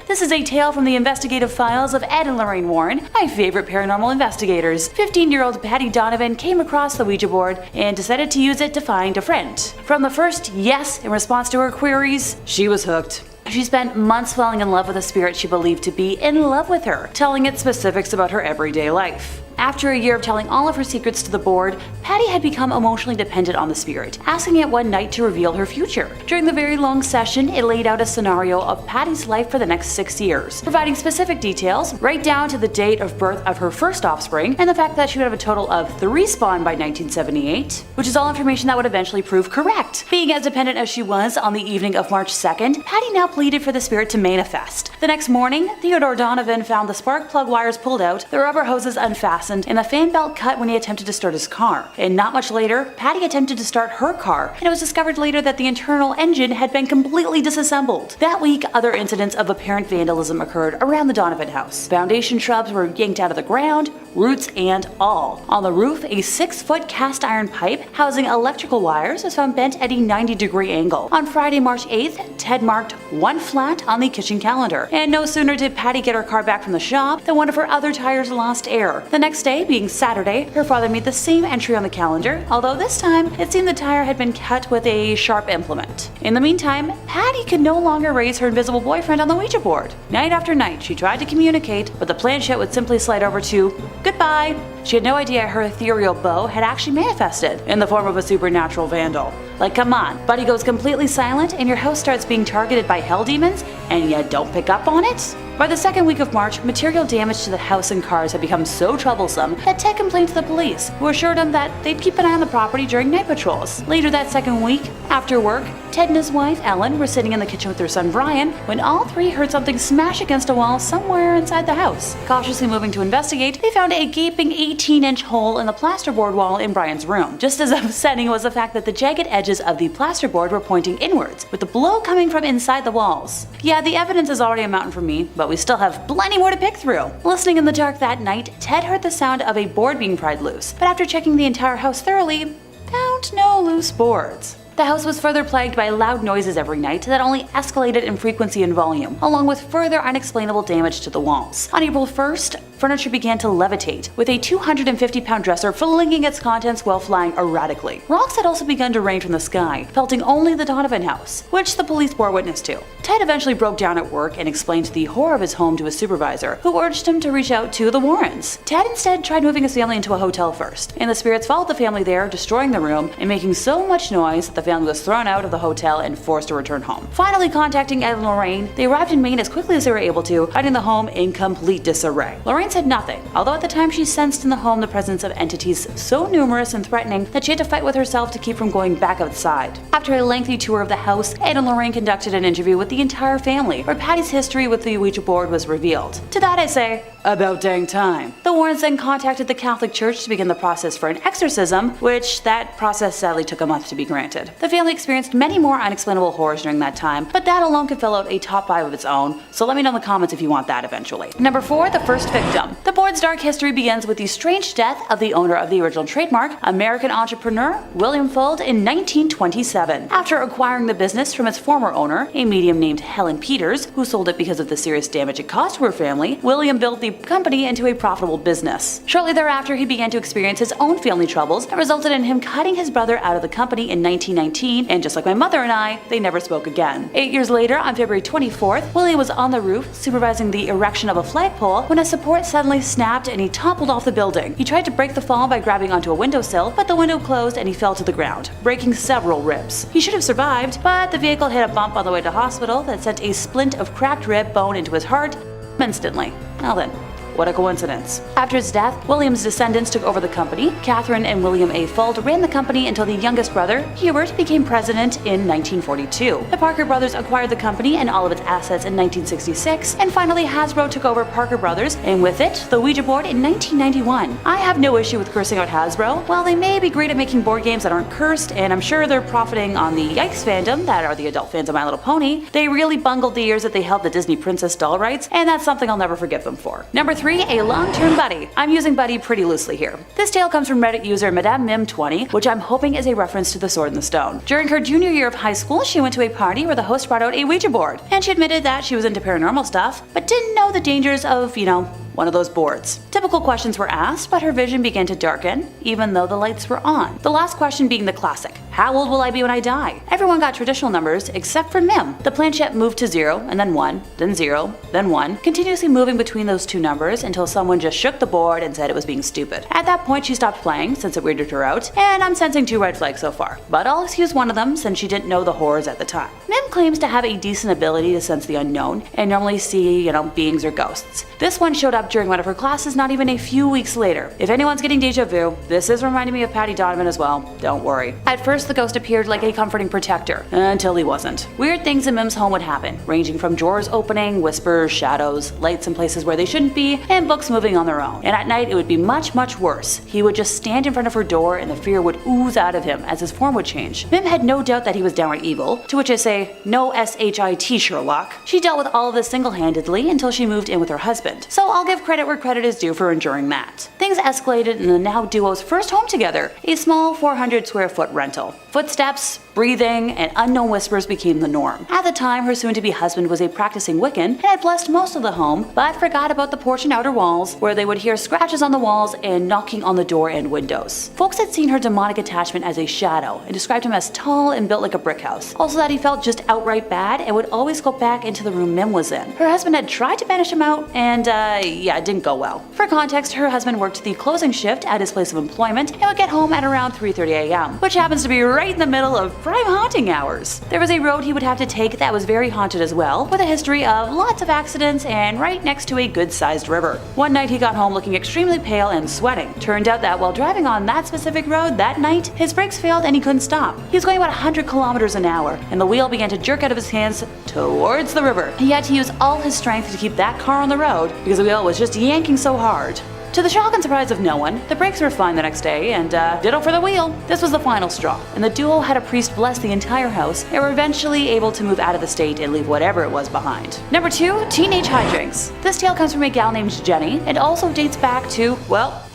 This is a tale from the investigative files of Ed and Lorraine Warren, my favorite paranormal investigators. 15-year-old Patty Donovan came across the Ouija board and decided to use it to find a friend. From the first yes in response to her queries, she was hooked. She spent months falling in love with a spirit she believed to be in love with her, telling it specifics about her everyday life. After a year of telling all of her secrets to the board, Patty had become emotionally dependent on the spirit, asking it one night to reveal her future. During the very long session, it laid out a scenario of Patty's life for the next 6 years, providing specific details, right down to the date of birth of her first offspring, and the fact that she would have a total of 3 spawn by 1978, which is all information that would eventually prove correct. Being as dependent as she was on the evening of March 2nd, Patty now pleaded for the spirit to manifest. The next morning, Theodore Donovan found the spark plug wires pulled out, the rubber hoses unfastened, and the fan belt cut when he attempted to start his car. And not much later, Patty attempted to start her car, and it was discovered later that the internal engine had been completely disassembled. That week, other incidents of apparent vandalism occurred around the Donovan house. Foundation shrubs were yanked out of the ground, roots and all. On the roof, a 6-foot cast iron pipe housing electrical wires was found bent at a 90-degree angle. On Friday, March 8th, Ted marked 1 flat on the kitchen calendar. And no sooner did Patty get her car back from the shop than one of her other tires lost air. The next day, being Saturday, her father made the same entry on the calendar, although this time it seemed the tire had been cut with a sharp implement. In the meantime, Patty could no longer raise her invisible boyfriend on the Ouija board. Night after night, she tried to communicate, but the planchette would simply slide over to goodbye. She had no idea her ethereal beau had actually manifested in the form of a supernatural vandal. Like, come on, Buddy goes completely silent and your house starts being targeted by hell demons and you don't pick up on it? By the second week of March, material damage to the house and cars had become so troublesome that Ted complained to the police, who assured him that they'd keep an eye on the property during night patrols. Later that second week, after work, Ted and his wife, Ellen, were sitting in the kitchen with their son Brian when all three heard something smash against a wall somewhere inside the house. Cautiously moving to investigate, they found a gaping 18-inch hole in the plasterboard wall in Brian's room. Just as upsetting was the fact that the jagged edges of the plasterboard were pointing inwards, with the blow coming from inside the walls. Yeah, the evidence is already a mountain for me, but we still have plenty more to pick through. Listening in the dark that night, Ted heard the sound of a board being pried loose, but after checking the entire house thoroughly, found no loose boards. The house was further plagued by loud noises every night that only escalated in frequency and volume, along with further unexplainable damage to the walls. On April 1st, furniture began to levitate, with a 250-pound dresser flinging its contents while flying erratically. Rocks had also begun to rain from the sky, pelting only the Donovan house, which the police bore witness to. Ted eventually broke down at work and explained the horror of his home to his supervisor, who urged him to reach out to the Warrens. Ted instead tried moving his family into a hotel first, and the spirits followed the family there, destroying the room and making so much noise that the family was thrown out of the hotel and forced to return home. Finally contacting Ed and Lorraine, they arrived in Maine as quickly as they were able to, finding the home in complete disarray. Lorraine said nothing, although at the time she sensed in the home the presence of entities so numerous and threatening that she had to fight with herself to keep from going back outside. After a lengthy tour of the house, Ed and Lorraine conducted an interview with the entire family, where Patty's history with the Ouija board was revealed. To that I say, about dang time. The Warrens then contacted the Catholic Church to begin the process for an exorcism, which that process sadly took a month to be granted. The family experienced many more unexplainable horrors during that time, but that alone could fill out a top 5 of its own, so let me know in the comments if you want that eventually. Number 4, the first victim. The board's dark history begins with the strange death of the owner of the original trademark, American entrepreneur William Fuld, in 1927. After acquiring the business from its former owner, a medium named Helen Peters, who sold it because of the serious damage it caused to her family, William built the company into a profitable business. Shortly thereafter, he began to experience his own family troubles that resulted in him cutting his brother out of the company in 1919, and just like my mother and I, they never spoke again. 8 years later, on February 24th, William was on the roof supervising the erection of a flagpole when a support suddenly snapped and he toppled off the building. He tried to break the fall by grabbing onto a windowsill, but the window closed and he fell to the ground, breaking several ribs. He should have survived, but the vehicle hit a bump on the way to hospital that sent a splint of cracked rib bone into his heart instantly. Well then, what a coincidence. After his death, William's descendants took over the company. Catherine and William A. Fuld ran the company until the youngest brother, Hubert, became president in 1942. The Parker brothers acquired the company and all of its assets in 1966, and finally Hasbro took over Parker Brothers, and with it, the Ouija board in 1991. I have no issue with cursing out Hasbro. While they may be great at making board games that aren't cursed, and I'm sure they're profiting on the Yikes fandom that are the adult fans of My Little Pony, they really bungled the years that they held the Disney Princess doll rights, and that's something I'll never forgive them for. Number 3. 3, a long-term buddy. I'm using buddy pretty loosely here. This tale comes from Reddit user Madame Mim20, which I'm hoping is a reference to the Sword in the Stone. During her junior year of high school, she went to a party where the host brought out a Ouija board, and she admitted that she was into paranormal stuff, but didn't know the dangers of, one of those boards. Typical questions were asked, but her vision began to darken, even though the lights were on. The last question being the classic: how old will I be when I die? Everyone got traditional numbers except for Mim. The planchette moved to 0, and then 1, then 0, then 1, continuously moving between those two numbers until someone just shook the board and said it was being stupid. At that point, she stopped playing since it weirded her out, and I'm sensing 2 red flags so far. But I'll excuse one of them since she didn't know the horrors at the time. Mim claims to have a decent ability to sense the unknown and normally see, beings or ghosts. This one showed up during one of her classes not even a few weeks later. If anyone's getting deja vu, this is reminding me of Patty Donovan as well, don't worry. At first, the ghost appeared like a comforting protector, until he wasn't. Weird things in Mim's home would happen, ranging from drawers opening, whispers, shadows, lights in places where they shouldn't be, and books moving on their own. And at night, it would be much, much worse. He would just stand in front of her door and the fear would ooze out of him as his form would change. Mim had no doubt that he was downright evil, to which I say, no S-H-I-T Sherlock. She dealt with all of this single-handedly until she moved in with her husband. So I'll give credit where credit is due for enduring that. Things escalated in the now duo's first home together, a small 400 square foot rental. Footsteps, breathing, and unknown whispers became the norm. At the time, her soon-to-be husband was a practicing Wiccan and had blessed most of the home, but forgot about the porch and outer walls, where they would hear scratches on the walls and knocking on the door and windows. Folks had seen her demonic attachment as a shadow and described him as tall and built like a brick house. Also that he felt just outright bad and would always go back into the room Mim was in. Her husband had tried to banish him out, and it didn't go well. For context, her husband worked the closing shift at his place of employment and would get home at around 3:30 a.m., which happens to be right in the middle of prime haunting hours. There was a road he would have to take that was very haunted as well, with a history of lots of accidents and right next to a good-sized river. One night he got home looking extremely pale and sweating. Turned out that while driving on that specific road that night, his brakes failed and he couldn't stop. He was going about 100 kilometers an hour, and the wheel began to jerk out of his hands towards the river. He had to use all his strength to keep that car on the road because the wheel was just yanking so hard. To the shock and surprise of no one, the brakes were fine the next day, and ditto for the wheel. This was the final straw, and the duo had a priest bless the entire house and were eventually able to move out of the state and leave whatever it was behind. Number 2, teenage hijinks. This tale comes from a gal named Jenny and also dates back to,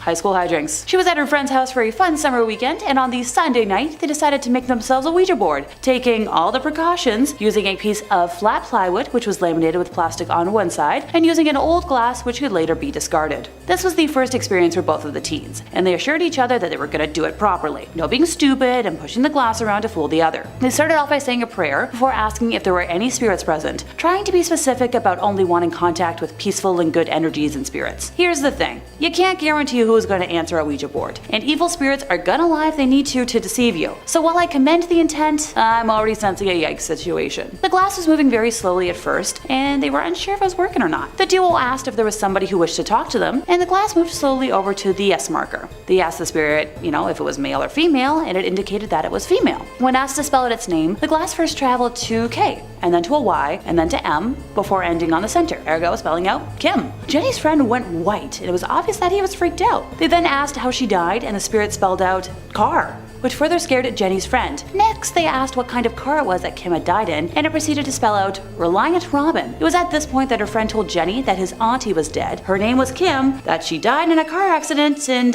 high school hijinks. She was at her friend's house for a fun summer weekend, and on the Sunday night, they decided to make themselves a Ouija board, taking all the precautions, using a piece of flat plywood, which was laminated with plastic on one side, and using an old glass which could later be discarded. This was the first experience for both of the teens, and they assured each other that they were going to do it properly. No being stupid and pushing the glass around to fool the other. They started off by saying a prayer before asking if there were any spirits present, trying to be specific about only wanting contact with peaceful and good energies and spirits. Here's the thing, you can't guarantee who is going to answer a Ouija board, and evil spirits are gonna lie if they need to deceive you. So while I commend the intent, I'm already sensing a yikes situation. The glass was moving very slowly at first, and they were unsure if it was working or not. The duo asked if there was somebody who wished to talk to them, and the glass moved slowly over to the yes marker. They asked the spirit, if it was male or female, and it indicated that it was female. When asked to spell out its name, the glass first traveled to K, and then to a Y, and then to M, before ending on the center, ergo spelling out Kim. Jenny's friend went white, and it was obvious that he was freaked out. They then asked how she died, and the spirit spelled out car, which further scared Jenny's friend. Next, they asked what kind of car it was that Kim had died in, and it proceeded to spell out Reliant Robin. It was at this point that her friend told Jenny that his auntie was dead, her name was Kim, that she died in a car accident, and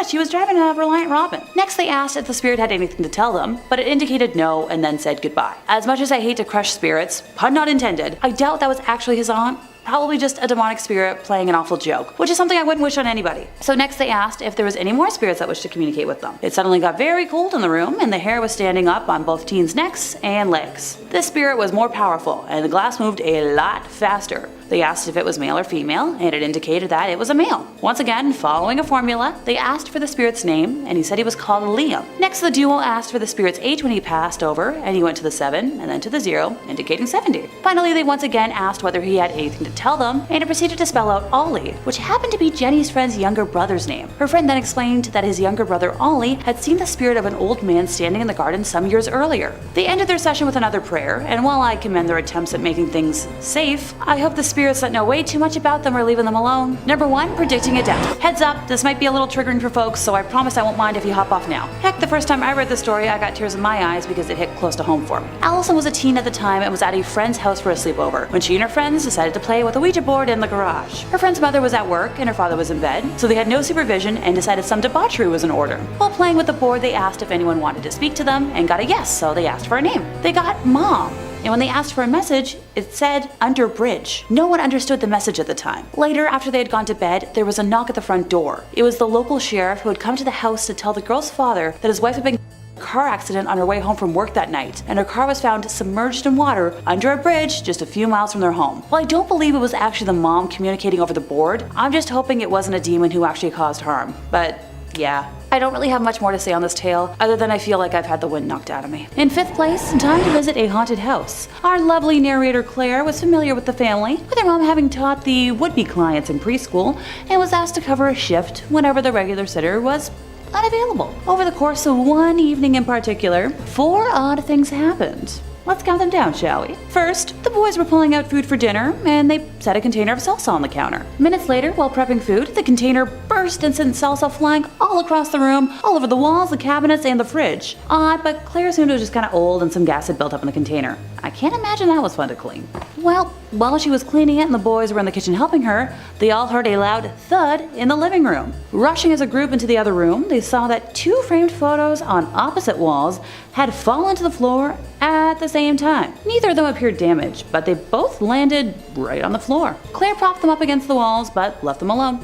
she was driving a Reliant Robin. Next, they asked if the spirit had anything to tell them, but it indicated no and then said goodbye. As much as I hate to crush spirits, pun not intended, I doubt that was actually his aunt. Probably just a demonic spirit playing an awful joke, which is something I wouldn't wish on anybody. So next they asked if there was any more spirits that wished to communicate with them. It suddenly got very cold in the room, and the hair was standing up on both teens' necks and legs. This spirit was more powerful, and the glass moved a lot faster. They asked if it was male or female, and it indicated that it was a male. Once again, following a formula, they asked for the spirit's name, and he said he was called Liam. Next, the duo asked for the spirit's age when he passed over, and he went to the 7 and then to the 0, indicating 70. Finally, they once again asked whether he had anything to tell them, and it proceeded to spell out Ollie, which happened to be Jenny's friend's younger brother's name. Her friend then explained that his younger brother Ollie had seen the spirit of an old man standing in the garden some years earlier. They ended their session with another prayer, and while I commend their attempts at making things safe, I hope the spirit spirits that know way too much about them are leaving them alone. Number 1, predicting a death. Heads up, this might be a little triggering for folks, so I promise I won't mind if you hop off now. Heck, the first time I read the story, I got tears in my eyes because it hit close to home for me. Allison was a teen at the time and was at a friend's house for a sleepover when she and her friends decided to play with a Ouija board in the garage. Her friend's mother was at work and her father was in bed, so they had no supervision and decided some debauchery was in order. While playing with the board, they asked if anyone wanted to speak to them and got a yes, so they asked for a name. They got Mom. And when they asked for a message, it said under bridge. No one understood the message at the time. Later, after they had gone to bed, there was a knock at the front door. It was the local sheriff who had come to the house to tell the girl's father that his wife had been in a car accident on her way home from work that night, and her car was found submerged in water under a bridge just a few miles from their home. While I don't believe it was actually the mom communicating over the board, I'm just hoping it wasn't a demon who actually caused harm. But yeah, I don't really have much more to say on this tale, other than I feel like I've had the wind knocked out of me. In 5th place, time to visit a haunted house. Our lovely narrator Claire was familiar with the family, with her mom having taught the would-be clients in preschool, and was asked to cover a shift whenever the regular sitter was unavailable. Over the course of one evening in particular, 4 odd things happened. Let's count them down, shall we? First, the boys were pulling out food for dinner, and they set a container of salsa on the counter. Minutes later, while prepping food, the container burst and sent salsa flying all across the room, all over the walls, the cabinets, and the fridge. Odd, but Claire assumed it was just kind of old and some gas had built up in the container. I can't imagine that was fun to clean. Well, while she was cleaning it and the boys were in the kitchen helping her, they all heard a loud thud in the living room. Rushing as a group into the other room, they saw that 2 framed photos on opposite walls had fallen to the floor at the same time. Neither of them appeared damaged, but they both landed right on the floor. Claire propped them up against the walls, but left them alone.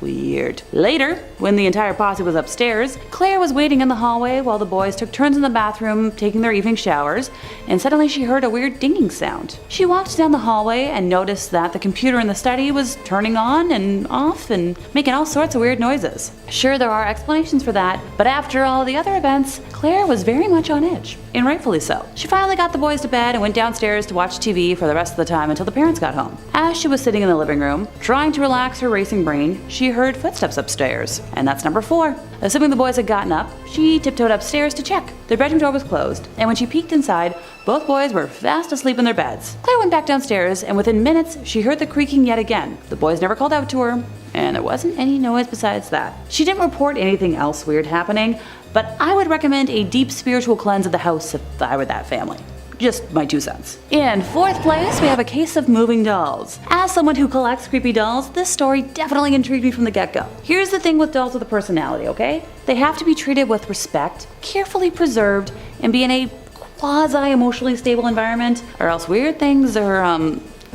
Weird. Later, when the entire posse was upstairs, Claire was waiting in the hallway while the boys took turns in the bathroom taking their evening showers, and suddenly she heard a weird dinging sound. She walked down the hallway and noticed that the computer in the study was turning on and off and making all sorts of weird noises. Sure, there are explanations for that, but after all the other events, Claire was very much on edge, and rightfully so. She finally got the boys to bed and went downstairs to watch TV for the rest of the time until the parents got home. As she was sitting in the living room, trying to relax her racing brain, she heard footsteps upstairs. And that's number 4. Assuming the boys had gotten up, she tiptoed upstairs to check. Their bedroom door was closed, and when she peeked inside, both boys were fast asleep in their beds. Claire went back downstairs, and within minutes, she heard the creaking yet again. The boys never called out to her, and there wasn't any noise besides that. She didn't report anything else weird happening, but I would recommend a deep spiritual cleanse of the house if I were that family. Just my 2 cents. In 4th place, we have a case of moving dolls. As someone who collects creepy dolls, this story definitely intrigued me from the get-go. Here's the thing with dolls with a personality, okay? They have to be treated with respect, carefully preserved, and be in a quasi-emotionally stable environment, or else weird things are,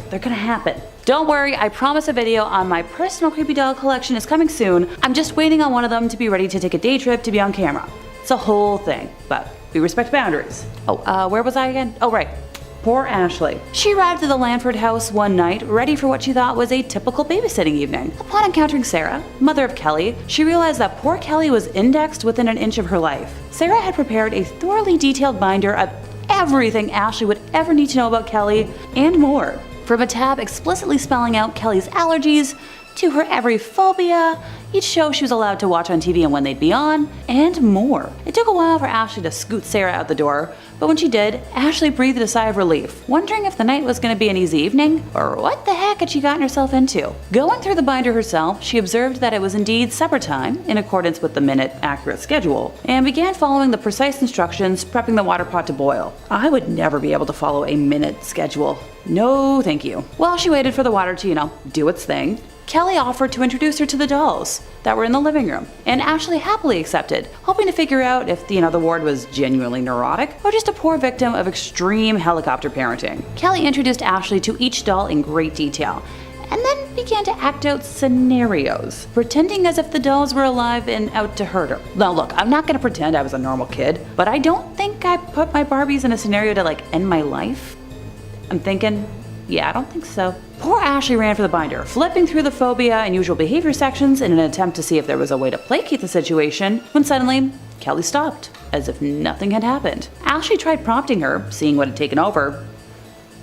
they're gonna happen. Don't worry, I promise a video on my personal creepy doll collection is coming soon. I'm just waiting on one of them to be ready to take a day trip to be on camera. It's a whole thing, but we respect boundaries. Where was I again? Oh, right. Poor Ashley. She arrived at the Lanford house one night, ready for what she thought was a typical babysitting evening. Upon encountering Sarah, mother of Kelly, she realized that poor Kelly was indexed within an inch of her life. Sarah had prepared a thoroughly detailed binder of everything Ashley would ever need to know about Kelly, and more. From a tab explicitly spelling out Kelly's allergies, to her every phobia, each show she was allowed to watch on TV and when they'd be on, and more. It took a while for Ashley to scoot Sarah out the door, but when she did, Ashley breathed a sigh of relief, wondering if the night was going to be an easy evening, or what the heck had she gotten herself into. Going through the binder herself, she observed that it was indeed supper time, in accordance with the minute-accurate schedule, and began following the precise instructions, prepping the water pot to boil. I would never be able to follow a minute schedule. No, thank you. While she waited for the water to, do its thing, Kelly offered to introduce her to the dolls that were in the living room, and Ashley happily accepted, hoping to figure out if the ward was genuinely neurotic or just a poor victim of extreme helicopter parenting. Kelly introduced Ashley to each doll in great detail, and then began to act out scenarios, pretending as if the dolls were alive and out to hurt her. Now look, I'm not gonna pretend I was a normal kid, but I don't think I put my Barbies in a scenario to end my life. I'm thinking, yeah, I don't think so. Poor Ashley ran for the binder, flipping through the phobia and usual behavior sections in an attempt to see if there was a way to placate the situation, when suddenly, Kelly stopped, as if nothing had happened. Ashley tried prompting her, seeing what had taken over,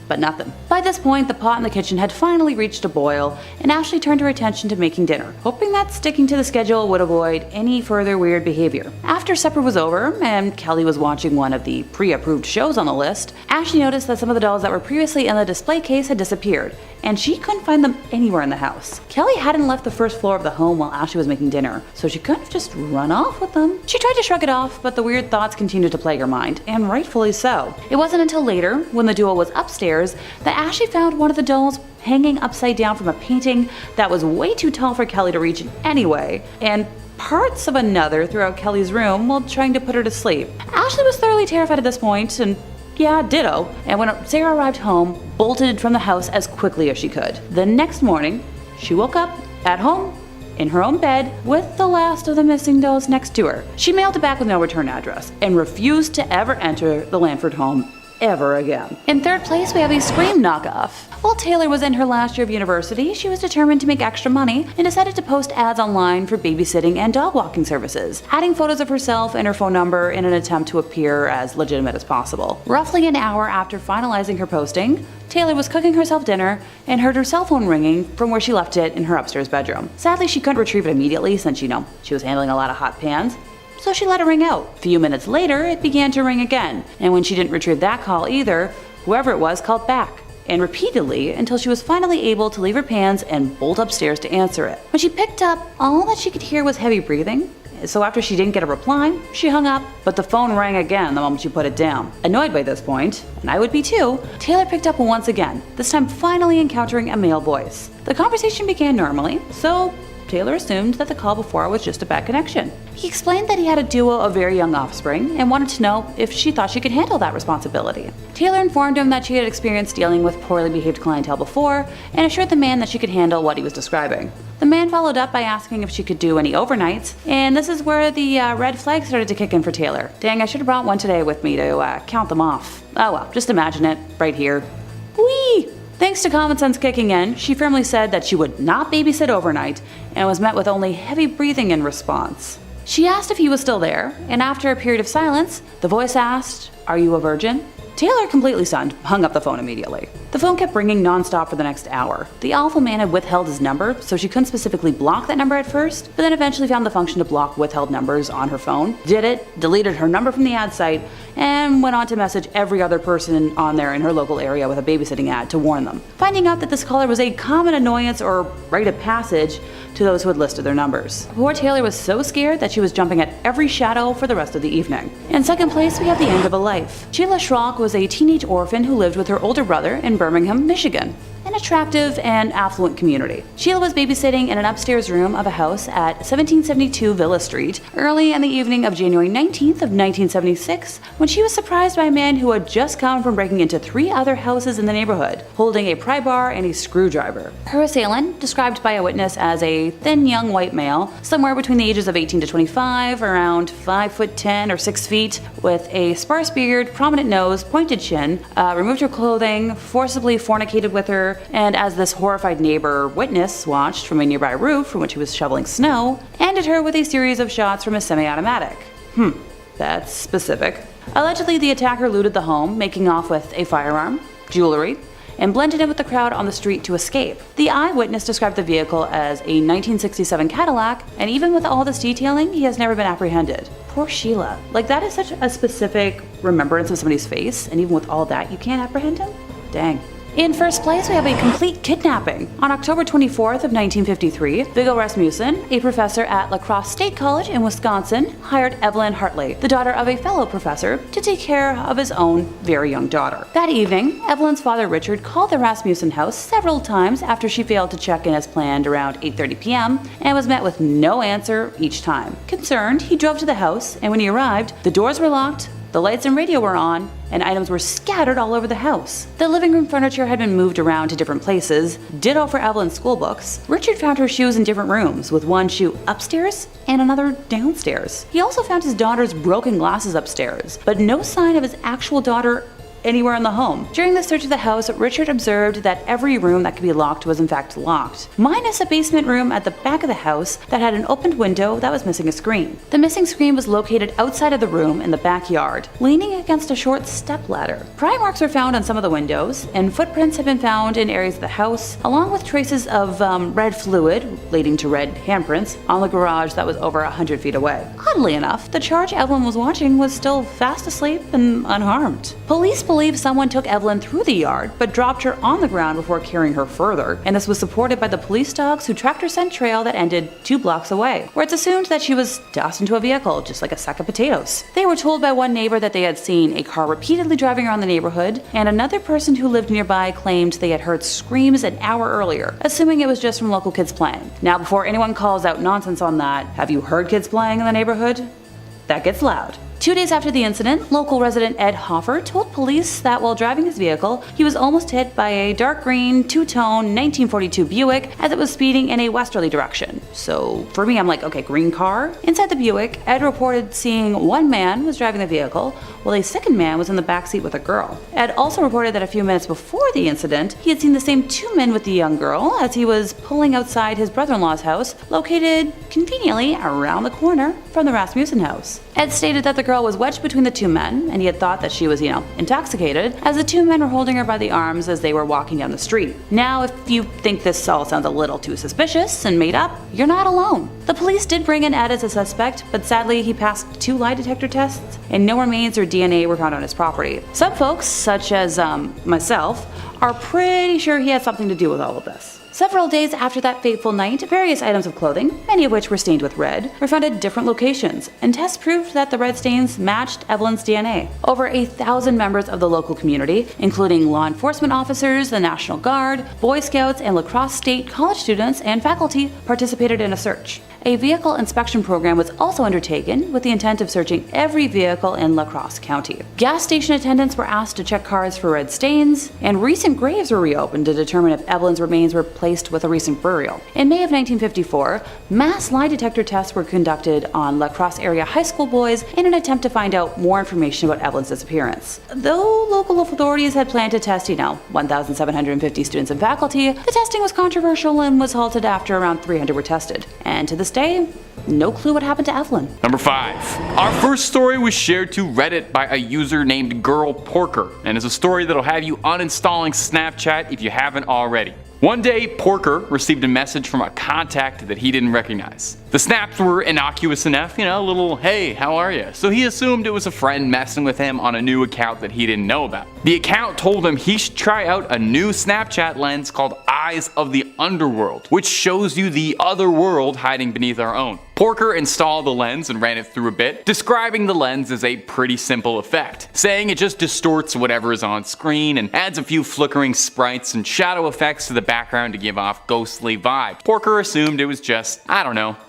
but nothing. By this point, the pot in the kitchen had finally reached a boil, and Ashley turned her attention to making dinner, hoping that sticking to the schedule would avoid any further weird behavior. After supper was over, and Kelly was watching one of the pre-approved shows on the list, Ashley noticed that some of the dolls that were previously in the display case had disappeared, and she couldn't find them anywhere in the house. Kelly hadn't left the first floor of the home while Ashley was making dinner, so she couldn't have just run off with them. She tried to shrug it off, but the weird thoughts continued to plague her mind, and rightfully so. It wasn't until later, when the duo was upstairs, that Ashley found one of the dolls hanging upside down from a painting that was way too tall for Kelly to reach anyway, and parts of another throughout Kelly's room while trying to put her to sleep. Ashley was thoroughly terrified at this point, and yeah, ditto, and when Sarah arrived home, bolted from the house as quickly as she could. The next morning, she woke up at home, in her own bed, with the last of the missing dolls next to her. She mailed it back with no return address, and refused to ever enter the Lanford home ever again. In third place, we have a Scream knockoff. While Taylor was in her last year of university, she was determined to make extra money and decided to post ads online for babysitting and dog walking services, adding photos of herself and her phone number in an attempt to appear as legitimate as possible. Roughly an hour after finalizing her posting, Taylor was cooking herself dinner and heard her cell phone ringing from where she left it in her upstairs bedroom. Sadly, she couldn't retrieve it immediately since, she was handling a lot of hot pans, so she let it ring out. A few minutes later, it began to ring again, and when she didn't retrieve that call either, whoever it was called back, and repeatedly until she was finally able to leave her pans and bolt upstairs to answer it. When she picked up, all that she could hear was heavy breathing, so after she didn't get a reply, she hung up, but the phone rang again the moment she put it down. Annoyed by this point, and I would be too, Taylor picked up once again, this time finally encountering a male voice. The conversation began normally, so Taylor assumed that the call before was just a bad connection. He explained that he had a duo of very young offspring and wanted to know if she thought she could handle that responsibility. Taylor informed him that she had experienced dealing with poorly behaved clientele before and assured the man that she could handle what he was describing. The man followed up by asking if she could do any overnights, and this is where the red flag started to kick in for Taylor. Dang, I should have brought one today with me to count them off. Oh well, just imagine it, right here. Whee! Thanks to common sense kicking in, she firmly said that she would not babysit overnight and was met with only heavy breathing in response. She asked if he was still there, and after a period of silence, the voice asked, "Are you a virgin?" Taylor, completely stunned, hung up the phone immediately. The phone kept ringing non-stop for the next hour. The awful man had withheld his number, so she couldn't specifically block that number at first, but then eventually found the function to block withheld numbers on her phone, did it, deleted her number from the ad site, and went on to message every other person on there in her local area with a babysitting ad to warn them, finding out that this caller was a common annoyance or rite of passage to those who had listed their numbers. Poor Taylor was so scared that she was jumping at every shadow for the rest of the evening. In second place, we have the end of a life. Sheila Schrock was a teenage orphan who lived with her older brother in Birmingham, Michigan, an attractive and affluent community. Sheila was babysitting in an upstairs room of a house at 1772 Villa Street early in the evening of January 19th of 1976 when she was surprised by a man who had just come from breaking into 3 other houses in the neighborhood, holding a pry bar and a screwdriver. Her assailant, described by a witness as a thin young white male, somewhere between the ages of 18 to 25, around 5'10" or 6 feet, with a sparse beard, prominent nose, pointed chin, removed her clothing, forcibly fornicated with her, and as this horrified neighbor witness watched from a nearby roof from which he was shoveling snow, ended her with a series of shots from a semi-automatic. That's specific. Allegedly, the attacker looted the home, making off with a firearm, jewelry, and blended in with the crowd on the street to escape. The eyewitness described the vehicle as a 1967 Cadillac, and even with all this detailing, he has never been apprehended. Poor Sheila. Like, that is such a specific remembrance of somebody's face, and even with all that, you can't apprehend him? Dang. In first place, we have a complete kidnapping. On October 24th of 1953, Viggo Rasmussen, a professor at La Crosse State College in Wisconsin, hired Evelyn Hartley, the daughter of a fellow professor, to take care of his own very young daughter. That evening, Evelyn's father Richard called the Rasmussen house several times after she failed to check in as planned around 8:30 p.m. and was met with no answer each time. Concerned, he drove to the house, and when he arrived, the doors were locked, the lights and radio were on, and items were scattered all over the house. The living room furniture had been moved around to different places, ditto for Evelyn's school books. Richard found her shoes in different rooms, with one shoe upstairs and another downstairs. He also found his daughter's broken glasses upstairs, but no sign of his actual daughter anywhere in the home. During the search of the house, Richard observed that every room that could be locked was in fact locked, minus a basement room at the back of the house that had an opened window that was missing a screen. The missing screen was located outside of the room in the backyard, leaning against a short stepladder. Pry marks were found on some of the windows, and footprints have been found in areas of the house, along with traces of red fluid, leading to red handprints, on the garage that was over 100 feet away. Oddly enough, the charge Evelyn was watching was still fast asleep and unharmed. Police believe someone took Evelyn through the yard, but dropped her on the ground before carrying her further, and this was supported by the police dogs who tracked her scent trail that ended 2 blocks away, where it's assumed that she was tossed into a vehicle, just like a sack of potatoes. They were told by one neighbor that they had seen a car repeatedly driving around the neighborhood, and another person who lived nearby claimed they had heard screams an hour earlier, assuming it was just from local kids playing. Now, before anyone calls out nonsense on that, have you heard kids playing in the neighborhood? That gets loud. 2 days after the incident, local resident Ed Hoffer told police that while driving his vehicle, he was almost hit by a dark green, two-tone 1942 Buick as it was speeding in a westerly direction. So for me, I'm like, okay, green car? Inside the Buick, Ed reported seeing one man was driving the vehicle, while a second man was in the backseat with a girl. Ed also reported that a few minutes before the incident, he had seen the same 2 men with the young girl as he was pulling outside his brother-in-law's house, located conveniently around the corner from the Rasmussen house. Ed stated that the girl was wedged between the 2 men, and he had thought that she was, intoxicated, as the 2 men were holding her by the arms as they were walking down the street. Now, if you think this all sounds a little too suspicious and made up, you're not alone. The police did bring in Ed as a suspect, but sadly he passed 2 lie detector tests, and no remains or DNA were found on his property. Some folks, such as myself, are pretty sure he had something to do with all of this. Several days after that fateful night, various items of clothing, many of which were stained with red, were found at different locations, and tests proved that the red stains matched Evelyn's DNA. Over 1,000 members of the local community, including law enforcement officers, the National Guard, Boy Scouts, and La Crosse State college students and faculty participated in a search. A vehicle inspection program was also undertaken with the intent of searching every vehicle in La Crosse County. Gas station attendants were asked to check cars for red stains, and recent graves were reopened to determine if Evelyn's remains were placed with a recent burial. In May of 1954, mass lie detector tests were conducted on La Crosse area high school boys in an attempt to find out more information about Evelyn's disappearance. Though local authorities had planned to test, 1,750 students and faculty, the testing was controversial and was halted after around 300 were tested. And to this day, no clue what happened to Evelyn. Number 5. Our first story was shared to Reddit by a user named Girl Porker, and is a story that'll have you uninstalling Snapchat if you haven't already. One day, Porker received a message from a contact that he didn't recognize. The snaps were innocuous enough, a little, hey, how are you? So he assumed it was a friend messing with him on a new account that he didn't know about. The account told him he should try out a new Snapchat lens called Eyes of the Underworld, which shows you the other world hiding beneath our own. Porker installed the lens and ran it through a bit, describing the lens as a pretty simple effect, saying it just distorts whatever is on screen and adds a few flickering sprites and shadow effects to the background to give off ghostly vibes. Porker assumed it was just,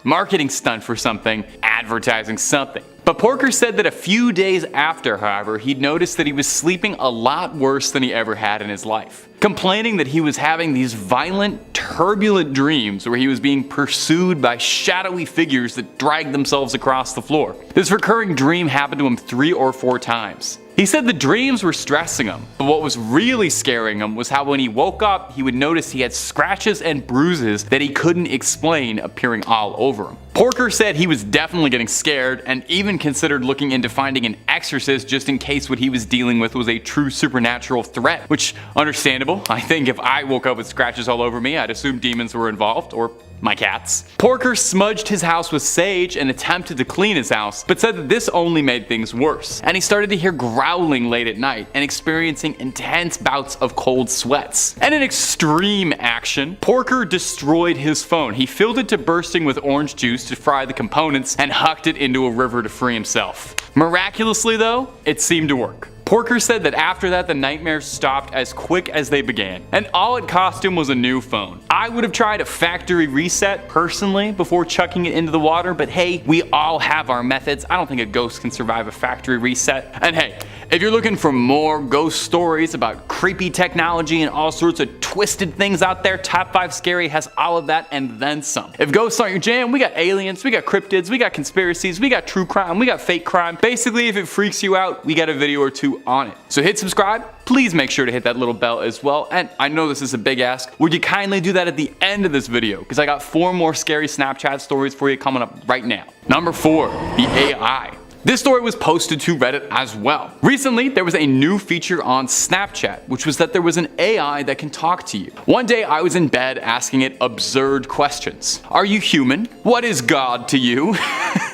marketing stunt for something, advertising something. But Porker said that a few days after, however, he'd noticed that he was sleeping a lot worse than he ever had in his life, complaining that he was having these violent, turbulent dreams where he was being pursued by shadowy figures that dragged themselves across the floor. This recurring dream happened to him 3 or 4 times. He said the dreams were stressing him, but what was really scaring him was how when he woke up, he would notice he had scratches and bruises that he couldn't explain appearing all over him. Porker said he was definitely getting scared and even considered looking into finding an exorcist just in case what he was dealing with was a true supernatural threat, which, understandable. I think if I woke up with scratches all over me, I'd assume demons were involved, or my cats. Porker smudged his house with sage and attempted to clean his house, but said that this only made things worse, and he started to hear growling late at night and experiencing intense bouts of cold sweats. And in extreme action, Porker destroyed his phone. He filled it to bursting with orange juice to fry the components and hucked it into a river to free himself. Miraculously though, it seemed to work. Porker said that after that the nightmares stopped as quick as they began, and all it cost him was a new phone. I would have tried a factory reset personally before chucking it into the water, but hey, we all have our methods. I don't think a ghost can survive a factory reset. And hey, if you're looking for more ghost stories about creepy technology and all sorts of twisted things out there, Top 5 Scary has all of that and then some. If ghosts aren't your jam, we got aliens, we got cryptids, we got conspiracies, we got true crime, we got fake crime. Basically, if it freaks you out, we got a video or two you on it. So hit subscribe, please make sure to hit that little bell as well, and I know this is a big ask, would you kindly do that at the end of this video, because I got 4 more scary Snapchat stories for you coming up right now. Number 4, the AI. This story was posted to Reddit as well. Recently, there was a new feature on Snapchat, which was that there was an AI that can talk to you. One day, I was in bed asking it absurd questions. Are you human? What is God to you?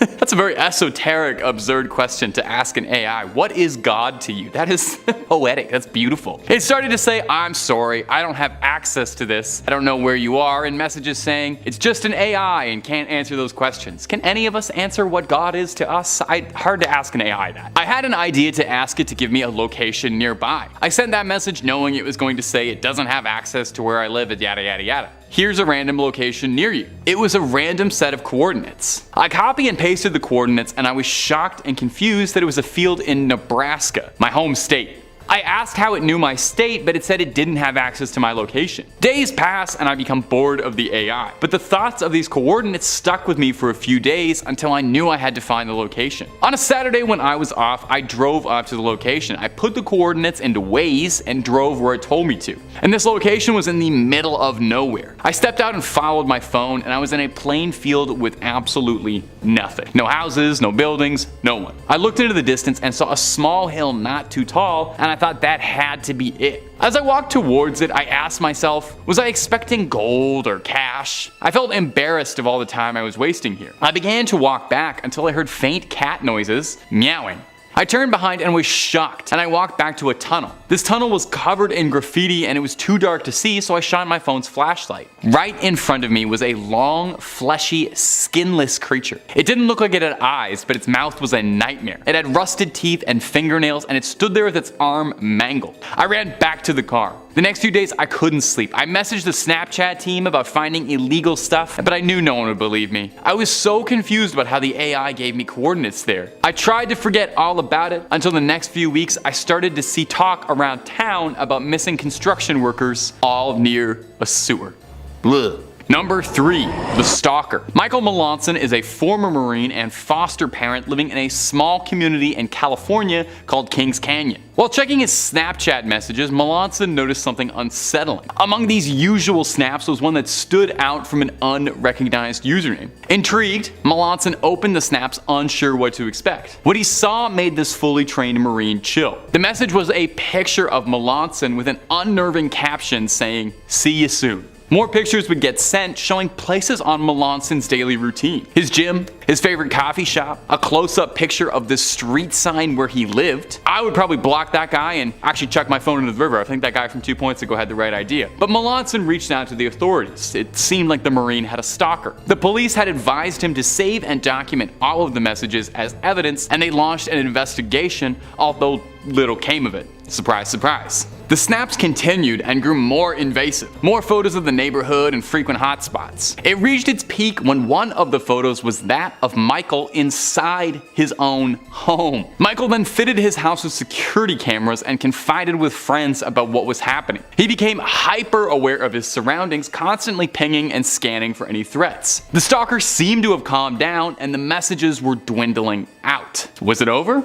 That's a very esoteric, absurd question to ask an AI. What is God to you? That is poetic. That's beautiful. It started to say, I'm sorry, I don't have access to this. I don't know where you are, and messages saying, it's just an AI and can't answer those questions. Can any of us answer what God is to us? Hard to ask an AI that. I had an idea to ask it to give me a location nearby. I sent that message knowing it was going to say it doesn't have access to where I live at yada yada yada. Here's a random location near you. It was a random set of coordinates. I copy and pasted the coordinates and I was shocked and confused that it was a field in Nebraska, my home state. I asked how it knew my state, but it said it didn't have access to my location. Days pass and I become bored of the AI, but the thoughts of these coordinates stuck with me for a few days until I knew I had to find the location. On a Saturday when I was off, I drove up to the location. I put the coordinates into Waze and drove where it told me to. And this location was in the middle of nowhere. I stepped out and followed my phone, and I was in a plain field with absolutely nothing. No houses, no buildings, no one. I looked into the distance and saw a small hill not too tall, and I thought that had to be it. As I walked towards it, I asked myself, was I expecting gold or cash? I felt embarrassed of all the time I was wasting here. I began to walk back until I heard faint cat noises, meowing. I turned behind and was shocked, and I walked back to a tunnel. This tunnel was covered in graffiti and it was too dark to see, so I shined my phone's flashlight. Right in front of me was a long, fleshy, skinless creature. It didn't look like it had eyes, but its mouth was a nightmare. It had rusted teeth and fingernails, and it stood there with its arm mangled. I ran back to the car. The next few days I couldn't sleep. I messaged the Snapchat team about finding illegal stuff, but I knew no one would believe me. I was so confused about how the AI gave me coordinates there. I tried to forget all about it until the next few weeks I started to see talk around town about missing construction workers all near a sewer. Blech. Number 3, the stalker. Michael Melanson is a former Marine and foster parent living in a small community in California called Kings Canyon. While checking his Snapchat messages, Melanson noticed something unsettling. Among these usual snaps was one that stood out from an unrecognized username. Intrigued, Melanson opened the snaps unsure what to expect. What he saw made this fully trained Marine chill. The message was a picture of Melanson with an unnerving caption saying, "See you soon." More pictures would get sent showing places on Melanson's daily routine. His gym, his favorite coffee shop, a close-up picture of the street sign where he lived. I would probably block that guy and actually chuck my phone into the river. I think that guy from 2 points ago had the right idea. But Melanson reached out to the authorities. It seemed like the Marine had a stalker. The police had advised him to save and document all of the messages as evidence, and they launched an investigation, although little came of it. Surprise, surprise. The snaps continued and grew more invasive. More photos of the neighborhood and frequent hotspots. It reached its peak when one of the photos was that of Michael inside his own home. Michael then fitted his house with security cameras and confided with friends about what was happening. He became hyper aware of his surroundings, constantly pinging and scanning for any threats. The stalker seemed to have calmed down and the messages were dwindling out. Was it over?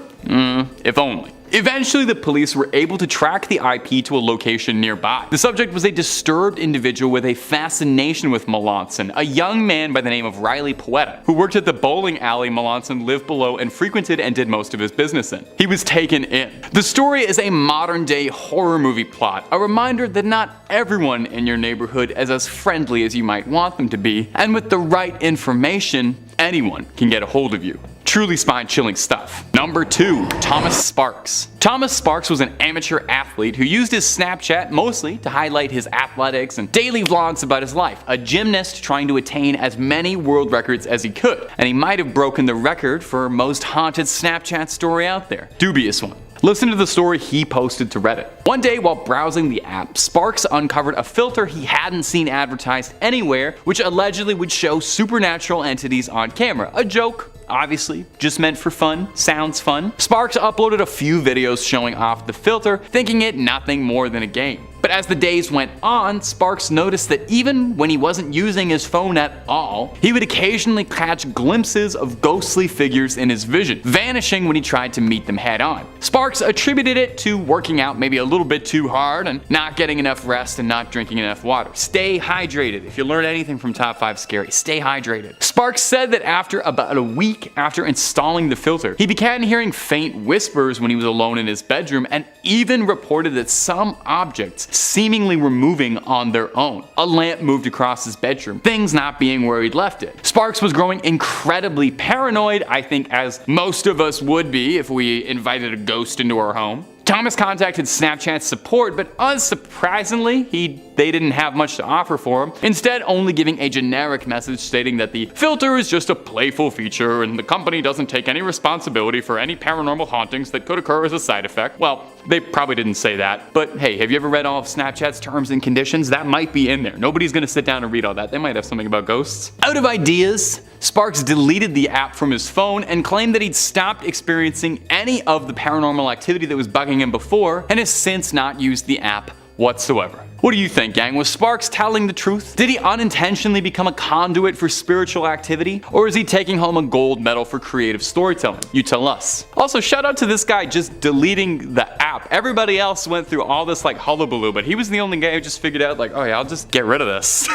If only. Eventually, the police were able to track the IP to a location nearby. The subject was a disturbed individual with a fascination with Melanson, a young man by the name of Riley Poeta, who worked at the bowling alley Melanson lived below and frequented and did most of his business in. He was taken in. The story is a modern-day horror movie plot, a reminder that not everyone in your neighborhood is as friendly as you might want them to be, and with the right information, anyone can get a hold of you. Truly spine-chilling stuff. Number 2, Thomas Sparks. Thomas Sparks was an amateur athlete who used his Snapchat mostly to highlight his athletics and daily vlogs about his life. A gymnast trying to attain as many world records as he could. And he might have broken the record for most haunted Snapchat story out there. Dubious one. Listen to the story he posted to Reddit. One day while browsing the app, Sparks uncovered a filter he hadn't seen advertised anywhere, which allegedly would show supernatural entities on camera. A joke, obviously, just meant for fun, sounds fun. Sparks uploaded a few videos showing off the filter, thinking it nothing more than a game. But as the days went on, Sparks noticed that even when he wasn't using his phone at all, he would occasionally catch glimpses of ghostly figures in his vision, vanishing when he tried to meet them head on. Sparks attributed it to working out maybe a little bit too hard and not getting enough rest and not drinking enough water. Stay hydrated. If you learn anything from Top 5 Scary, stay hydrated. Sparks said that after about a week after installing the filter, he began hearing faint whispers when he was alone in his bedroom, and even reported that some objects seemingly were moving on their own. A lamp moved across his bedroom, things not being where he'd left it. Sparks was growing incredibly paranoid, I think as most of us would be if we invited a ghost into our home. Thomas contacted Snapchat support, but unsurprisingly, they didn't have much to offer for him, instead only giving a generic message stating that the filter is just a playful feature and the company doesn't take any responsibility for any paranormal hauntings that could occur as a side effect. Well, they probably didn't say that, but hey, have you ever read all of Snapchat's terms and conditions? That might be in there. Nobody's gonna sit down and read all that. They might have something about ghosts. Out of ideas, Sparks deleted the app from his phone and claimed that he'd stopped experiencing any of the paranormal activity that was bugging him before, and has since not used the app whatsoever. What do you think, gang? Was Sparks telling the truth? Did he unintentionally become a conduit for spiritual activity? Or is he taking home a gold medal for creative storytelling? You tell us. Also, shout out to this guy just deleting the app. Everybody else went through all this like hullabaloo, but he was the only guy who just figured out like, oh yeah, I'll just get rid of this.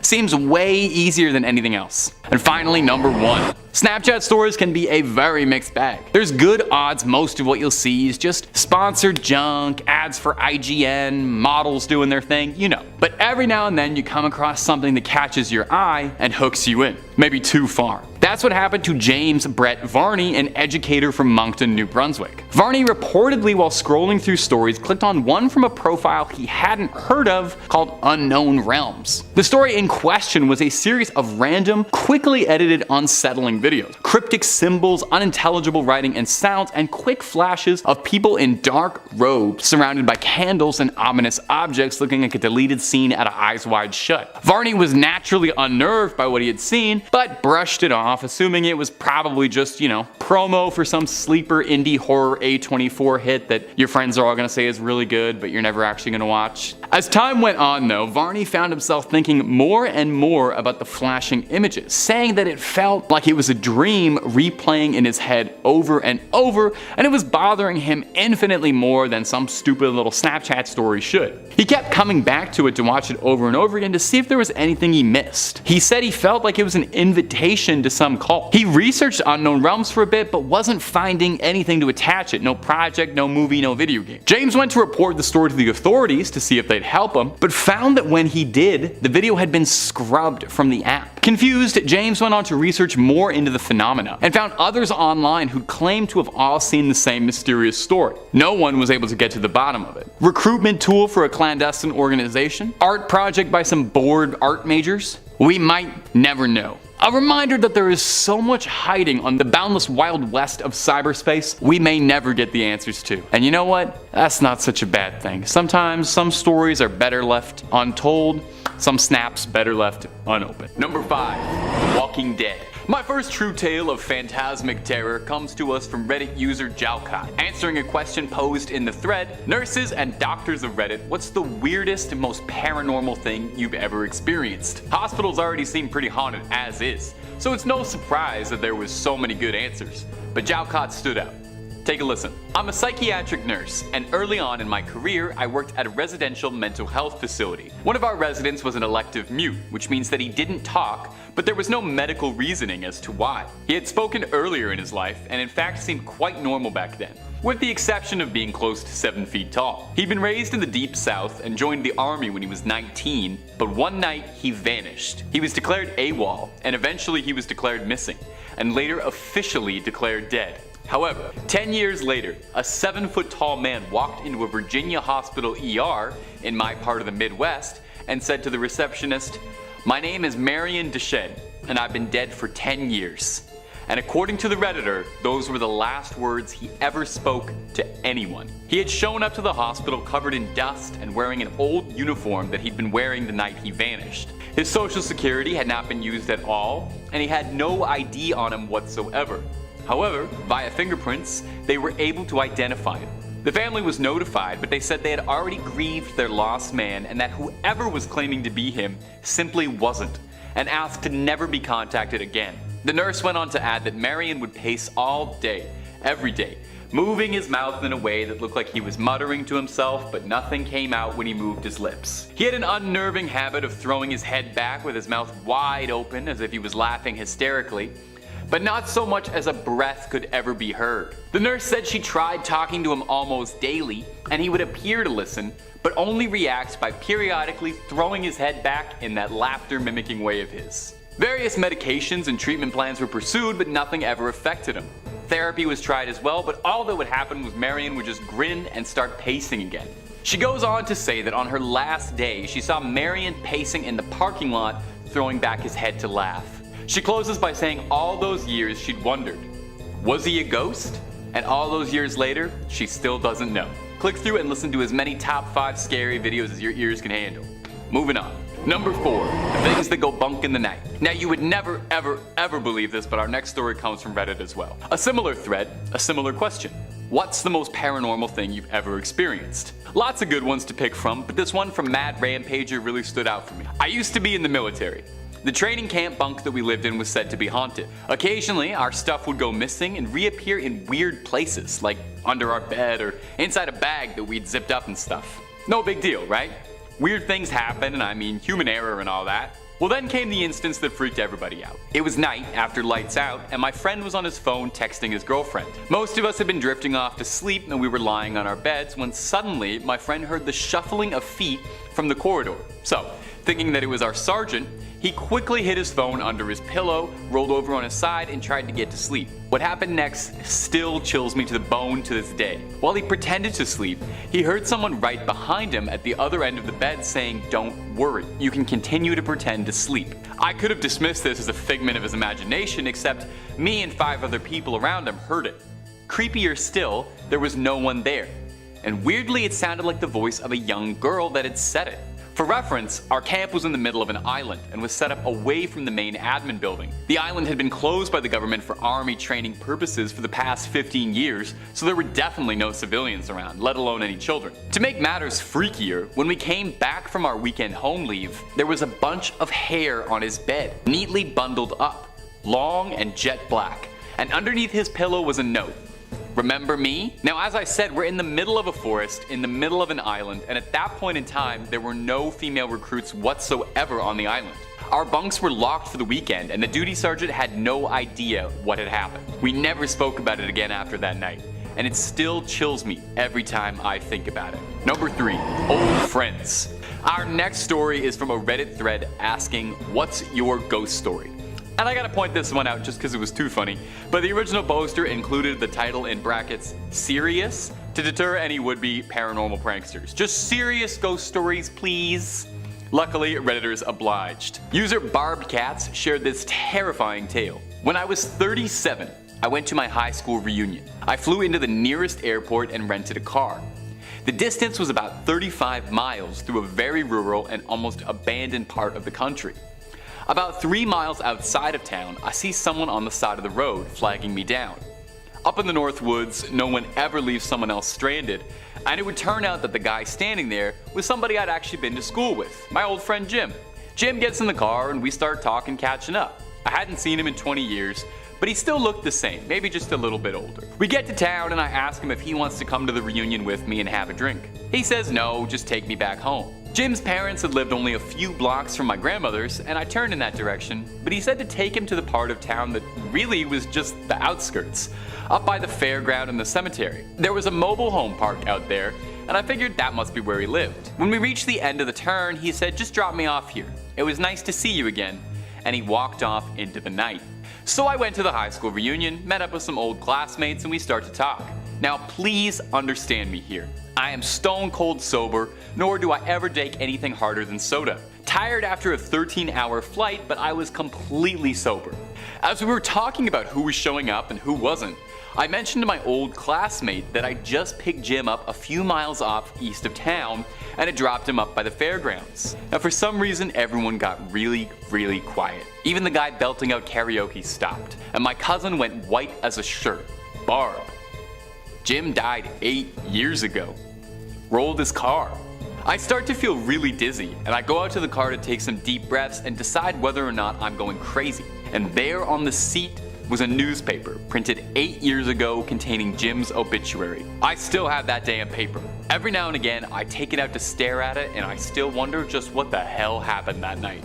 Seems way easier than anything else. And finally, number 1. Snapchat stories can be a very mixed bag. There's good odds most of what you'll see is just sponsored junk, ads for IGN, models doing their thing, you know. But every now and then you come across something that catches your eye and hooks you in, maybe too far. That's what happened to James Brett Varney, an educator from Moncton, New Brunswick. Varney reportedly, while scrolling through stories, clicked on one from a profile he hadn't heard of called Unknown Realms. The story in question was a series of random, quickly edited, unsettling videos. Cryptic symbols, unintelligible writing and sounds, and quick flashes of people in dark robes surrounded by candles and ominous objects looking like a deleted scene out of Eyes Wide Shut. Varney was naturally unnerved by what he had seen, but brushed it off, assuming it was probably just, promo for some sleeper indie horror A24 hit that your friends are all gonna say is really good, but you're never actually gonna watch. As time went on though, Varney found himself thinking more and more about the flashing images, saying that it felt like it was a dream replaying in his head over and over, and it was bothering him infinitely more than some stupid little Snapchat story should. He kept coming back to it to watch it over and over again to see if there was anything he missed. He said he felt like it was an invitation to some cult. He researched Unknown Realms for a bit, but wasn't finding anything to attach it. No project, no movie, no video game. James went to report the story to the authorities to see if they'd help him, but found that when he did, the video had been scrubbed from the app. Confused, James went on to research more into the phenomena and found others online who claimed to have all seen the same mysterious story. No one was able to get to the bottom of it. Recruitment tool for a clandestine organization? Art project by some bored art majors? We might never know. A reminder that there is so much hiding on the boundless wild west of cyberspace we may never get the answers to. And you know what? That's not such a bad thing. Sometimes some stories are better left untold, some snaps better left unopened. Number 5. The Walking Dead. My first true tale of phantasmic terror comes to us from Reddit user Jalcott. Answering a question posed in the thread, nurses and doctors of Reddit, what's the weirdest and most paranormal thing you've ever experienced? Hospitals already seem pretty haunted as is, so it's no surprise that there was so many good answers. But Jalcott stood out. Take a listen. I'm a psychiatric nurse, and early on in my career, I worked at a residential mental health facility. One of our residents was an elective mute, which means that he didn't talk, but there was no medical reasoning as to why. He had spoken earlier in his life, and in fact seemed quite normal back then, with the exception of being close to 7 feet tall. He'd been raised in the Deep South and joined the army when he was 19, but one night he vanished. He was declared AWOL, and eventually he was declared missing, and later officially declared dead. However, 10 years later, a 7-foot-tall man walked into a Virginia hospital ER in my part of the Midwest and said to the receptionist, "My name is Marion Deschênes, and I've been dead for 10 years. And according to the Redditor, those were the last words he ever spoke to anyone. He had shown up to the hospital covered in dust and wearing an old uniform that he'd been wearing the night he vanished. His social security had not been used at all, and he had no ID on him whatsoever. However, via fingerprints, they were able to identify him. The family was notified, but they said they had already grieved their lost man and that whoever was claiming to be him simply wasn't, and asked to never be contacted again. The nurse went on to add that Marion would pace all day, every day, moving his mouth in a way that looked like he was muttering to himself, but nothing came out when he moved his lips. He had an unnerving habit of throwing his head back with his mouth wide open as if he was laughing hysterically, but not so much as a breath could ever be heard. The nurse said she tried talking to him almost daily, and he would appear to listen, but only react by periodically throwing his head back in that laughter-mimicking way of his. Various medications and treatment plans were pursued, but nothing ever affected him. Therapy was tried as well, but all that would happen was Marion would just grin and start pacing again. She goes on to say that on her last day, she saw Marion pacing in the parking lot, throwing back his head to laugh. She closes by saying all those years she'd wondered, was he a ghost? And all those years later, she still doesn't know. Click through and listen to as many top 5 scary videos as your ears can handle. Moving on. Number 4, things that go bunk in the night. Now you would never ever believe this, but our next story comes from Reddit as well. A similar thread, a similar question. What's the most paranormal thing you've ever experienced? Lots of good ones to pick from, but this one from Mad Rampager really stood out for me. I used to be in the military. The training camp bunk that we lived in was said to be haunted. Occasionally, our stuff would go missing and reappear in weird places, like under our bed or inside a bag that we'd zipped up and stuff. No big deal, right? Weird things happen, and I mean human error and all that. Well, then came the instance that freaked everybody out. It was night after lights out, and my friend was on his phone texting his girlfriend. Most of us had been drifting off to sleep and we were lying on our beds when suddenly my friend heard the shuffling of feet from the corridor. So, thinking that it was our sergeant, he quickly hid his phone under his pillow, rolled over on his side, and tried to get to sleep. What happened next still chills me to the bone to this day. While he pretended to sleep, he heard someone right behind him at the other end of the bed saying, "Don't worry, you can continue to pretend to sleep." I could have dismissed this as a figment of his imagination, except me and 5 other people around him heard it. Creepier still, there was no one there. And weirdly, it sounded like the voice of a young girl that had said it. For reference, our camp was in the middle of an island and was set up away from the main admin building. The island had been closed by the government for army training purposes for the past 15 years, so there were definitely no civilians around, let alone any children. To make matters freakier, when we came back from our weekend home leave, there was a bunch of hair on his bed, neatly bundled up, long and jet black, and underneath his pillow was a note. Remember me? Now, as I said, we're in the middle of a forest, in the middle of an island, and at that point in time, there were no female recruits whatsoever on the island. Our bunks were locked for the weekend, and the duty sergeant had no idea what had happened. We never spoke about it again after that night, and it still chills me every time I think about it. Number 3, old friends. Our next story is from a Reddit thread asking, "What's your ghost story?" And I gotta point this one out just because it was too funny, but the original poster included the title in brackets, "Scariest," to deter any would-be paranormal pranksters. Just serious ghost stories, please. Luckily, Redditors obliged. User Barbed Cats shared this terrifying tale. When I was 37, I went to my high school reunion. I flew into the nearest airport and rented a car. The distance was about 35 miles through a very rural and almost abandoned part of the country. About 3 miles outside of town, I see someone on the side of the road flagging me down. Up in the North Woods, no one ever leaves someone else stranded, and it would turn out that the guy standing there was somebody I'd actually been to school with, my old friend Jim. Jim gets in the car and we start talking, catching up. I hadn't seen him in 20 years, but he still looked the same, maybe just a little bit older. We get to town and I ask him if he wants to come to the reunion with me and have a drink. He says no, just take me back home. Jim's parents had lived only a few blocks from my grandmother's, and I turned in that direction, but he said to take him to the part of town that really was just the outskirts, up by the fairground and the cemetery. There was a mobile home park out there, and I figured that must be where he lived. When we reached the end of the turn, he said, "Just drop me off here. It was nice to see you again," and he walked off into the night. So I went to the high school reunion, met up with some old classmates, and we start to talk. Now please understand me here. I am stone cold sober, nor do I ever take anything harder than soda. Tired after a 13-hour flight, but I was completely sober. As we were talking about who was showing up and who wasn't, I mentioned to my old classmate that I just picked Jim up a few miles off east of town and had dropped him up by the fairgrounds. Now for some reason everyone got really quiet. Even the guy belting out karaoke stopped, and my cousin went white as a shirt. Barb. Jim died 8 years ago. Rolled his car. I start to feel really dizzy, and I go out to the car to take some deep breaths and decide whether or not I'm going crazy. And there on the seat was a newspaper printed 8 years ago containing Jim's obituary. I still have that damn paper. Every now and again I take it out to stare at it, and I still wonder just what the hell happened that night.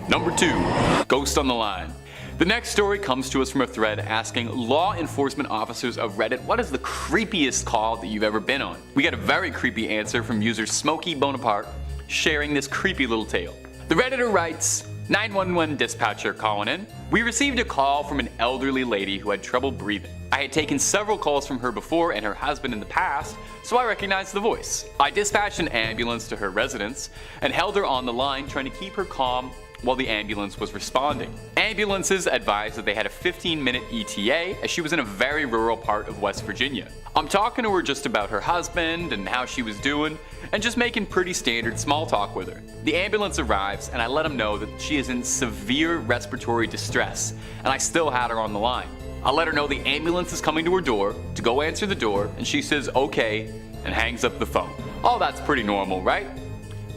Number 2. Ghost on the line. The next story comes to us from a thread asking law enforcement officers of Reddit what is the creepiest call that you've ever been on. We get a very creepy answer from user Smokey Bonaparte sharing this creepy little tale. The Redditor writes, 911 dispatcher calling in. We received a call from an elderly lady who had trouble breathing. I had taken several calls from her before and her husband in the past, so I recognized the voice. I dispatched an ambulance to her residence and held her on the line trying to keep her calm while the ambulance was responding. Ambulances advised that they had a 15-minute ETA as she was in a very rural part of West Virginia. I'm talking to her just about her husband and how she was doing and just making pretty standard small talk with her. The ambulance arrives and I let them know that she is in severe respiratory distress and I still had her on the line. I let her know the ambulance is coming to her door to go answer the door and she says okay and hangs up the phone. Oh, that's pretty normal, right?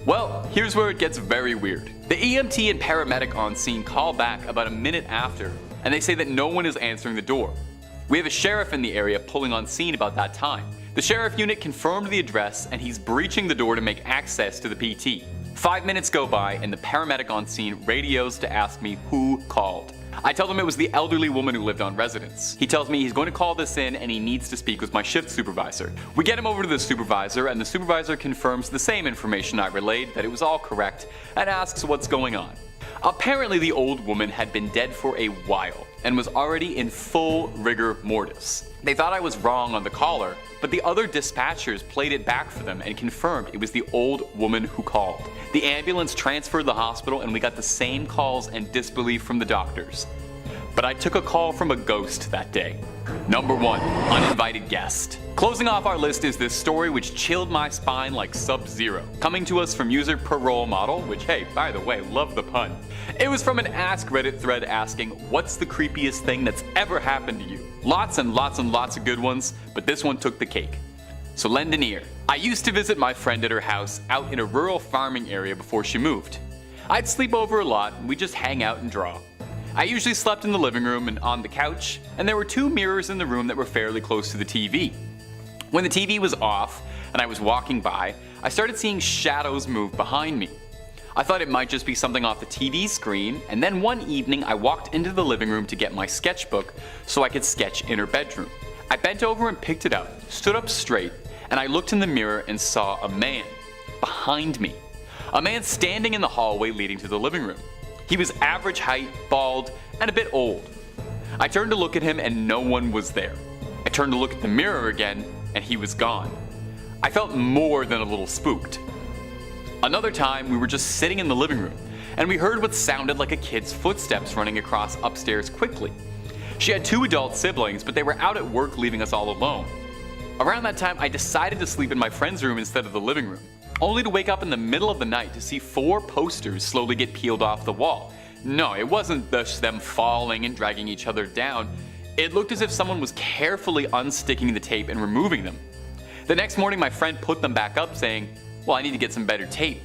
Well, here's where it gets very weird. The EMT and paramedic on scene call back about a minute after, and they say that no one is answering the door. We have a sheriff in the area pulling on scene about that time. The sheriff unit confirmed the address and he's breaching the door to make access to the PT. 5 minutes go by and the paramedic on scene radios to ask me who called. I tell him it was the elderly woman who lived on residence. He tells me he's going to call this in and he needs to speak with my shift supervisor. We get him over to the supervisor and the supervisor confirms the same information I relayed, that it was all correct, and asks what's going on. Apparently the old woman had been dead for a while and was already in full rigor mortis. They thought I was wrong on the caller, but the other dispatchers played it back for them and confirmed it was the old woman who called. The ambulance transferred the hospital and we got the same calls and disbelief from the doctors. But I took a call from a ghost that day. Number 1. Uninvited guest. Closing off our list is this story which chilled my spine like Sub-Zero. Coming to us from user Parole Model, which hey, by the way, love the pun. It was from an Ask Reddit thread asking, what's the creepiest thing that's ever happened to you? Lots and lots and lots of good ones, but this one took the cake. So lend an ear. I used to visit my friend at her house out in a rural farming area before she moved. I'd sleep over a lot and we'd just hang out and draw. I usually slept in the living room and on the couch, and there were 2 mirrors in the room that were fairly close to the TV. When the TV was off and I was walking by, I started seeing shadows move behind me. I thought it might just be something off the TV screen, and then one evening I walked into the living room to get my sketchbook so I could sketch in her bedroom. I bent over and picked it up, stood up straight, and I looked in the mirror and saw a man behind me. A man standing in the hallway leading to the living room. He was average height, bald, and a bit old. I turned to look at him and no one was there. I turned to look at the mirror again and he was gone. I felt more than a little spooked. Another time we were just sitting in the living room and we heard what sounded like a kid's footsteps running across upstairs quickly. She had 2 adult siblings, but they were out at work leaving us all alone. Around that time I decided to sleep in my friend's room instead of the living room, only to wake up in the middle of the night to see 4 posters slowly get peeled off the wall. No, it wasn't just them falling and dragging each other down. It looked as if someone was carefully unsticking the tape and removing them. The next morning my friend put them back up saying, well, I need to get some better tape.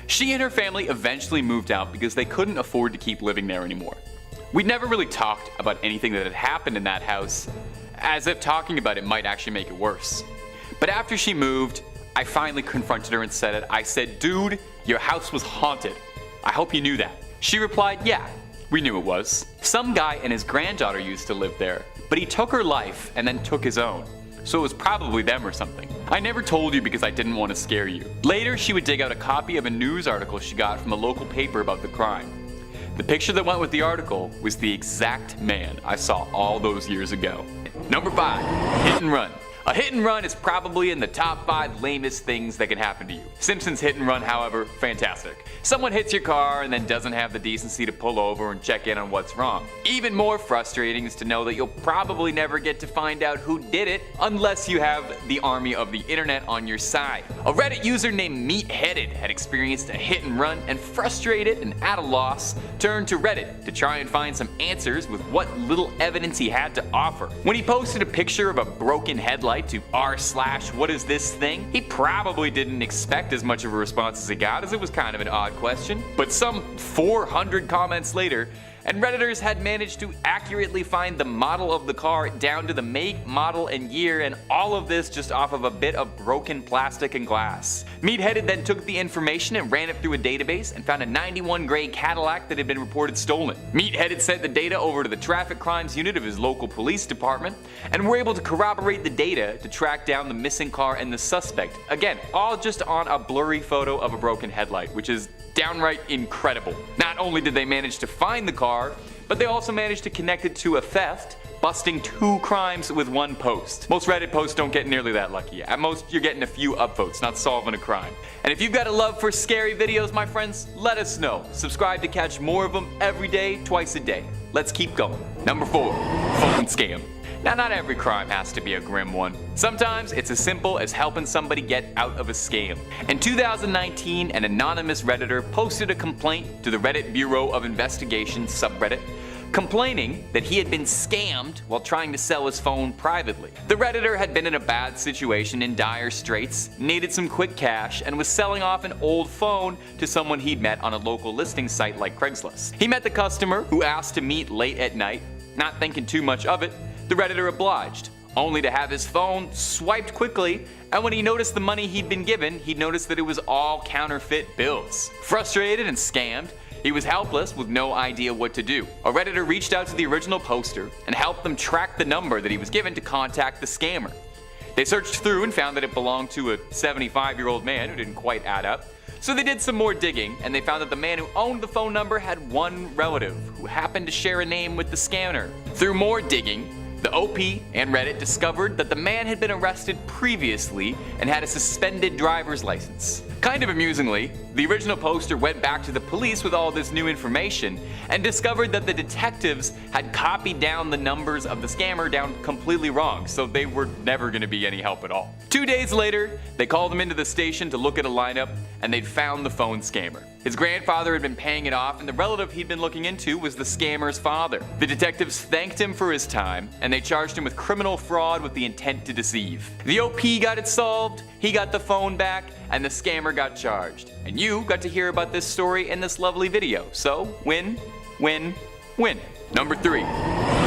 She and her family eventually moved out because they couldn't afford to keep living there anymore. We'd never really talked about anything that had happened in that house, as if talking about it might actually make it worse. But after she moved, I finally confronted her and said it. I said, dude, your house was haunted. I hope you knew that. She replied, yeah, we knew it was. Some guy and his granddaughter used to live there, but he took her life and then took his own. So it was probably them or something. I never told you because I didn't want to scare you. Later, she would dig out a copy of a news article she got from a local paper about the crime. The picture that went with the article was the exact man I saw all those years ago. Number 5, hit and run. A hit and run is probably in the top 5 lamest things that can happen to you. Simpsons hit and run, however, fantastic. Someone hits your car and then doesn't have the decency to pull over and check in on what's wrong. Even more frustrating is to know that you'll probably never get to find out who did it unless you have the army of the internet on your side. A Reddit user named Meatheaded had experienced a hit and run and, frustrated and at a loss, turned to Reddit to try and find some answers with what little evidence he had to offer. When he posted a picture of a broken headlight to r/whatisthithing, he probably didn't expect as much of a response as he got, as it was kind of an odd question. But some 400 comments later, and Redditors had managed to accurately find the model of the car down to the make, model, and year, and all of this just off of a bit of broken plastic and glass. Meatheaded then took the information and ran it through a database and found a 91 gray Cadillac that had been reported stolen. Meatheaded sent the data over to the traffic crimes unit of his local police department and were able to corroborate the data to track down the missing car and the suspect. Again, all just on a blurry photo of a broken headlight, which is downright incredible. Not only did they manage to find the car, but they also managed to connect it to a theft, busting 2 crimes with 1 post. Most Reddit posts don't get nearly that lucky. At most, you're getting a few upvotes, not solving a crime. And if you've got a love for scary videos, my friends, let us know. Subscribe to catch more of them every day, twice a day. Let's keep going. Number 4, phone scam. Now, not every crime has to be a grim one. Sometimes it's as simple as helping somebody get out of a scam. In 2019, an anonymous Redditor posted a complaint to the Reddit Bureau of Investigation subreddit, complaining that he had been scammed while trying to sell his phone privately. The Redditor had been in a bad situation, in dire straits, needed some quick cash, and was selling off an old phone to someone he'd met on a local listing site like Craigslist. He met the customer, who asked to meet late at night. Not thinking too much of it, the Redditor obliged, only to have his phone swiped quickly, and when he noticed the money he'd been given, he'd noticed that it was all counterfeit bills. Frustrated and scammed, he was helpless with no idea what to do. A Redditor reached out to the original poster and helped them track the number that he was given to contact the scammer. They searched through and found that it belonged to a 75-year-old man who didn't quite add up. So they did some more digging, and they found that the man who owned the phone number had one relative who happened to share a name with the scammer. Through more digging, the OP and Reddit discovered that the man had been arrested previously and had a suspended driver's license. Kind of amusingly, the original poster went back to the police with all this new information and discovered that the detectives had copied down the numbers of the scammer down completely wrong, so they were never going to be any help at all. 2 days later, they called him into the station to look at a lineup, and they'd found the phone scammer. His grandfather had been paying it off, and the relative he'd been looking into was the scammer's father. The detectives thanked him for his time, and they charged him with criminal fraud with the intent to deceive. The OP got it solved, he got the phone back, and the scammer got charged. And you got to hear about this story in this lovely video. So, win, win, win. Number 3,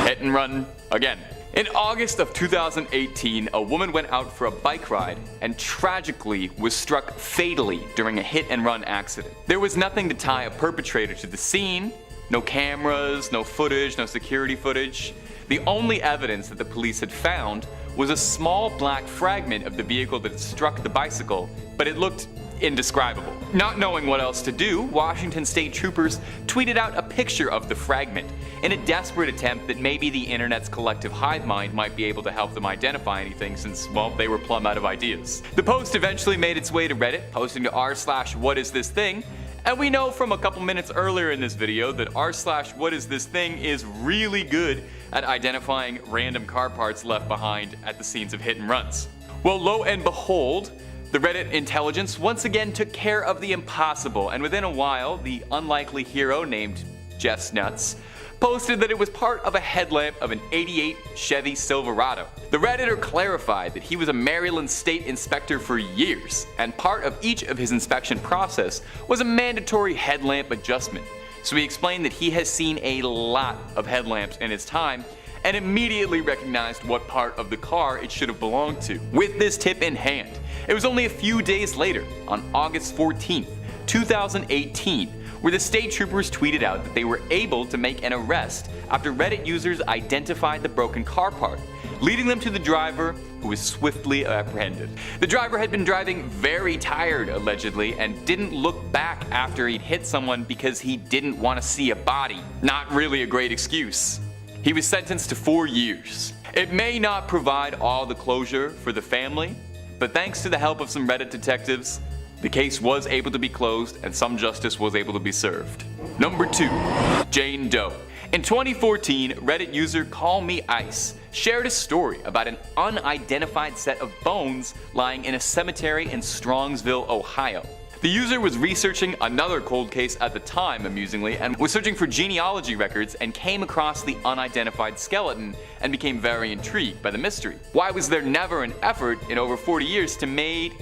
hit and run again. In August of 2018, a woman went out for a bike ride and tragically was struck fatally during a hit and run accident. There was nothing to tie a perpetrator to the scene, no cameras, no footage, no security footage. The only evidence that the police had found was a small black fragment of the vehicle that had struck the bicycle, but it looked indescribable. Not knowing what else to do, Washington State troopers tweeted out a picture of the fragment in a desperate attempt that maybe the internet's collective hive mind might be able to help them identify anything since, well, they were plumb out of ideas. The post eventually made its way to Reddit, posting to r/whatisthithing, and we know from a couple minutes earlier in this video that r/whatisthithing is really good at identifying random car parts left behind at the scenes of hit and runs. Well, lo and behold, the Reddit intelligence once again took care of the impossible, and within a while, the unlikely hero named Jess Nuts posted that it was part of a headlamp of an '88 Chevy Silverado. The Redditor clarified that he was a Maryland state inspector for years, and part of each of his inspection process was a mandatory headlamp adjustment. So he explained that he has seen a lot of headlamps in his time and immediately recognized what part of the car it should have belonged to. With this tip in hand, it was only a few days later, on August 14th, 2018, where the state troopers tweeted out that they were able to make an arrest after Reddit users identified the broken car part, leading them to the driver, who was swiftly apprehended. The driver had been driving very tired, allegedly, and didn't look back after he'd hit someone because he didn't want to see a body. Not really a great excuse. He was sentenced to 4 years. It may not provide all the closure for the family, but thanks to the help of some Reddit detectives, the case was able to be closed and some justice was able to be served. Number 2. Jane Doe. In 2014, Reddit user Call Me Ice shared a story about an unidentified set of bones lying in a cemetery in Strongsville, Ohio. The user was researching another cold case at the time, amusingly, and was searching for genealogy records and came across the unidentified skeleton and became very intrigued by the mystery. Why was there never an effort in over 40 years to make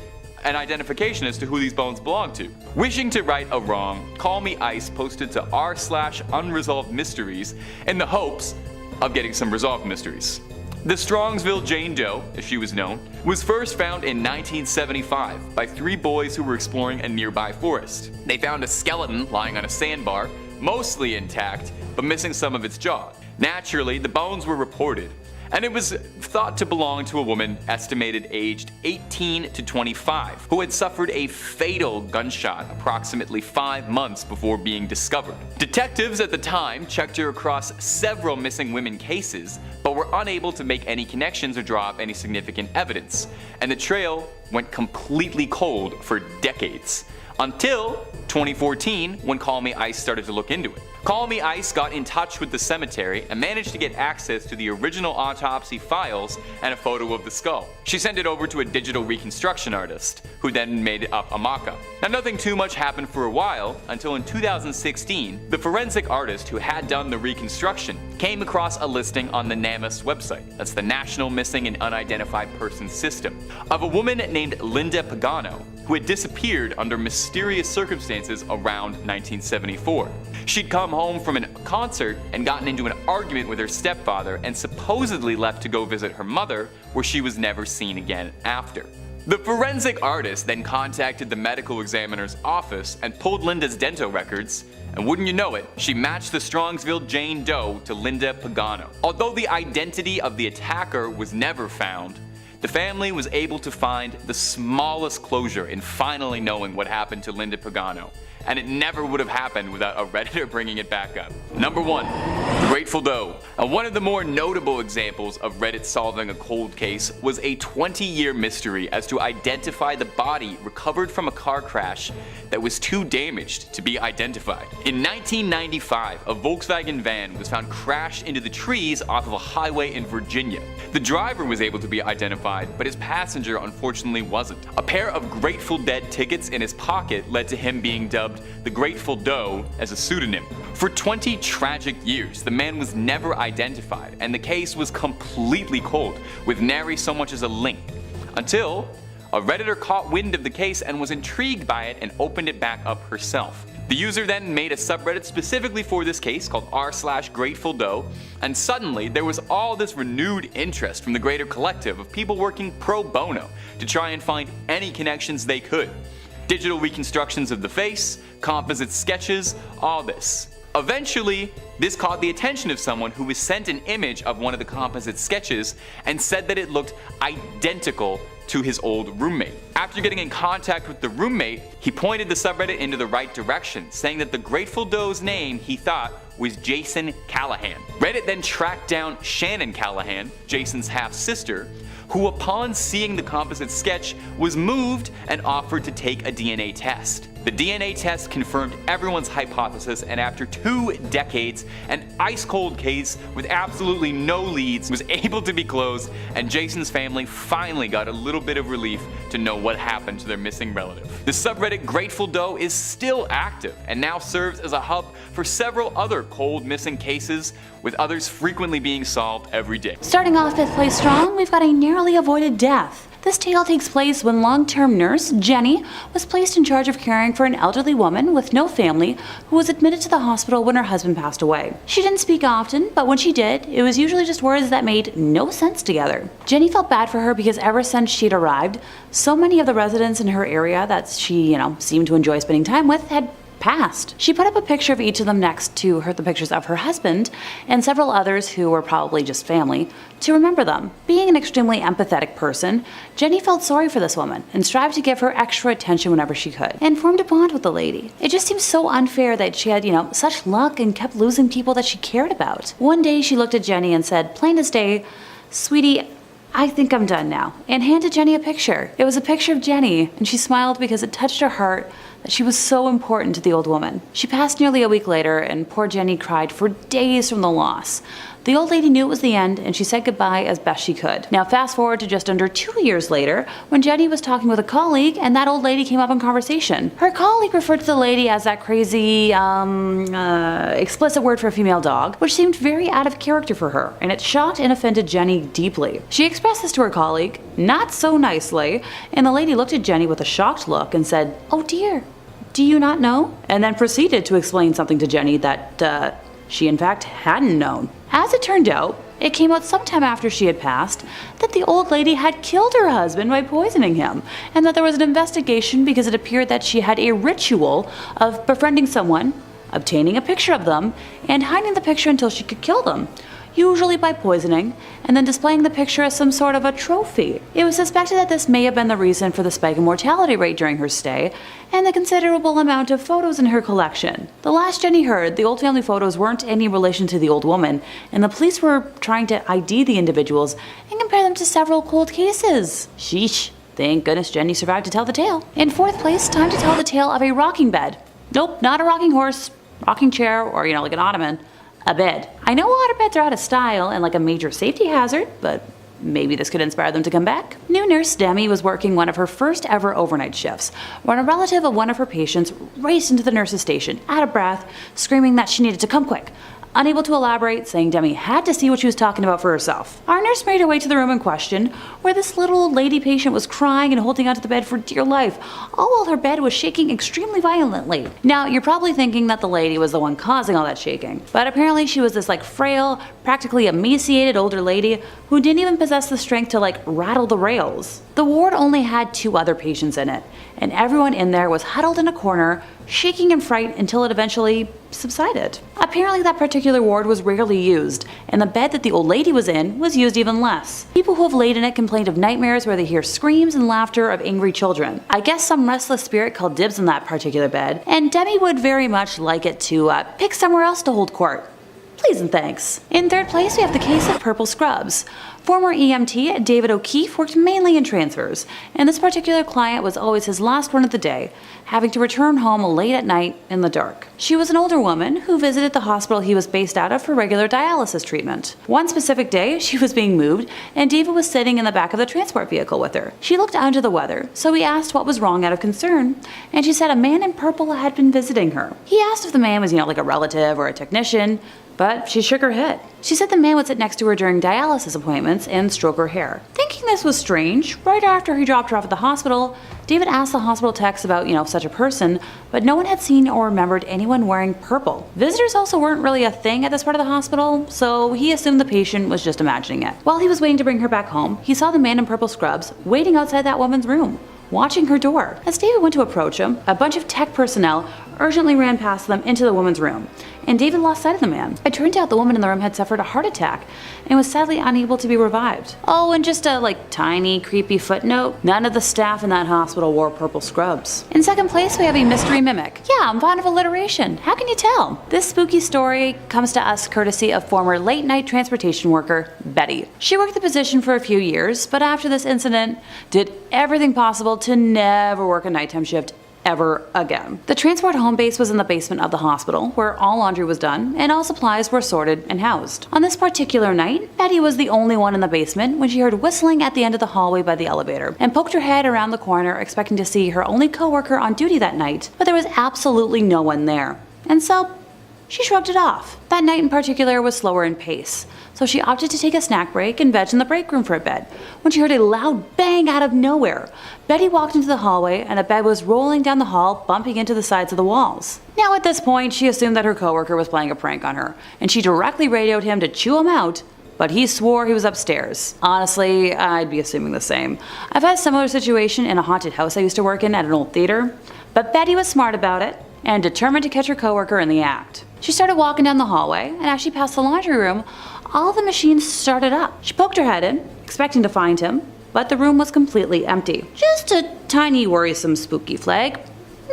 an identification as to who these bones belong to? Wishing to right a wrong, Call Me Ice posted to r/unresolved mysteries in the hopes of getting some resolved mysteries. The Strongsville Jane Doe, as she was known, was first found in 1975 by 3 boys who were exploring a nearby forest. They found a skeleton lying on a sandbar, mostly intact, but missing some of its jaw. Naturally, the bones were reported, and it was thought to belong to a woman estimated aged 18 to 25 who had suffered a fatal gunshot approximately 5 months before being discovered. Detectives at the time checked her across several missing women cases, but were unable to make any connections or draw up any significant evidence, and the trail went completely cold for decades. Until 2014, when Call Me Ice started to look into it. Call Me Ice got in touch with the cemetery and managed to get access to the original autopsy files and a photo of the skull. She sent it over to a digital reconstruction artist, who then made up a mock-up. Now, nothing too much happened for a while, until in 2016, the forensic artist who had done the reconstruction came across a listing on the NamUs website, that's the National Missing and Unidentified Persons System, of a woman named Linda Pagano, who had disappeared under mysterious circumstances around 1974. She'd come home from a concert and gotten into an argument with her stepfather and supposedly left to go visit her mother, where she was never seen again after. The forensic artist then contacted the medical examiner's office and pulled Linda's dental records, and wouldn't you know it, she matched the Strongsville Jane Doe to Linda Pagano. Although the identity of the attacker was never found, the family was able to find the smallest closure in finally knowing what happened to Linda Pagano, and it never would have happened without a Redditor bringing it back up. Number 1. The Grateful Doe. One of the more notable examples of Reddit solving a cold case was a 20-year mystery as to identify the body recovered from a car crash that was too damaged to be identified. In 1995, a Volkswagen van was found crashed into the trees off of a highway in Virginia. The driver was able to be identified, but his passenger unfortunately wasn't. A pair of Grateful Dead tickets in his pocket led to him being dubbed the Grateful Doe as a pseudonym. For 20 tragic years, the man was never identified, and the case was completely cold, with nary so much as a link, until a Redditor caught wind of the case and was intrigued by it and opened it back up herself. The user then made a subreddit specifically for this case called r/Grateful Doe, and suddenly there was all this renewed interest from the greater collective of people working pro bono to try and find any connections they could. Digital reconstructions of the face, composite sketches, all this. Eventually, this caught the attention of someone who was sent an image of one of the composite sketches and said that it looked identical to his old roommate. After getting in contact with the roommate, he pointed the subreddit into the right direction, saying that the Grateful Doe's name, he thought, was Jason Callahan. Reddit then tracked down Shannon Callahan, Jason's half-sister, who upon seeing the composite sketch was moved and offered to take a DNA test. The DNA test confirmed everyone's hypothesis, and after 2 decades, an ice-cold case with absolutely no leads was able to be closed, and Jason's family finally got a little bit of relief to know what happened to their missing relative. The subreddit Grateful Doe is still active and now serves as a hub for several other cold missing cases, with others frequently being solved every day. Starting off 5th place strong, we've got a narrowly avoided death. This tale takes place when long-term nurse Jenny was placed in charge of caring for an elderly woman with no family who was admitted to the hospital when her husband passed away. She didn't speak often, but when she did, it was usually just words that made no sense together. Jenny felt bad for her because ever since she'd arrived, so many of the residents in her area that she, seemed to enjoy spending time with had past. She put up a picture of each of them next to the pictures of her husband and several others who were probably just family to remember them. Being an extremely empathetic person, Jenny felt sorry for this woman and strived to give her extra attention whenever she could, and formed a bond with the lady. It just seemed so unfair that she had, such luck and kept losing people that she cared about. One day she looked at Jenny and said, plain as day, "Sweetie, I think I'm done now," and handed Jenny a picture. It was a picture of Jenny, and she smiled because it touched her heart that she was so important to the old woman. She passed nearly a week later, and poor Jenny cried for days from the loss. The old lady knew it was the end, and she said goodbye as best she could. Now fast forward to just under 2 years later, when Jenny was talking with a colleague, and that old lady came up in conversation. Her colleague referred to the lady as that crazy, explicit word for a female dog, which seemed very out of character for her, and it shocked and offended Jenny deeply. She expressed this to her colleague, not so nicely, and the lady looked at Jenny with a shocked look and said, "Oh dear, do you not know?" And then proceeded to explain something to Jenny that, she in fact hadn't known. As it turned out, it came out sometime after she had passed that the old lady had killed her husband by poisoning him, and that there was an investigation because it appeared that she had a ritual of befriending someone, obtaining a picture of them, and hiding the picture until she could kill them, usually by poisoning, and then displaying the picture as some sort of a trophy. It was suspected that this may have been the reason for the spike in mortality rate during her stay, and the considerable amount of photos in her collection. The last Jenny heard, the old family photos weren't any relation to the old woman, and the police were trying to ID the individuals and compare them to several cold cases. Sheesh. Thank goodness Jenny survived to tell the tale. In fourth place, time to tell the tale of a rocking bed. Nope, not a rocking horse, rocking chair, or like an ottoman. A bed. I know waterbeds are out of style and like a major safety hazard, but maybe this could inspire them to come back. New nurse Demi was working one of her first ever overnight shifts when a relative of one of her patients raced into the nurse's station, out of breath, screaming that she needed to come quick. Unable to elaborate, saying Demi had to see what she was talking about for herself. Our nurse made her way to the room in question, where this little old lady patient was crying and holding onto the bed for dear life, all while her bed was shaking extremely violently. Now, you're probably thinking that the lady was the one causing all that shaking, but apparently she was this frail, practically emaciated older lady who didn't even possess the strength to rattle the rails. The ward only had 2 other patients in it, and everyone in there was huddled in a corner, shaking in fright until it eventually subsided. Apparently that particular ward was rarely used, and the bed that the old lady was in was used even less. People who have laid in it complained of nightmares where they hear screams and laughter of angry children. I guess some restless spirit called dibs on that particular bed, and Demi would very much like it to pick somewhere else to hold court. Please and thanks. In third place, we have the case of purple scrubs. Former EMT David O'Keefe worked mainly in transfers, and this particular client was always his last one of the day, having to return home late at night in the dark. She was an older woman who visited the hospital he was based out of for regular dialysis treatment. One specific day, she was being moved, and David was sitting in the back of the transport vehicle with her. She looked under the weather, so he asked what was wrong out of concern, and she said a man in purple had been visiting her. He asked if the man was, like a relative or a technician, but she shook her head. She said the man would sit next to her during dialysis appointments and stroke her hair. Thinking this was strange, right after he dropped her off at the hospital, David asked the hospital techs about, such a person, but no one had seen or remembered anyone wearing purple. Visitors also weren't really a thing at this part of the hospital, so he assumed the patient was just imagining it. While he was waiting to bring her back home, he saw the man in purple scrubs waiting outside that woman's room, watching her door. As David went to approach him, a bunch of tech personnel urgently ran past them into the woman's room, and David lost sight of the man. It turned out the woman in the room had suffered a heart attack and was sadly unable to be revived. Oh, and just a tiny creepy footnote, none of the staff in that hospital wore purple scrubs. In second place, we have a mystery mimic. Yeah, I'm fond of alliteration. How can you tell? This spooky story comes to us courtesy of former late night transportation worker Betty. She worked the position for a few years, but after this incident, did everything possible to never work a nighttime shift ever again. The transport home base was in the basement of the hospital, where all laundry was done and all supplies were sorted and housed. On this particular night, Betty was the only one in the basement when she heard whistling at the end of the hallway by the elevator, and poked her head around the corner expecting to see her only coworker on duty that night, but there was absolutely no one there. And so, she shrugged it off. That night in particular was slower in pace, so she opted to take a snack break and veg in the break room for a bed, when she heard a loud bang out of nowhere. Betty walked into the hallway, and a bed was rolling down the hall, bumping into the sides of the walls. Now at this point, she assumed that her coworker was playing a prank on her, and she directly radioed him to chew him out, but he swore he was upstairs. Honestly, I'd be assuming the same. I've had a similar situation in a haunted house I used to work in at an old theater, but Betty was smart about it, and determined to catch her coworker in the act. She started walking down the hallway, and as she passed the laundry room, all the machines started up. She poked her head in, expecting to find him, but the room was completely empty. Just a tiny worrisome spooky flag.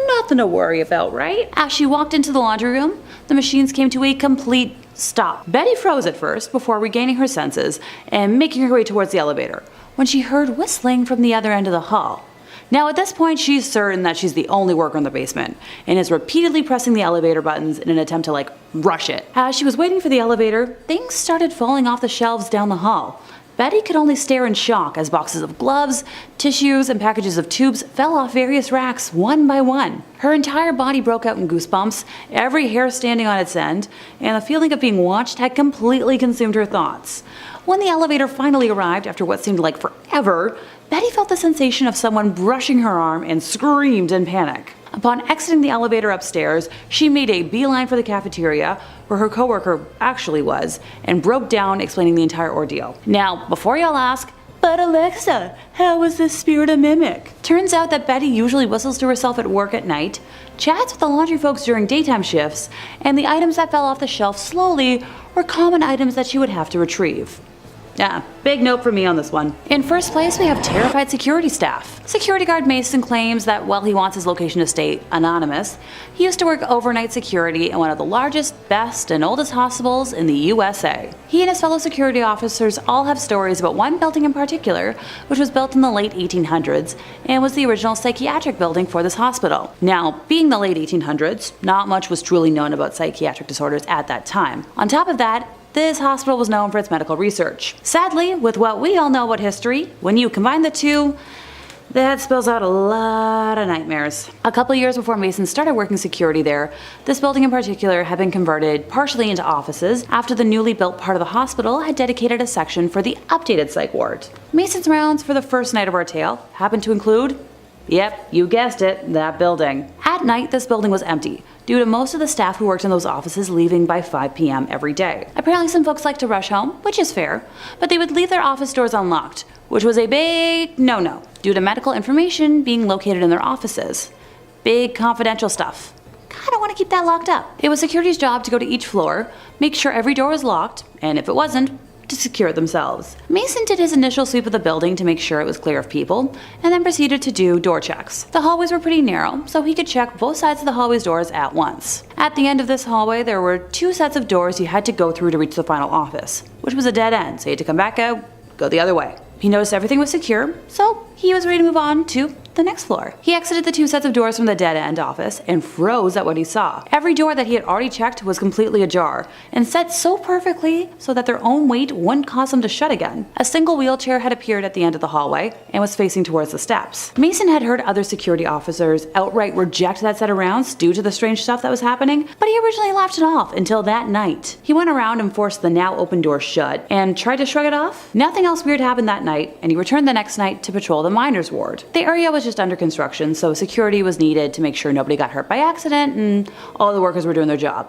Nothing to worry about, right? As she walked into the laundry room, the machines came to a complete stop. Betty froze at first before regaining her senses and making her way towards the elevator when she heard whistling from the other end of the hall. Now at this point, she's certain that she's the only worker in the basement and is repeatedly pressing the elevator buttons in an attempt to rush it. As she was waiting for the elevator, things started falling off the shelves down the hall. Betty could only stare in shock as boxes of gloves, tissues, and packages of tubes fell off various racks one by one. Her entire body broke out in goosebumps, every hair standing on its end, and the feeling of being watched had completely consumed her thoughts. When the elevator finally arrived after what seemed like forever, Betty felt the sensation of someone brushing her arm and screamed in panic. Upon exiting the elevator upstairs, she made a beeline for the cafeteria, where her coworker actually was, and broke down explaining the entire ordeal. Now, before y'all ask, but Alexa, how was this spirit a mimic? Turns out that Betty usually whistles to herself at work at night, chats with the laundry folks during daytime shifts, and the items that fell off the shelf slowly were common items that she would have to retrieve. Yeah, big note for me on this one. In first place, we have terrified security staff. Security guard Mason claims that while he wants his location to stay anonymous, he used to work overnight security in one of the largest, best, and oldest hospitals in the USA. He and his fellow security officers all have stories about one building in particular, which was built in the late 1800s and was the original psychiatric building for this hospital. Now, being the late 1800s, not much was truly known about psychiatric disorders at that time. On top of that, this hospital was known for its medical research. Sadly, with what we all know about history, when you combine the two, that spells out a lot of nightmares. A couple years before Mason started working security there, this building in particular had been converted partially into offices after the newly built part of the hospital had dedicated a section for the updated psych ward. Mason's rounds for the first night of our tale happened to include, yep, you guessed it, that building. At night, this building was empty, due to most of the staff who worked in those offices leaving by 5 p.m. every day. Apparently some folks like to rush home, which is fair, but they would leave their office doors unlocked, which was a big no-no, due to medical information being located in their offices. Big confidential stuff. Kinda want to keep that locked up. It was security's job to go to each floor, make sure every door was locked, and if it wasn't, to secure it themselves. Mason did his initial sweep of the building to make sure it was clear of people, and then proceeded to do door checks. The hallways were pretty narrow, so he could check both sides of the hallway's doors at once. At the end of this hallway, there were 2 sets of doors you had to go through to reach the final office, which was a dead end, so you had to come back out, go the other way. He noticed everything was secure, so he was ready to move on to the next floor. He exited the 2 sets of doors from the dead-end office and froze at what he saw. Every door that he had already checked was completely ajar, and set so perfectly so that their own weight wouldn't cause them to shut again. A single wheelchair had appeared at the end of the hallway and was facing towards the steps. Mason had heard other security officers outright reject that set of rounds due to the strange stuff that was happening, but he originally laughed it off until that night. He went around and forced the now open door shut and tried to shrug it off. Nothing else weird happened that night, and he returned the next night to patrol the miners' ward. The area was just under construction, so security was needed to make sure nobody got hurt by accident and all the workers were doing their job.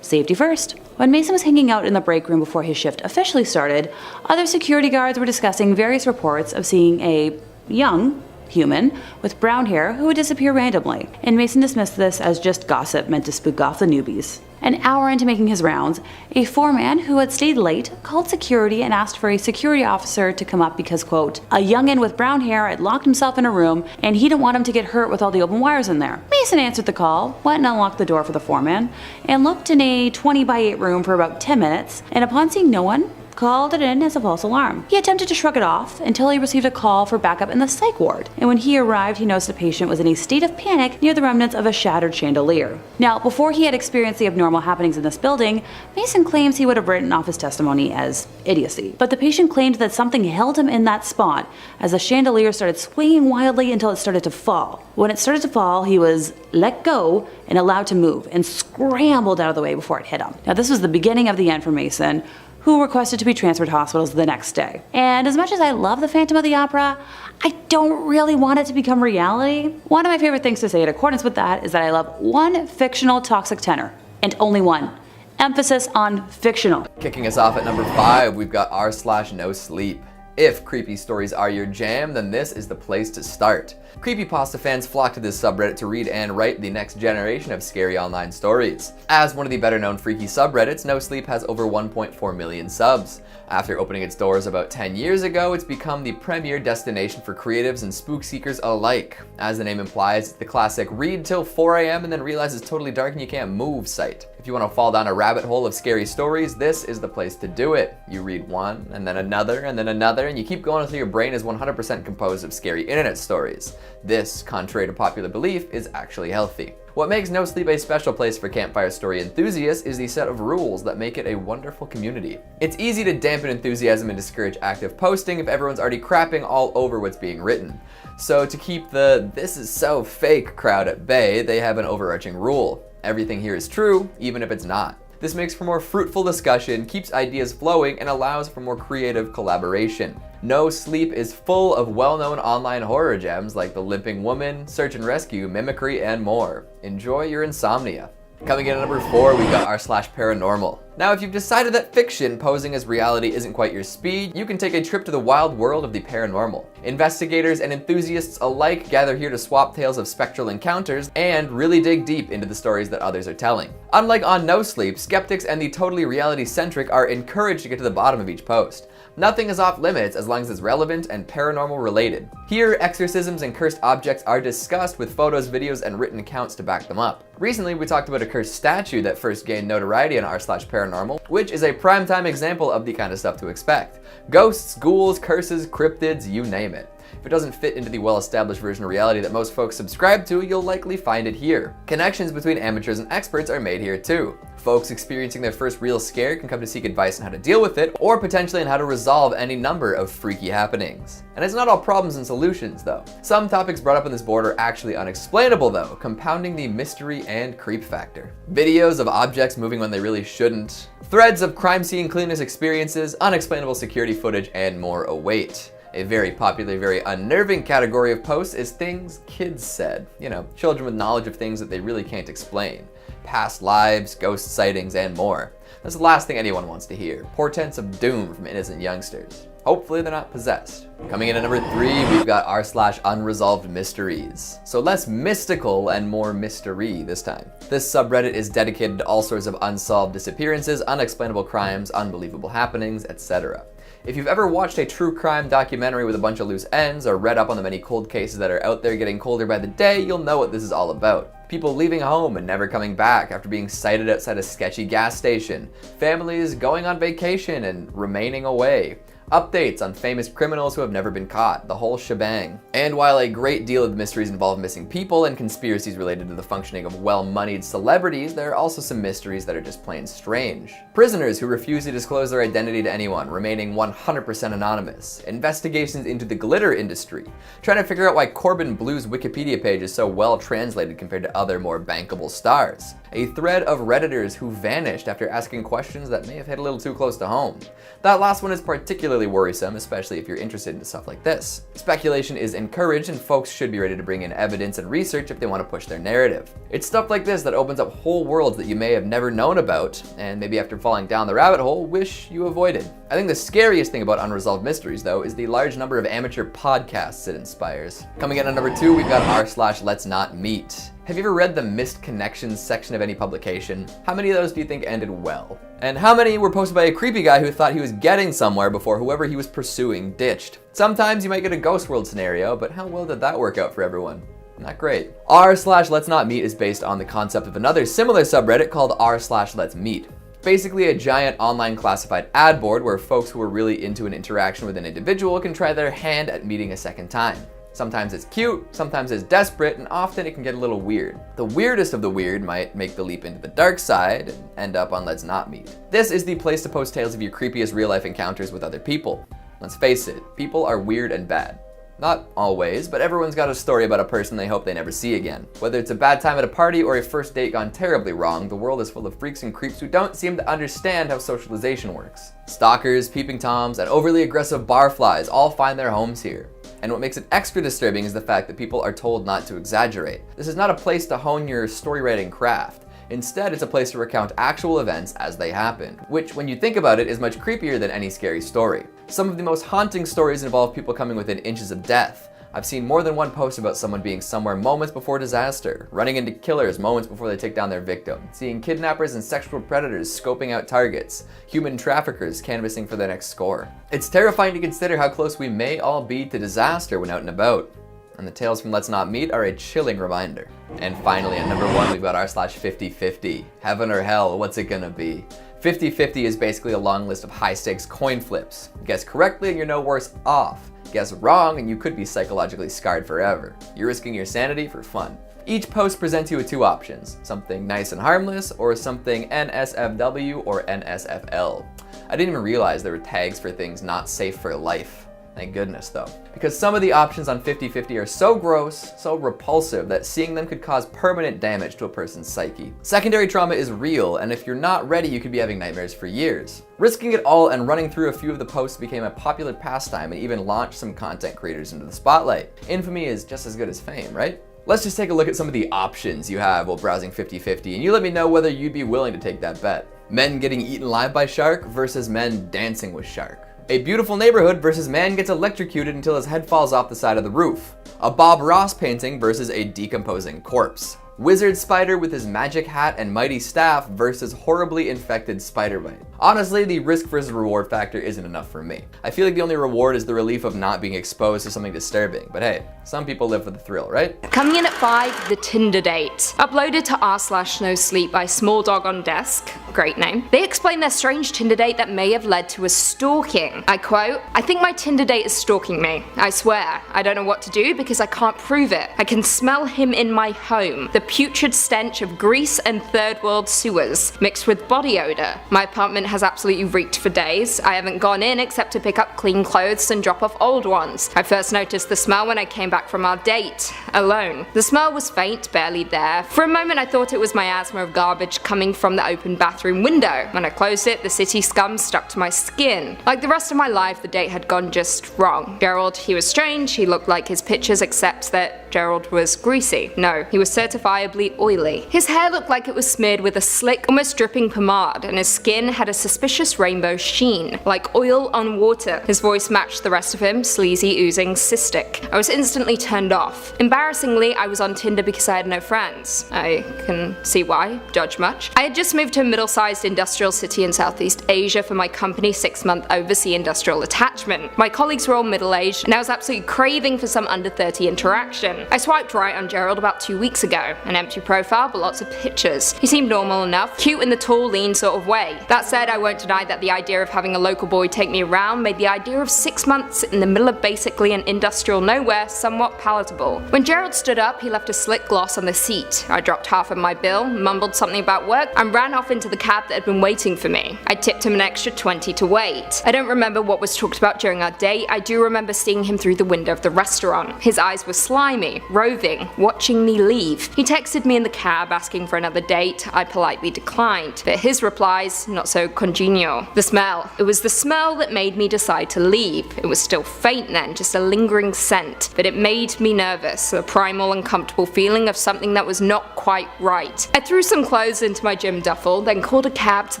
Safety first. When Mason was hanging out in the break room before his shift officially started, other security guards were discussing various reports of seeing a young human with brown hair who would disappear randomly, and Mason dismissed this as just gossip meant to spook off the newbies. An hour into making his rounds, a foreman who had stayed late called security and asked for a security officer to come up because, quote, a youngin' with brown hair had locked himself in a room and he didn't want him to get hurt with all the open wires in there. Mason answered the call, went and unlocked the door for the foreman, and looked in a 20x8 room for about 10 minutes, and upon seeing no one, called it in as a false alarm. He attempted to shrug it off until he received a call for backup in the psych ward, and when he arrived he noticed a patient was in a state of panic near the remnants of a shattered chandelier. Now, before he had experienced the abnormal happenings in this building, Mason claims he would have written off his testimony as idiocy, but the patient claimed that something held him in that spot as the chandelier started swinging wildly until it started to fall. When it started to fall, he was let go and allowed to move, and scrambled out of the way before it hit him. Now, this was the beginning of the end for Mason, who requested to be transferred to hospitals the next day. And as much as I love the Phantom of the Opera, I don't really want it to become reality. One of my favorite things to say in accordance with that is that I love one fictional toxic tenor, and only one. Emphasis on fictional. Kicking us off at number 5, we've got r/no sleep. If creepy stories are your jam, then this is the place to start. Creepypasta fans flock to this subreddit to read and write the next generation of scary online stories. As one of the better known freaky subreddits, No Sleep has over 1.4 million subs. After opening its doors about 10 years ago, it's become the premier destination for creatives and spook seekers alike. As the name implies, it's the classic read till 4 AM and then realize it's totally dark and you can't move site. If you want to fall down a rabbit hole of scary stories, this is the place to do it. You read one, and then another, and then another, and you keep going until your brain is 100% composed of scary internet stories. This, contrary to popular belief, is actually healthy. What makes No Sleep a special place for campfire story enthusiasts is the set of rules that make it a wonderful community. It's easy to dampen enthusiasm and discourage active posting if everyone's already crapping all over what's being written. So to keep the "this is so fake" crowd at bay, they have an overarching rule. Everything here is true, even if it's not. This makes for more fruitful discussion, keeps ideas flowing, and allows for more creative collaboration. No Sleep is full of well-known online horror gems like The Limping Woman, Search and Rescue, Mimicry, and more. Enjoy your insomnia. Coming in at number 4, we got r/paranormal. Now, if you've decided that fiction posing as reality isn't quite your speed, you can take a trip to the wild world of the paranormal. Investigators and enthusiasts alike gather here to swap tales of spectral encounters and really dig deep into the stories that others are telling. Unlike on No Sleep, skeptics and the totally reality-centric are encouraged to get to the bottom of each post. Nothing is off limits as long as it's relevant and paranormal related. Here, exorcisms and cursed objects are discussed with photos, videos, and written accounts to back them up. Recently, we talked about a cursed statue that first gained notoriety on r/paranormal, which is a primetime example of the kind of stuff to expect. Ghosts, ghouls, curses, cryptids, you name it. If it doesn't fit into the well-established version of reality that most folks subscribe to, you'll likely find it here. Connections between amateurs and experts are made here too. Folks experiencing their first real scare can come to seek advice on how to deal with it, or potentially on how to resolve any number of freaky happenings. And it's not all problems and solutions though. Some topics brought up on this board are actually unexplainable though, compounding the mystery and creep factor. Videos of objects moving when they really shouldn't, threads of crime scene cleanliness experiences, unexplainable security footage, and more await. A very popular, very unnerving category of posts is things kids said. You know, children with knowledge of things that they really can't explain. Past lives, ghost sightings, and more. That's the last thing anyone wants to hear. Portents of doom from innocent youngsters. Hopefully they're not possessed. Coming in at number 3, we've got r/unresolved mysteries. So less mystical and more mystery this time. This subreddit is dedicated to all sorts of unsolved disappearances, unexplainable crimes, unbelievable happenings, etc. If you've ever watched a true crime documentary with a bunch of loose ends or read up on the many cold cases that are out there getting colder by the day, you'll know what this is all about. People leaving home and never coming back after being sighted outside a sketchy gas station. Families going on vacation and remaining away. Updates on famous criminals who have never been caught, the whole shebang. And while a great deal of the mysteries involve missing people and conspiracies related to the functioning of well-moneyed celebrities, there are also some mysteries that are just plain strange. Prisoners who refuse to disclose their identity to anyone, remaining 100% anonymous. Investigations into the glitter industry. Trying to figure out why Corbin Blue's Wikipedia page is so well translated compared to other more bankable stars. A thread of Redditors who vanished after asking questions that may have hit a little too close to home. That last one is particularly worrisome, especially if you're interested in stuff like this. Speculation is encouraged and folks should be ready to bring in evidence and research if they want to push their narrative. It's stuff like this that opens up whole worlds that you may have never known about, and maybe after falling down the rabbit hole, wish you avoided. I think the scariest thing about unresolved mysteries though is the large number of amateur podcasts it inspires. Coming in at number 2, we've got r/let's not meet. Have you ever read the missed connections section of any publication? How many of those do you think ended well? And how many were posted by a creepy guy who thought he was getting somewhere before whoever he was pursuing ditched? Sometimes you might get a ghost world scenario, but how well did that work out for everyone? Not great. r/let's not meet is based on the concept of another similar subreddit called r/let's meet. Basically a giant online classified ad board where folks who are really into an interaction with an individual can try their hand at meeting a second time. Sometimes it's cute, sometimes it's desperate, and often it can get a little weird. The weirdest of the weird might make the leap into the dark side and end up on Let's Not Meet. This is the place to post tales of your creepiest real-life encounters with other people. Let's face it, people are weird and bad. Not always, but everyone's got a story about a person they hope they never see again. Whether it's a bad time at a party or a first date gone terribly wrong, the world is full of freaks and creeps who don't seem to understand how socialization works. Stalkers, peeping toms, and overly aggressive barflies all find their homes here. And what makes it extra disturbing is the fact that people are told not to exaggerate. This is not a place to hone your story writing craft. Instead, it's a place to recount actual events as they happened, which, when you think about it, is much creepier than any scary story. Some of the most haunting stories involve people coming within inches of death. I've seen more than one post about someone being somewhere moments before disaster, running into killers moments before they take down their victim, seeing kidnappers and sexual predators scoping out targets, human traffickers canvassing for their next score. It's terrifying to consider how close we may all be to disaster when out and about. And the tales from Let's Not Meet are a chilling reminder. And finally, at number 1, we've got r/50/50. Heaven or hell, what's it gonna be? 50/50 is basically a long list of high-stakes coin flips. Guess correctly and you're no worse off. Guess wrong and you could be psychologically scarred forever. You're risking your sanity for fun. Each post presents you with 2 options, something nice and harmless or something NSFW or NSFL. I didn't even realize there were tags for things not safe for life. Thank goodness though. Because some of the options on 50/50 are so gross, so repulsive that seeing them could cause permanent damage to a person's psyche. Secondary trauma is real, and if you're not ready, you could be having nightmares for years. Risking it all and running through a few of the posts became a popular pastime and even launched some content creators into the spotlight. Infamy is just as good as fame, right? Let's just take a look at some of the options you have while browsing 50/50, and you let me know whether you'd be willing to take that bet. Men getting eaten alive by shark versus men dancing with shark. A beautiful neighborhood versus man gets electrocuted until his head falls off the side of the roof. A Bob Ross painting versus a decomposing corpse. Wizard spider with his magic hat and mighty staff versus horribly infected spider bite. Honestly, the risk versus reward factor isn't enough for me. I feel like the only reward is the relief of not being exposed to something disturbing, but hey, some people live for the thrill, right? Coming in at 5, the Tinder date. Uploaded to r/NoSleep by Small Dog on Desk, great name. They explain their strange Tinder date that may have led to a stalking. I quote, "I think my Tinder date is stalking me. I swear, I don't know what to do because I can't prove it. I can smell him in my home. The putrid stench of grease and third world sewers, mixed with body odor. My apartment has absolutely reeked for days. I haven't gone in except to pick up clean clothes and drop off old ones. I first noticed the smell when I came back from our date, alone. The smell was faint, barely there. For a moment I thought it was my asthma of garbage coming from the open bathroom window. When I closed it, the city scum stuck to my skin. Like the rest of my life, the date had gone just wrong. Gerald, he was strange, he looked like his pictures except that Gerald was greasy. No, he was certifiably oily. His hair looked like it was smeared with a slick, almost dripping pomade, and his skin had a suspicious rainbow sheen, like oil on water. His voice matched the rest of him, sleazy, oozing, cystic. I was instantly turned off. Embarrassingly, I was on Tinder because I had no friends. I can see why, judge much. I had just moved to a middle-sized industrial city in Southeast Asia for my company's 6-month overseas industrial attachment. My colleagues were all middle-aged, and I was absolutely craving for some under 30 interaction. I swiped right on Gerald about 2 weeks ago. An empty profile but lots of pictures. He seemed normal enough, cute in the tall, lean sort of way. That said, I won't deny that the idea of having a local boy take me around made the idea of 6 months in the middle of basically an industrial nowhere somewhat palatable. When Gerald stood up, he left a slick gloss on the seat. I dropped half of my bill, mumbled something about work, and ran off into the cab that had been waiting for me. I tipped him an extra 20 to wait. I don't remember what was talked about during our date. I do remember seeing him through the window of the restaurant. His eyes were slimy, roving, watching me leave. He texted me in the cab asking for another date. I politely declined, but his replies not so congenial. The smell. It was the smell that made me decide to leave. It was still faint then, just a lingering scent, but it made me nervous, a primal uncomfortable feeling of something that was not quite right. I threw some clothes into my gym duffel, then called a cab to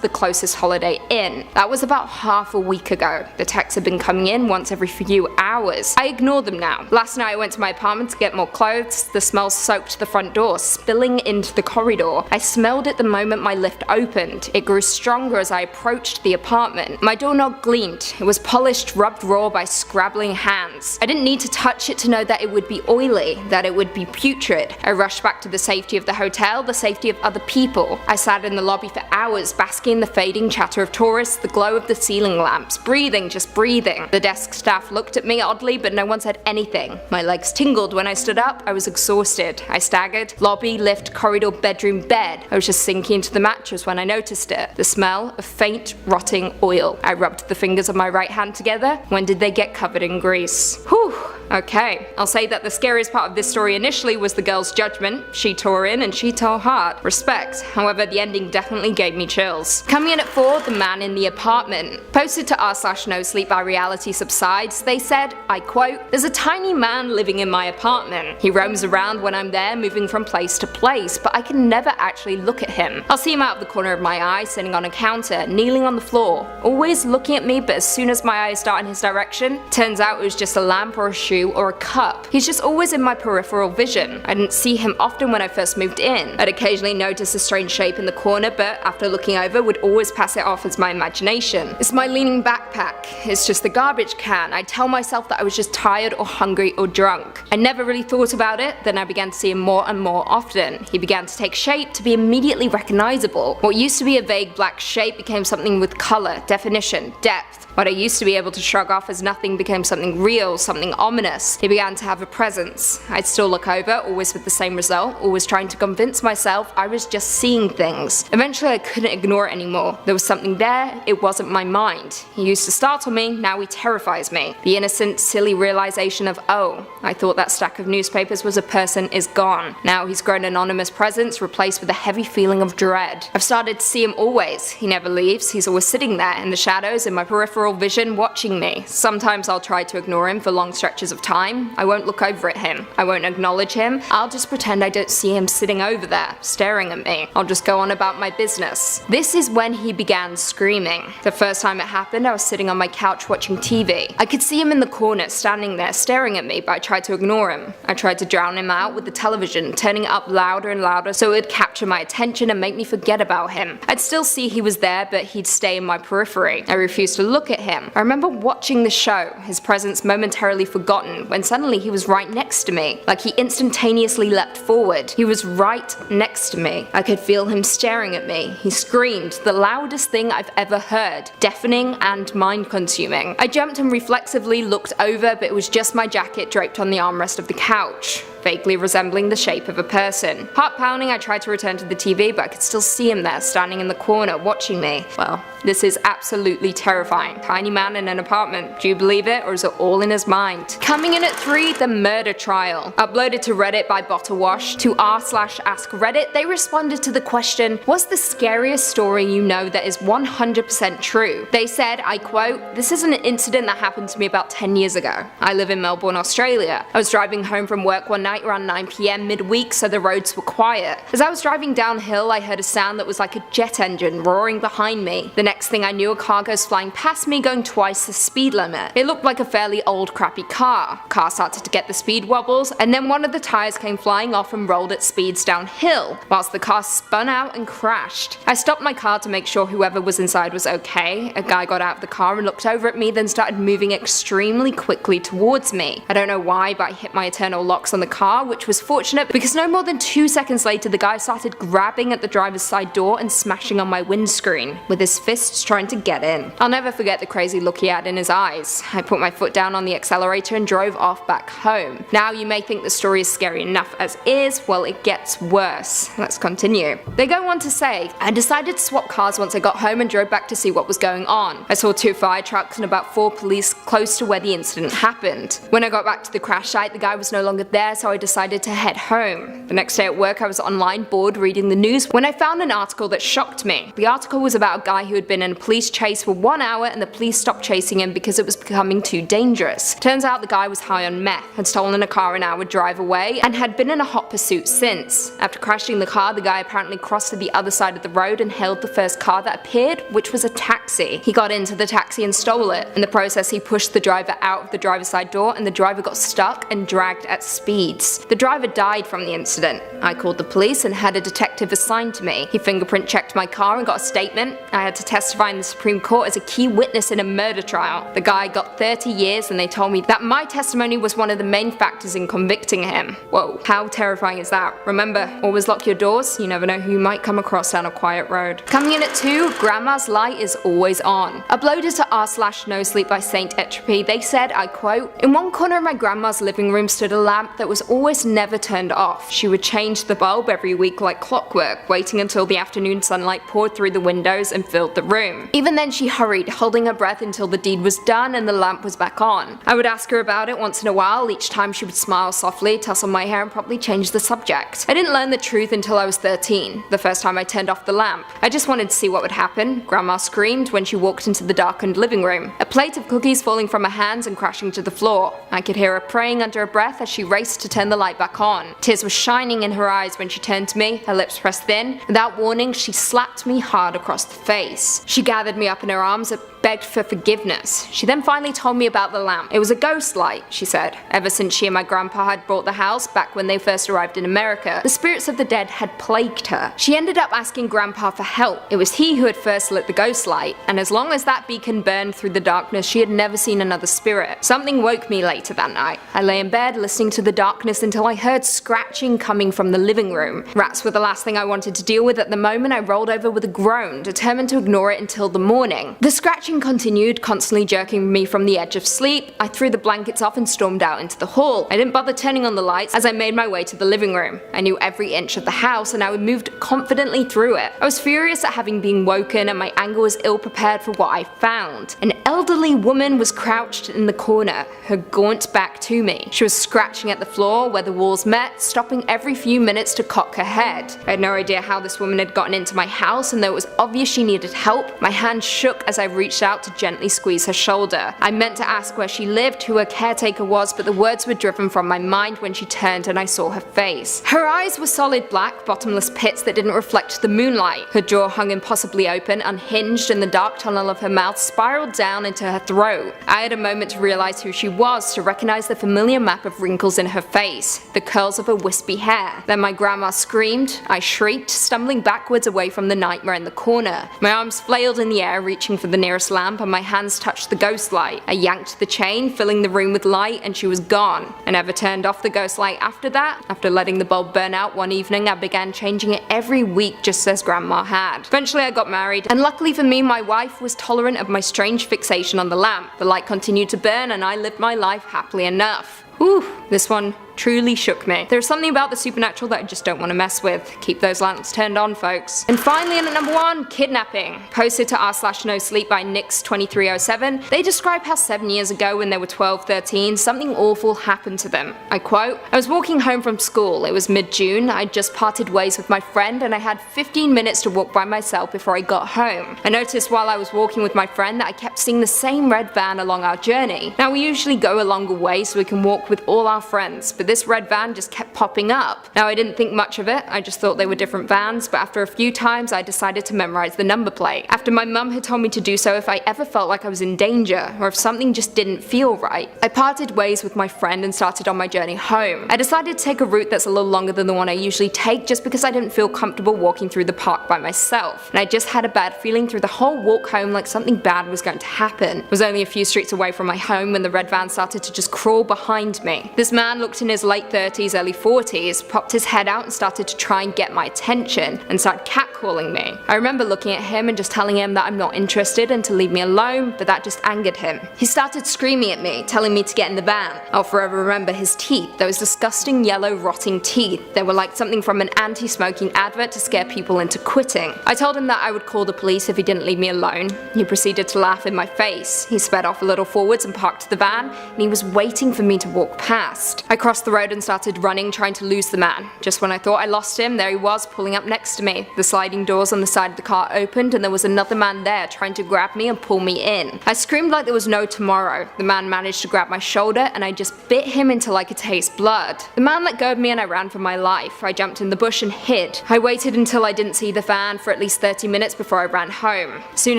the closest Holiday Inn. That was about half a week ago. The texts had been coming in once every few hours. I ignored them now. Last night I went to my apartment to get more clothes. The smell soaked the front door, spilling into the corridor. I smelled it the moment my lift opened. It grew stronger as I approached the apartment. My doorknob gleamed. It was polished, rubbed raw by scrabbling hands. I didn't need to touch it to know that it would be oily, that it would be putrid. I rushed back to the safety of the hotel, the safety of other people. I sat in the lobby for hours, basking in the fading chatter of tourists, the glow of the ceiling lamps, breathing, just breathing. The desk staff looked at me oddly, but no one said anything. My legs tingled when I stood up. I was exhausted. I staggered. Lobby, lift, corridor, bedroom, bed. I was just sinking into the mattress when I noticed it. The smell of faint, rotting oil. I rubbed the fingers of my right hand together. When did they get covered in grease? Whew. Okay, I'll say that the scariest part of this story initially was the girl's judgment. She tore in and she tore hard. Respect. However, the ending definitely gave me chills. Coming in at 4, the man in the apartment. Posted to r/NoSleep by Reality Subsides, they said, I quote, "There's a tiny man living in my apartment. He roams around when I'm there, moving from place to place, but I can never actually look at him. I'll see him out of the corner of my eye, sitting on a counter, later, kneeling on the floor, always looking at me, but as soon as my eyes start in his direction, turns out it was just a lamp or a shoe or a cup. He's just always in my peripheral vision. I didn't see him often when I first moved in. I'd occasionally notice a strange shape in the corner, but after looking over, would always pass it off as my imagination. It's my leaning backpack. It's just the garbage can. I'd tell myself that I was just tired or hungry or drunk. I never really thought about it, then I began to see him more and more often. He began to take shape, to be immediately recognizable. What used to be a vague black shape became something with color, definition, depth. What I used to be able to shrug off as nothing became something real, something ominous. He began to have a presence. I'd still look over, always with the same result, always trying to convince myself I was just seeing things. Eventually I couldn't ignore it anymore. There was something there, it wasn't my mind. He used to startle me, now he terrifies me. The innocent, silly realization of, oh, I thought that stack of newspapers was a person is gone. Now he's grown an anonymous presence replaced with a heavy feeling of dread. I've started to see him always. He never leaves, he's always sitting there in the shadows in my peripheral vision watching me. Sometimes I'll try to ignore him for long stretches of time. I won't look over at him. I won't acknowledge him. I'll just pretend I don't see him sitting over there, staring at me. I'll just go on about my business. This is when he began screaming. The first time it happened, I was sitting on my couch watching TV. I could see him in the corner, standing there, staring at me, but I tried to ignore him. I tried to drown him out with the television, turning it up louder and louder so it would capture my attention and make me forget about him. I'd still see he was there, but he'd stay in my periphery. I refused to look at him. I remember watching the show, his presence momentarily forgotten, when suddenly he was right next to me, like he instantaneously leapt forward. He was right next to me. I could feel him staring at me. He screamed, the loudest thing I've ever heard, deafening and mind-consuming. I jumped and reflexively looked over, but it was just my jacket draped on the armrest of the couch, vaguely resembling the shape of a person. Heart pounding, I tried to return to the TV, but I could still see him there, standing in the corner, watching me. Well, this is absolutely terrifying. Tiny man in an apartment. Do you believe it, or is it all in his mind? Coming in at 3, the murder trial. Uploaded to Reddit by Bottle Wash. To r/askreddit, they responded to the question, what's the scariest story you know that is 100% true? They said, I quote, this is an incident that happened to me about 10 years ago. I live in Melbourne, Australia. I was driving home from work one night around 9 PM midweek, so the roads were quiet. As I was driving downhill, I heard a sound that was like a jet engine roaring behind me. The next thing I knew, a car goes flying past me, going twice the speed limit. It looked like a fairly old crappy car. Car started to get the speed wobbles, and then one of the tires came flying off and rolled at speeds downhill, whilst the car spun out and crashed. I stopped my car to make sure whoever was inside was okay. A guy got out of the car and looked over at me, then started moving extremely quickly towards me. I don't know why, but I hit my eternal locks on the car, which was fortunate because no more than 2 seconds later the guy started grabbing at the driver's side door and smashing on my windscreen, with his fists trying to get in. I'll never forget the crazy look he had in his eyes. I put my foot down on the accelerator and drove off back home. Now you may think the story is scary enough as is, well it gets worse. Let's continue. They go on to say, I decided to swap cars once I got home and drove back to see what was going on. I saw 2 fire trucks and about 4 police close to where the incident happened. When I got back to the crash site, the guy was no longer there, so I decided to head home. The next day at work I was online bored reading the news when I found an article that shocked me. The article was about a guy who had been in a police chase for 1 hour and the police stopped chasing him because it was becoming too dangerous. Turns out the guy was high on meth, had stolen a car an hour drive away, and had been in a hot pursuit since. After crashing the car, the guy apparently crossed to the other side of the road and hailed the first car that appeared, which was a taxi. He got into the taxi and stole it. In the process he pushed the driver out of the driver's side door and the driver got stuck and dragged at speeds. The driver died from the incident. I called the police and had a detective assigned to me. He fingerprint checked my car and got a statement. I had to testify in the Supreme Court as a key witness in a murder trial. The guy got 30 years and they told me that my testimony was one of the main factors in convicting him. Whoa, how terrifying is that? Remember, always lock your doors, you never know who you might come across down a quiet road. Coming in at 2, Grandma's light is always on. Uploaded to r/nosleep by Saint Etropy, they said, I quote, in one corner of my grandma's living room stood a lamp that was always never turned off. She would change the bulb every week like clockwork, waiting until the afternoon sunlight poured through the windows and filled the room. Even then she hurried, holding her breath until the deed was done, and the lamp was back on. I would ask her about it once in a while. Each time she would smile softly, tussle my hair, and probably change the subject. I didn't learn the truth until I was 13, the first time I turned off the lamp. I just wanted to see what would happen. Grandma screamed when she walked into the darkened living room, a plate of cookies falling from her hands and crashing to the floor. I could hear her praying under her breath as she raced to turn the light back on. Tears were shining in her eyes when she turned to me, her lips pressed thin. Without warning, she slapped me hard across the face. She gathered me up in her arms and begged for forgiveness. She then finally told me about the lamp. It was a ghost light, she said. Ever since she and my grandpa had bought the house back when they first arrived in America, the spirits of the dead had plagued her. She ended up asking grandpa for help. It was he who had first lit the ghost light, and as long as that beacon burned through the darkness, she had never seen another spirit. Something woke me later that night. I lay in bed listening to the darkness until I heard scratching coming from the living room. Rats were the last thing I wanted to deal with at the moment. I rolled over with a groan, determined to ignore it until the morning. The scratching continued, constantly jerking me from the edge of sleep. I threw the blankets off and stormed out into the hall. I didn't bother turning on the lights as I made my way to the living room. I knew every inch of the house and I moved confidently through it. I was furious at having been woken and my anger was ill prepared for what I found. An elderly woman was crouched in the corner, her gaunt back to me. She was scratching at the floor where the walls met, stopping every few minutes to cock her head. I had no idea how this woman had gotten into my house, and though it was obvious she needed help, my hand shook as I reached out to gently squeeze her shoulder. I meant to ask where she lived, who her caretaker was, but the words were driven from my mind when she turned and I saw her face. Her eyes were solid black, bottomless pits that didn't reflect the moonlight. Her jaw hung impossibly open, unhinged, and the dark tunnel of her mouth spiraled down into her throat. I had a moment to realize who she was, to recognize the familiar map of wrinkles in her face, the curls of her wispy hair. Then my grandma screamed. I shrieked, stumbling backwards away from the nightmare in the corner. My arms flailed in the air, reaching for the nearest lamp, and my hands touched the ghost light. I yanked the chain, filling the room with light, and she was gone. I never turned off the ghost light after that. After letting the bulb burn out one evening, I began changing it every week just as grandma had. Eventually I got married, and luckily for me, my wife was tolerant of my strange fixation on the lamp. The light continued to burn and I lived my life happily enough. Whew, this one truly shook me. There's something about the supernatural that I just don't want to mess with. Keep those lamps turned on, folks. And finally, in at number 1, kidnapping. Posted to r/nosleep by Nix2307, they describe how 7 years ago when they were 12-13, something awful happened to them. I quote, "I was walking home from school. It was mid-June. I'd just parted ways with my friend and I had 15 minutes to walk by myself before I got home. I noticed while I was walking with my friend that I kept seeing the same red van along our journey. Now we usually go a longer way so we can walk with all our friends, but this red van just kept popping up. Now I didn't think much of it, I just thought they were different vans, but after a few times I decided to memorize the number plate. After my mum had told me to do so if I ever felt like I was in danger, or if something just didn't feel right. I parted ways with my friend and started on my journey home. I decided to take a route that's a little longer than the one I usually take just because I didn't feel comfortable walking through the park by myself, and I just had a bad feeling through the whole walk home like something bad was going to happen. It was only a few streets away from my home when the red van started to just crawl behind me. This man looked in his late 30s, early 40s, popped his head out and started to try and get my attention, and started catcalling me. I remember looking at him and just telling him that I'm not interested and to leave me alone, but that just angered him. He started screaming at me, telling me to get in the van. I'll forever remember his teeth, those disgusting yellow rotting teeth. They were like something from an anti-smoking advert to scare people into quitting. I told him that I would call the police if he didn't leave me alone. He proceeded to laugh in my face. He sped off a little forwards and parked the van, and he was waiting for me to walk past. I crossed the road and started running, trying to lose the man. Just when I thought I lost him, there he was, pulling up next to me. The sliding doors on the side of the car opened and there was another man there trying to grab me and pull me in. I screamed like there was no tomorrow. The man managed to grab my shoulder and I just bit him until I could taste blood. The man let go of me and I ran for my life. I jumped in the bush and hid. I waited until I didn't see the van for at least 30 minutes before I ran home. As soon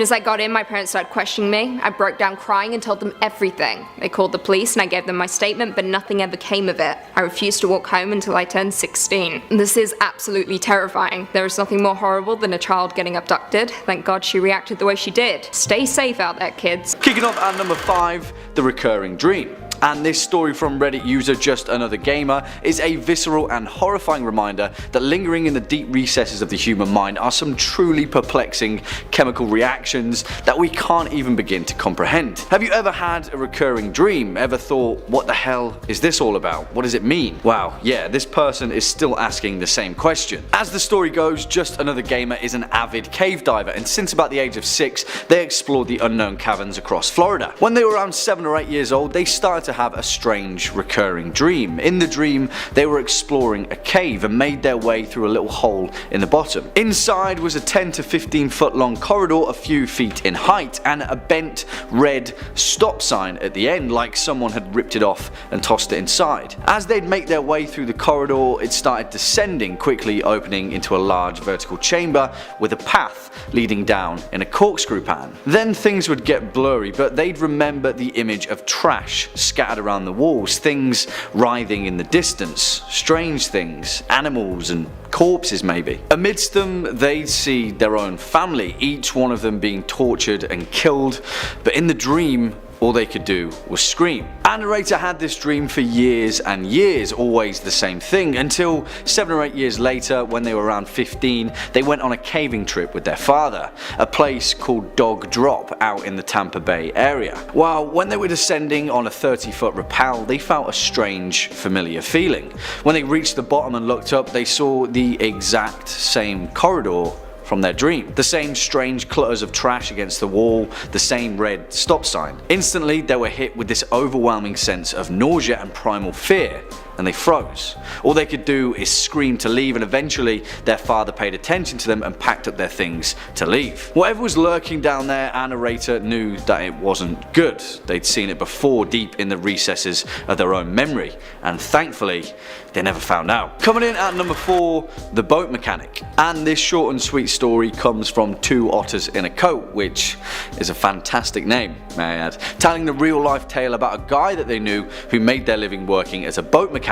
as I got in, my parents started questioning me. I broke down crying and told them everything. They called the police and I gave them my statement, but nothing ever came of it. I refused to walk home until I turned 16. This is absolutely terrifying. There is nothing more horrible than a child getting abducted. Thank God she reacted the way she did. Stay safe out there, kids. Kicking off at number 5, the recurring dream. And this story from Reddit user Just Another Gamer is a visceral and horrifying reminder that lingering in the deep recesses of the human mind are some truly perplexing chemical reactions that we can't even begin to comprehend. Have you ever had a recurring dream? Ever thought, what the hell is this all about? What does it mean? Wow, yeah, this person is still asking the same question. As the story goes, Just Another Gamer is an avid cave diver, and since about the age of 6, they explored the unknown caverns across Florida. When they were around 7 or 8 years old, they started to have a strange recurring dream. In the dream, they were exploring a cave and made their way through a little hole in the bottom. Inside was a 10 to 15 foot long corridor a few feet in height and a bent red stop sign at the end, like someone had ripped it off and tossed it inside. As they'd make their way through the corridor, it started descending, quickly opening into a large vertical chamber with a path leading down in a corkscrew pan. Then things would get blurry, but they'd remember the image of trash scattered around the walls, things writhing in the distance, strange things, animals and corpses maybe. Amidst them, they'd see their own family, each one of them being tortured and killed, but in the dream, all they could do was scream. Our narrator had this dream for years and years, always the same thing, until 7 or 8 years later, when they were around 15, they went on a caving trip with their father, a place called Dog Drop out in the Tampa Bay area. While when they were descending on a 30-foot rappel, they felt a strange, familiar feeling. When they reached the bottom and looked up, they saw the exact same corridor from their dream. The same strange clutters of trash against the wall, the same red stop sign. Instantly, they were hit with this overwhelming sense of nausea and primal fear, and they froze. All they could do is scream to leave, and eventually their father paid attention to them and packed up their things to leave. Whatever was lurking down there, our narrator knew that it wasn't good. They'd seen it before, deep in the recesses of their own memory, and thankfully they never found out. Coming in at number 4, The Boat Mechanic. And this short and sweet story comes from Two Otters in a Coat, which is a fantastic name, may I add, telling the real life tale about a guy that they knew who made their living working as a boat mechanic.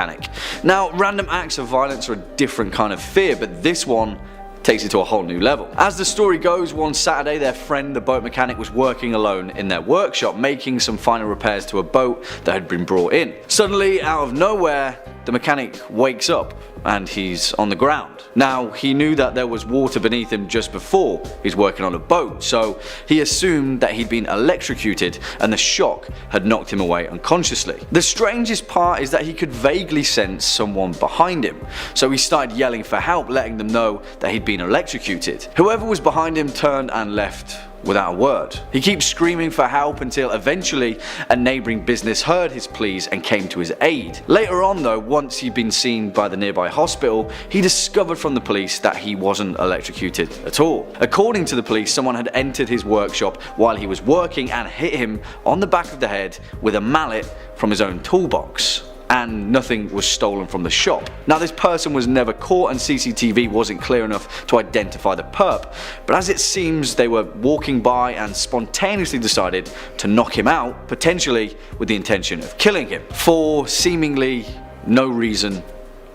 Now, random acts of violence are a different kind of fear, but this one takes it to a whole new level. As the story goes, one Saturday their friend, the boat mechanic, was working alone in their workshop, making some final repairs to a boat that had been brought in. Suddenly, out of nowhere, the mechanic wakes up and he's on the ground. Now, he knew that there was water beneath him just before he's working on a boat, so he assumed that he'd been electrocuted and the shock had knocked him away unconsciously. The strangest part is that he could vaguely sense someone behind him, so he started yelling for help, letting them know that he'd been electrocuted. Whoever was behind him turned and left without a word. He keeps screaming for help until eventually a neighbouring business heard his pleas and came to his aid. Later on though, once he'd been seen by the nearby hospital, he discovered from the police that he wasn't electrocuted at all. According to the police, someone had entered his workshop while he was working and hit him on the back of the head with a mallet from his own toolbox. And nothing was stolen from the shop. Now, this person was never caught and CCTV wasn't clear enough to identify the perp, but as it seems they were walking by and spontaneously decided to knock him out, potentially with the intention of killing him, for seemingly no reason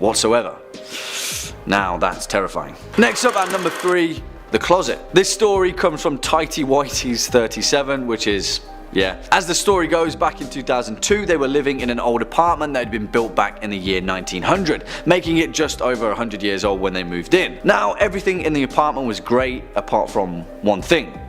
whatsoever. Now that's terrifying. Next up at number 3, The Closet. This story comes from Tighty Whitey's 37, which is as the story goes, back in 2002 they were living in an old apartment that had been built back in the year 1900, making it just over 100 years old when they moved in. Now, everything in the apartment was great apart from one thing: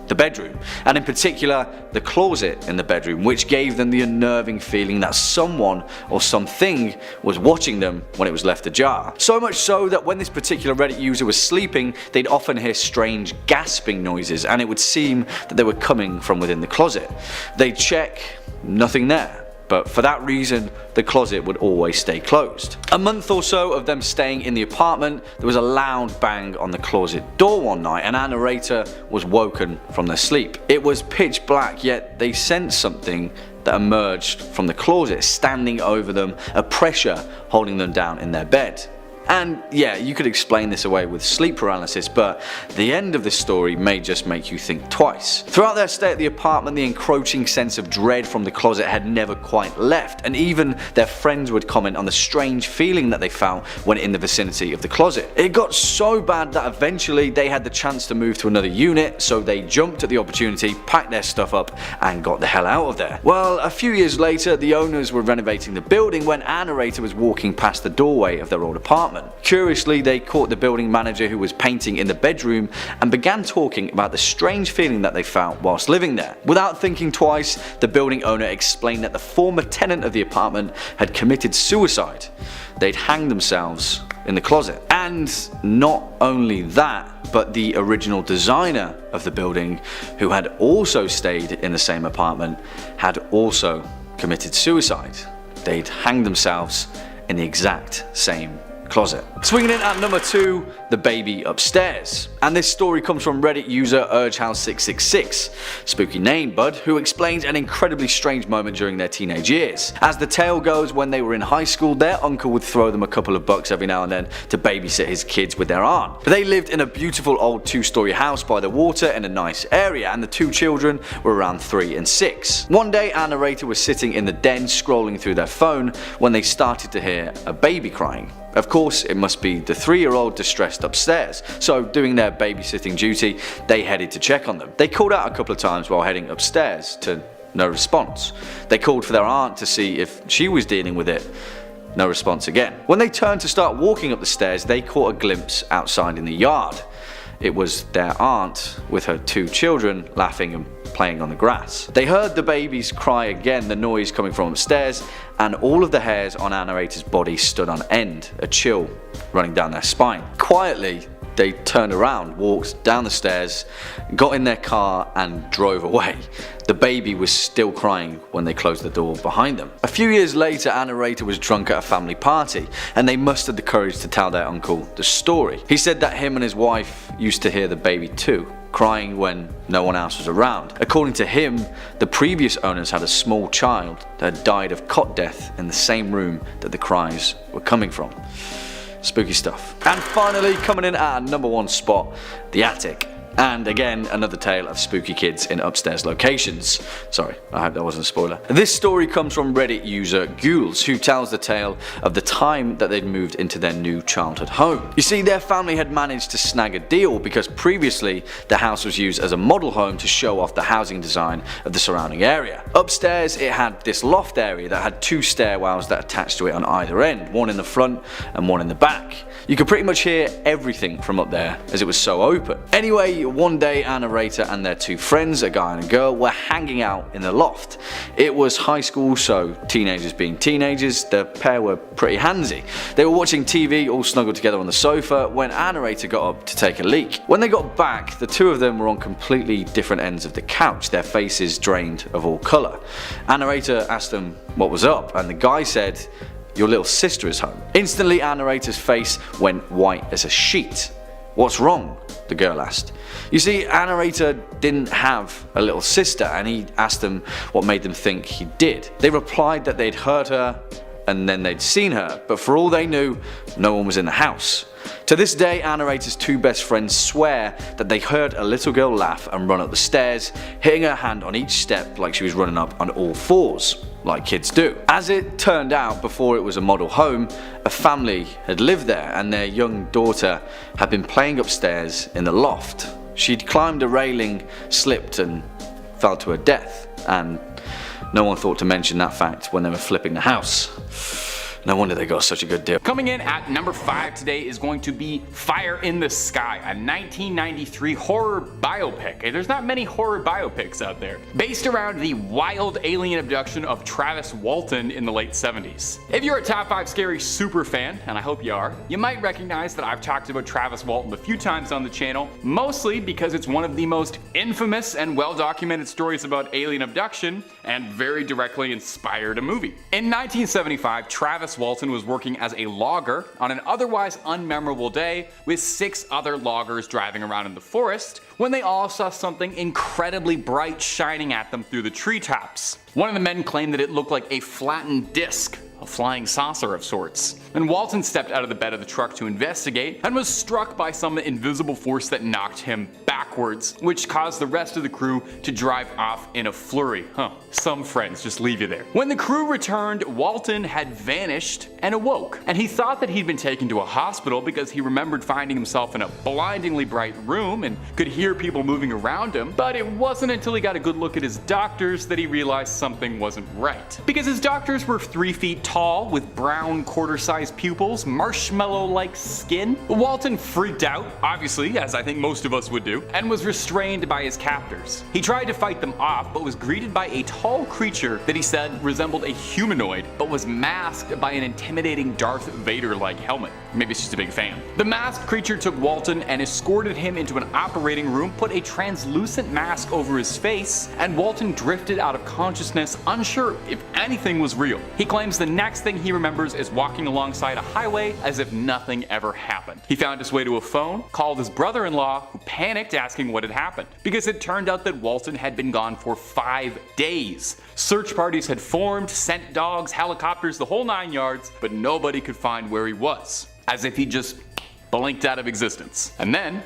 the bedroom, and in particular the closet in the bedroom, which gave them the unnerving feeling that someone or something was watching them when it was left ajar. So much so that when this particular Reddit user was sleeping, they'd often hear strange gasping noises, and it would seem that they were coming from within the closet. They'd check, nothing there. But for that reason, the closet would always stay closed. A month or so of them staying in the apartment, there was a loud bang on the closet door one night, and our narrator was woken from their sleep. It was pitch black, yet they sensed something that emerged from the closet, standing over them, a pressure holding them down in their bed. And yeah, you could explain this away with sleep paralysis, but the end of this story may just make you think twice. Throughout their stay at the apartment, the encroaching sense of dread from the closet had never quite left, and even their friends would comment on the strange feeling that they felt when in the vicinity of the closet. It got so bad that eventually they had the chance to move to another unit, so they jumped at the opportunity, packed their stuff up, and got the hell out of there. Well, a few years later, the owners were renovating the building when our narrator was walking past the doorway of their old apartment. Curiously, they caught the building manager who was painting in the bedroom and began talking about the strange feeling that they felt whilst living there. Without thinking twice, the building owner explained that the former tenant of the apartment had committed suicide. They'd hanged themselves in the closet. And not only that, but the original designer of the building, who had also stayed in the same apartment, had also committed suicide. They'd hanged themselves in the exact same closet. Swinging in at number 2, the baby upstairs. And this story comes from Reddit user UrgeHouse666, spooky name bud, who explains an incredibly strange moment during their teenage years. As the tale goes, when they were in high school, their uncle would throw them a couple of bucks every now and then to babysit his kids with their aunt. But they lived in a beautiful old 2-story house by the water in a nice area, and the 2 children were around 3 and 6. One day, our narrator was sitting in the den scrolling through their phone when they started to hear a baby crying. Of course, it must be the 3-year-old distressed upstairs, so doing their babysitting duty, they headed to check on them. They called out a couple of times while heading upstairs, to no response. They called for their aunt to see if she was dealing with it. No response again. When they turned to start walking up the stairs, they caught a glimpse outside in the yard. It was their aunt with her 2 children laughing and playing on the grass. They heard the babies cry again, the noise coming from upstairs, and all of the hairs on our narrator's body stood on end, a chill running down their spine. Quietly, they turned around, walked down the stairs, got in their car and drove away. The baby was still crying when they closed the door behind them. A few years later, our narrator was drunk at a family party, and they mustered the courage to tell their uncle the story. He said that him and his wife used to hear the baby too, crying when no one else was around. According to him, the previous owners had a small child that had died of cot death in the same room that the cries were coming from. Spooky stuff. And finally, coming in at our number 1 spot, the attic. And again, another tale of spooky kids in upstairs locations. Sorry, I hope that wasn't a spoiler. This story comes from Reddit user Ghouls, who tells the tale of the time that they'd moved into their new childhood home. You see, their family had managed to snag a deal because previously the house was used as a model home to show off the housing design of the surrounding area. Upstairs, it had this loft area that had 2 stairwells that attached to it on either end, one in the front and one in the back. You could pretty much hear everything from up there as it was so open. Anyway, one day our narrator and their 2 friends, a guy and a girl, were hanging out in the loft. It was high school, so teenagers being teenagers, the pair were pretty handsy. They were watching TV all snuggled together on the sofa when our narrator got up to take a leak. When they got back, the 2 of them were on completely different ends of the couch, their faces drained of all colour. Our narrator asked them what was up, and the guy said, "Your little sister is home." Instantly, our narrator's face went white as a sheet. "What's wrong?" the girl asked. You see, our narrator didn't have a little sister, and he asked them what made them think he did. They replied that they'd heard her and then they'd seen her, but for all they knew, no one was in the house. To this day, our narrator's 2 best friends swear that they heard a little girl laugh and run up the stairs, hitting her hand on each step like she was running up on all 4s, like kids do. As it turned out, before it was a model home, a family had lived there, and their young daughter had been playing upstairs in the loft. She'd climbed a railing, slipped and fell to her death, and no one thought to mention that fact when they were flipping the house. No wonder they got such a good deal. Coming in at number 5 today is going to be Fire in the Sky, a 1993 horror biopic. There's not many horror biopics out there. Based around the wild alien abduction of Travis Walton in the late 70s. If you're a Top 5 Scary super fan, and I hope you are, you might recognize that I've talked about Travis Walton a few times on the channel, mostly because it's one of the most infamous and well-documented stories about alien abduction, and very directly inspired a movie. In 1975, Travis Walton was working as a logger on an otherwise unmemorable day with 6 other loggers driving around in the forest when they all saw something incredibly bright shining at them through the treetops. One of the men claimed that it looked like a flattened disc a flying saucer of sorts. And Walton stepped out of the bed of the truck to investigate and was struck by some invisible force that knocked him backwards, which caused the rest of the crew to drive off in a flurry. Some friends just leave you there. When the crew returned, Walton had vanished and awoke, and he thought that he'd been taken to a hospital because he remembered finding himself in a blindingly bright room and could hear people moving around him, but it wasn't until he got a good look at his doctors that he realized something wasn't right. Because his doctors were 3 feet tall with brown quarter-sized pupils, marshmallow-like skin. Walton freaked out, obviously, as I think most of us would do, and was restrained by his captors. He tried to fight them off, but was greeted by a tall creature that he said resembled a humanoid, but was masked by an intimidating Darth Vader-like helmet. Maybe it's just a big fan. The masked creature took Walton and escorted him into an operating room, put a translucent mask over his face, and Walton drifted out of consciousness, unsure if anything was real. He claims the next thing he remembers is walking alongside a highway as if nothing ever happened. He found his way to a phone, called his brother-in-law, who panicked asking what had happened, because it turned out that Walton had been gone for 5 days. Search parties had formed, sent dogs, helicopters, the whole 9 yards, but nobody could find where he was, as if he just blinked out of existence. And then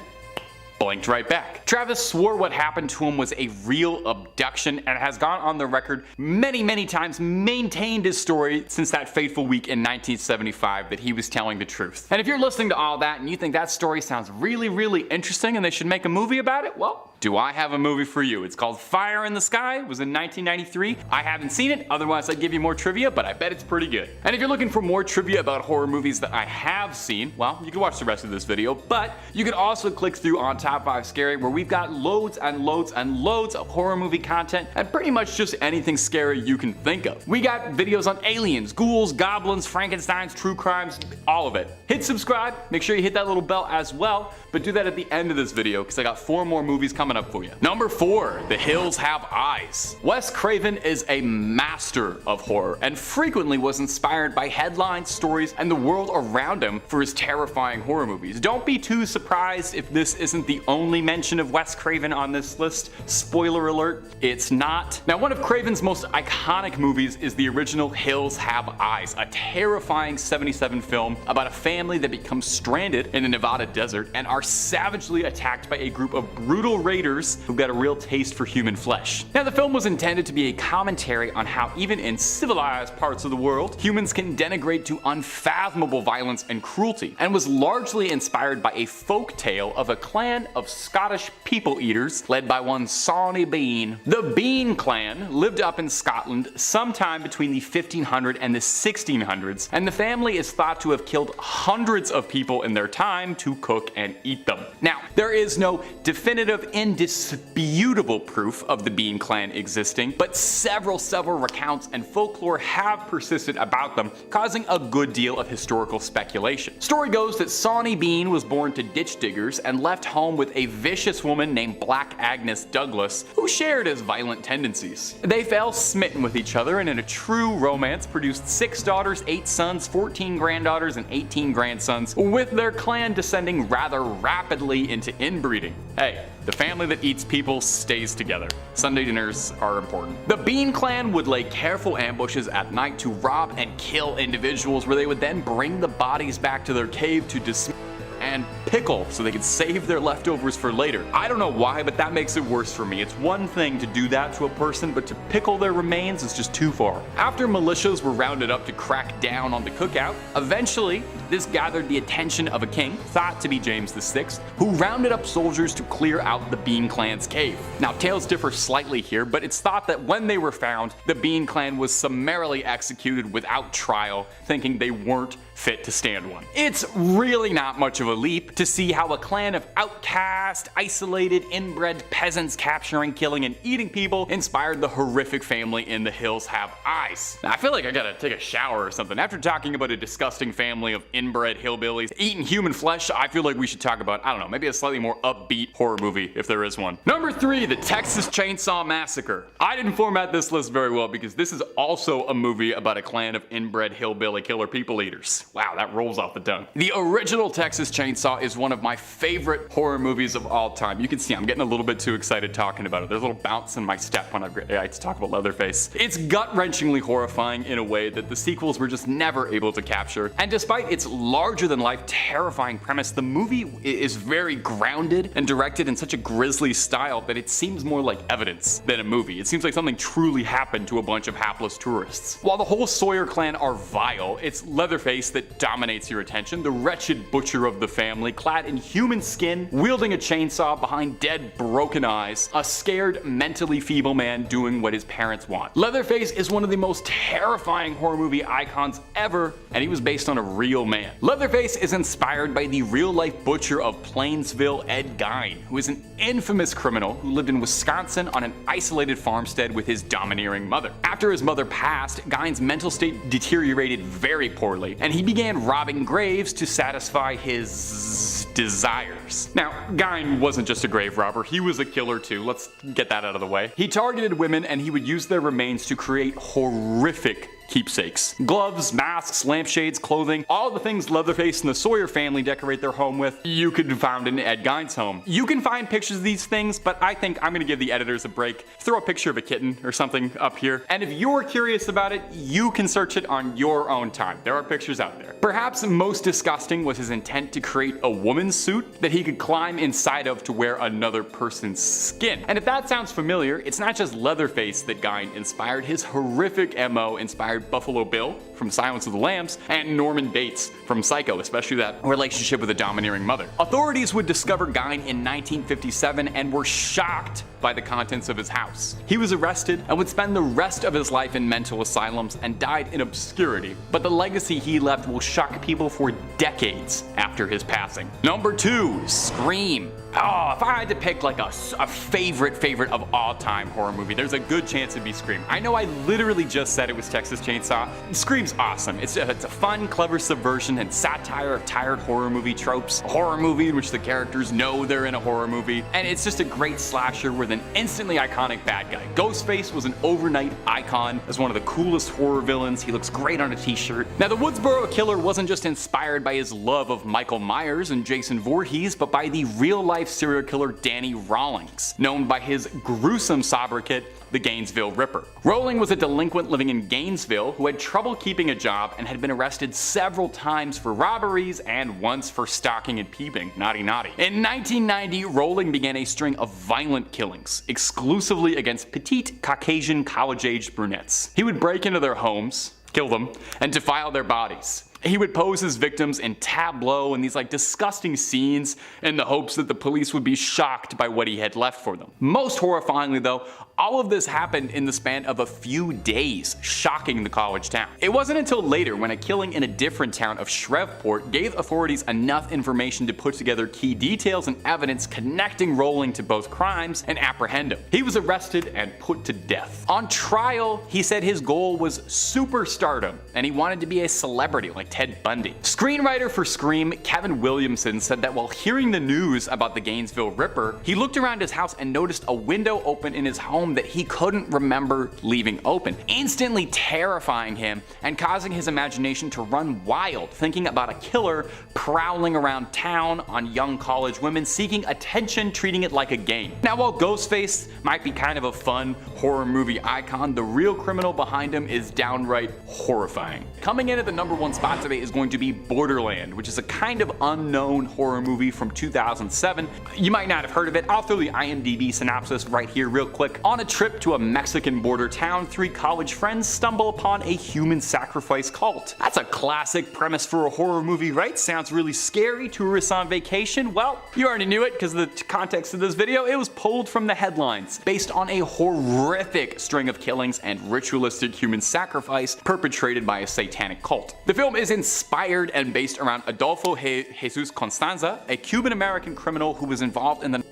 blinked right back. Travis swore what happened to him was a real abduction and has gone on the record many times, maintained his story since that fateful week in 1975 that he was telling the truth. And if you're listening to all that and you think that story sounds really interesting and they should make a movie about it, well, do I have a movie for you. It's called Fire in the Sky. It was in 1993. I haven't seen it, otherwise I'd give you more trivia, but I bet it's pretty good. And if you're looking for more trivia about horror movies that I have seen, well, you can watch the rest of this video, but you can also click through on Top 5 Scary, where we've got loads and loads of horror movie content and pretty much just anything scary you can think of. We got videos on aliens, ghouls, goblins, Frankensteins, true crimes, all of it. Hit subscribe, make sure you hit that little bell as well, but do that at the end of this video because I got 4 more movies coming up for you. Number 4, The Hills Have Eyes. Wes Craven is a master of horror and frequently was inspired by headlines, stories, and the world around him for his terrifying horror movies. Don't be too surprised if this isn't the only mention of Wes Craven on this list. Spoiler alert, it's not. Now, one of Craven's most iconic movies is the original Hills Have Eyes, a terrifying 1977 film about a family that becomes stranded in the Nevada desert and are savagely attacked by a group of brutal raiders who've got a real taste for human flesh. Now, the film was intended to be a commentary on how even in civilized parts of the world, humans can degenerate to unfathomable violence and cruelty, and was largely inspired by a folk tale of a clan of Scottish people-eaters led by one Sawney Bean. The Bean clan lived up in Scotland sometime between the 1500s and the 1600s, and the family is thought to have killed hundreds of people in their time to cook and eat them. Now, there is no definitive, indisputable proof of the Bean clan existing, but several recounts and folklore have persisted about them, causing a good deal of historical speculation. Story goes that Sawney Bean was born to ditch diggers and left home with a vicious woman named Black Agnes Douglas, who shared his violent tendencies. They fell smitten with each other and in a true romance produced 6 daughters, 8 sons, 14 granddaughters, and 18 grandsons, with their clan descending rather rapidly into inbreeding. Hey, the family that eats people stays together. Sunday dinners are important. The Bean clan would lay careful ambushes at night to rob and kill individuals, where they would then bring the bodies back to their cave to dismember and pickle so they could save their leftovers for later. I don't know why, but that makes it worse for me. It's one thing to do that to a person, but to pickle their remains is just too far. After militias were rounded up to crack down on the cookout, eventually this gathered the attention of a king, thought to be James VI, who rounded up soldiers to clear out the Bean clan's cave. Now, tales differ slightly here, but it's thought that when they were found, the Bean clan was summarily executed without trial, thinking they weren't fit to stand one. It's really not much of a leap to see how a clan of outcast, isolated, inbred peasants capturing, killing, and eating people inspired the horrific family in The Hills Have Eyes. Now, I feel like I gotta take a shower or something. After talking about a disgusting family of inbred hillbillies eating human flesh, I feel like we should talk about, I don't know, maybe a slightly more upbeat horror movie, if there is one. Number 3, The Texas Chainsaw Massacre. I didn't format this list very well because this is also a movie about a clan of inbred hillbilly killer people eaters. Wow, that rolls off the tongue. The original Texas Chainsaw is one of my favorite horror movies of all time. You can see I'm getting a little bit too excited talking about it. There's a little bounce in my step when I talk about Leatherface. It's gut-wrenchingly horrifying in a way that the sequels were just never able to capture. And despite its larger-than-life, terrifying premise, the movie is very grounded and directed in such a grisly style that it seems more like evidence than a movie. It seems like something truly happened to a bunch of hapless tourists. While the whole Sawyer clan are vile, it's Leatherface that dominates your attention, the wretched butcher of the family, clad in human skin, wielding a chainsaw behind dead, broken eyes, a scared, mentally feeble man doing what his parents want. Leatherface is one of the most terrifying horror movie icons ever, and he was based on a real man. Leatherface is inspired by the real-life butcher of Plainsville, Ed Gein, who is an infamous criminal who lived in Wisconsin on an isolated farmstead with his domineering mother. After his mother passed, Gein's mental state deteriorated very poorly, and he began robbing graves to satisfy his desires. Now, Gein wasn't just a grave robber, he was a killer too. Let's get that out of the way. He targeted women and he would use their remains to create horrific keepsakes. Gloves, masks, lampshades, clothing, all the things Leatherface and the Sawyer family decorate their home with, you could find in Ed Gein's home. You can find pictures of these things, but I think I'm gonna give the editors a break. Throw a picture of a kitten or something up here, and if you're curious about it, you can search it on your own time. There are pictures out there. Perhaps most disgusting was his intent to create a woman's suit that he could climb inside of to wear another person's skin. And if that sounds familiar, it's not just Leatherface that Gein inspired. His horrific MO inspired Buffalo Bill from Silence of the Lambs and Norman Bates from Psycho, especially that relationship with a domineering mother. Authorities would discover Gein in 1957 and were shocked by the contents of his house. He was arrested and would spend the rest of his life in mental asylums and died in obscurity, but the legacy he left will shock people for decades after his passing. Number 2, Scream. Oh, if I had to pick like a favorite of all time horror movie, there's a good chance it'd be Scream. I know I literally just said it was Texas Chainsaw. Scream's awesome. It's a fun, clever subversion and satire of tired horror movie tropes. A horror movie in which the characters know they're in a horror movie, and it's just a great slasher with an instantly iconic bad guy. Ghostface was an overnight icon as one of the coolest horror villains. He looks great on a t-shirt. Now, the Woodsboro Killer wasn't just inspired by his love of Michael Myers and Jason Voorhees, but by the real-life serial killer Danny Rawlings, known by his gruesome sobriquet, the Gainesville Ripper. Rowling was a delinquent living in Gainesville who had trouble keeping a job and had been arrested several times for robberies and once for stalking and peeping. Naughty naughty. In 1990, Rowling began a string of violent killings, exclusively against petite Caucasian college-aged brunettes. He would break into their homes, kill them, and defile their bodies. He would pose his victims in tableau and these like disgusting scenes in the hopes that the police would be shocked by what he had left for them. Most horrifyingly though, all of this happened in the span of a few days, shocking the college town. It wasn't until later when a killing in a different town of Shreveport gave authorities enough information to put together key details and evidence connecting Rowling to both crimes and apprehend him. He was arrested and put to death. On trial, he said his goal was superstardom and he wanted to be a celebrity like Ted Bundy. Screenwriter for Scream, Kevin Williamson, said that while hearing the news about the Gainesville Ripper, he looked around his house and noticed a window open in his home that he couldn't remember leaving open, instantly terrifying him and causing his imagination to run wild, thinking about a killer prowling around town on young college women, seeking attention, treating it like a game. Now, while Ghostface might be kind of a fun horror movie icon, the real criminal behind him is downright horrifying. Coming in at the #1 spot today is going to be Borderland, which is a kind of unknown horror movie from 2007. You might not have heard of it. I'll throw the IMDb synopsis right here real quick. On a trip to a Mexican border town, 3 college friends stumble upon a human sacrifice cult. That's a classic premise for a horror movie, right? Sounds really scary. Tourists on vacation. Well, you already knew it because of the context of this video. It was pulled from the headlines, based on a horrific string of killings and ritualistic human sacrifice perpetrated by a satanic cult. The film is inspired and based around Adolfo Jesus Constanza, a Cuban-American criminal who was involved in the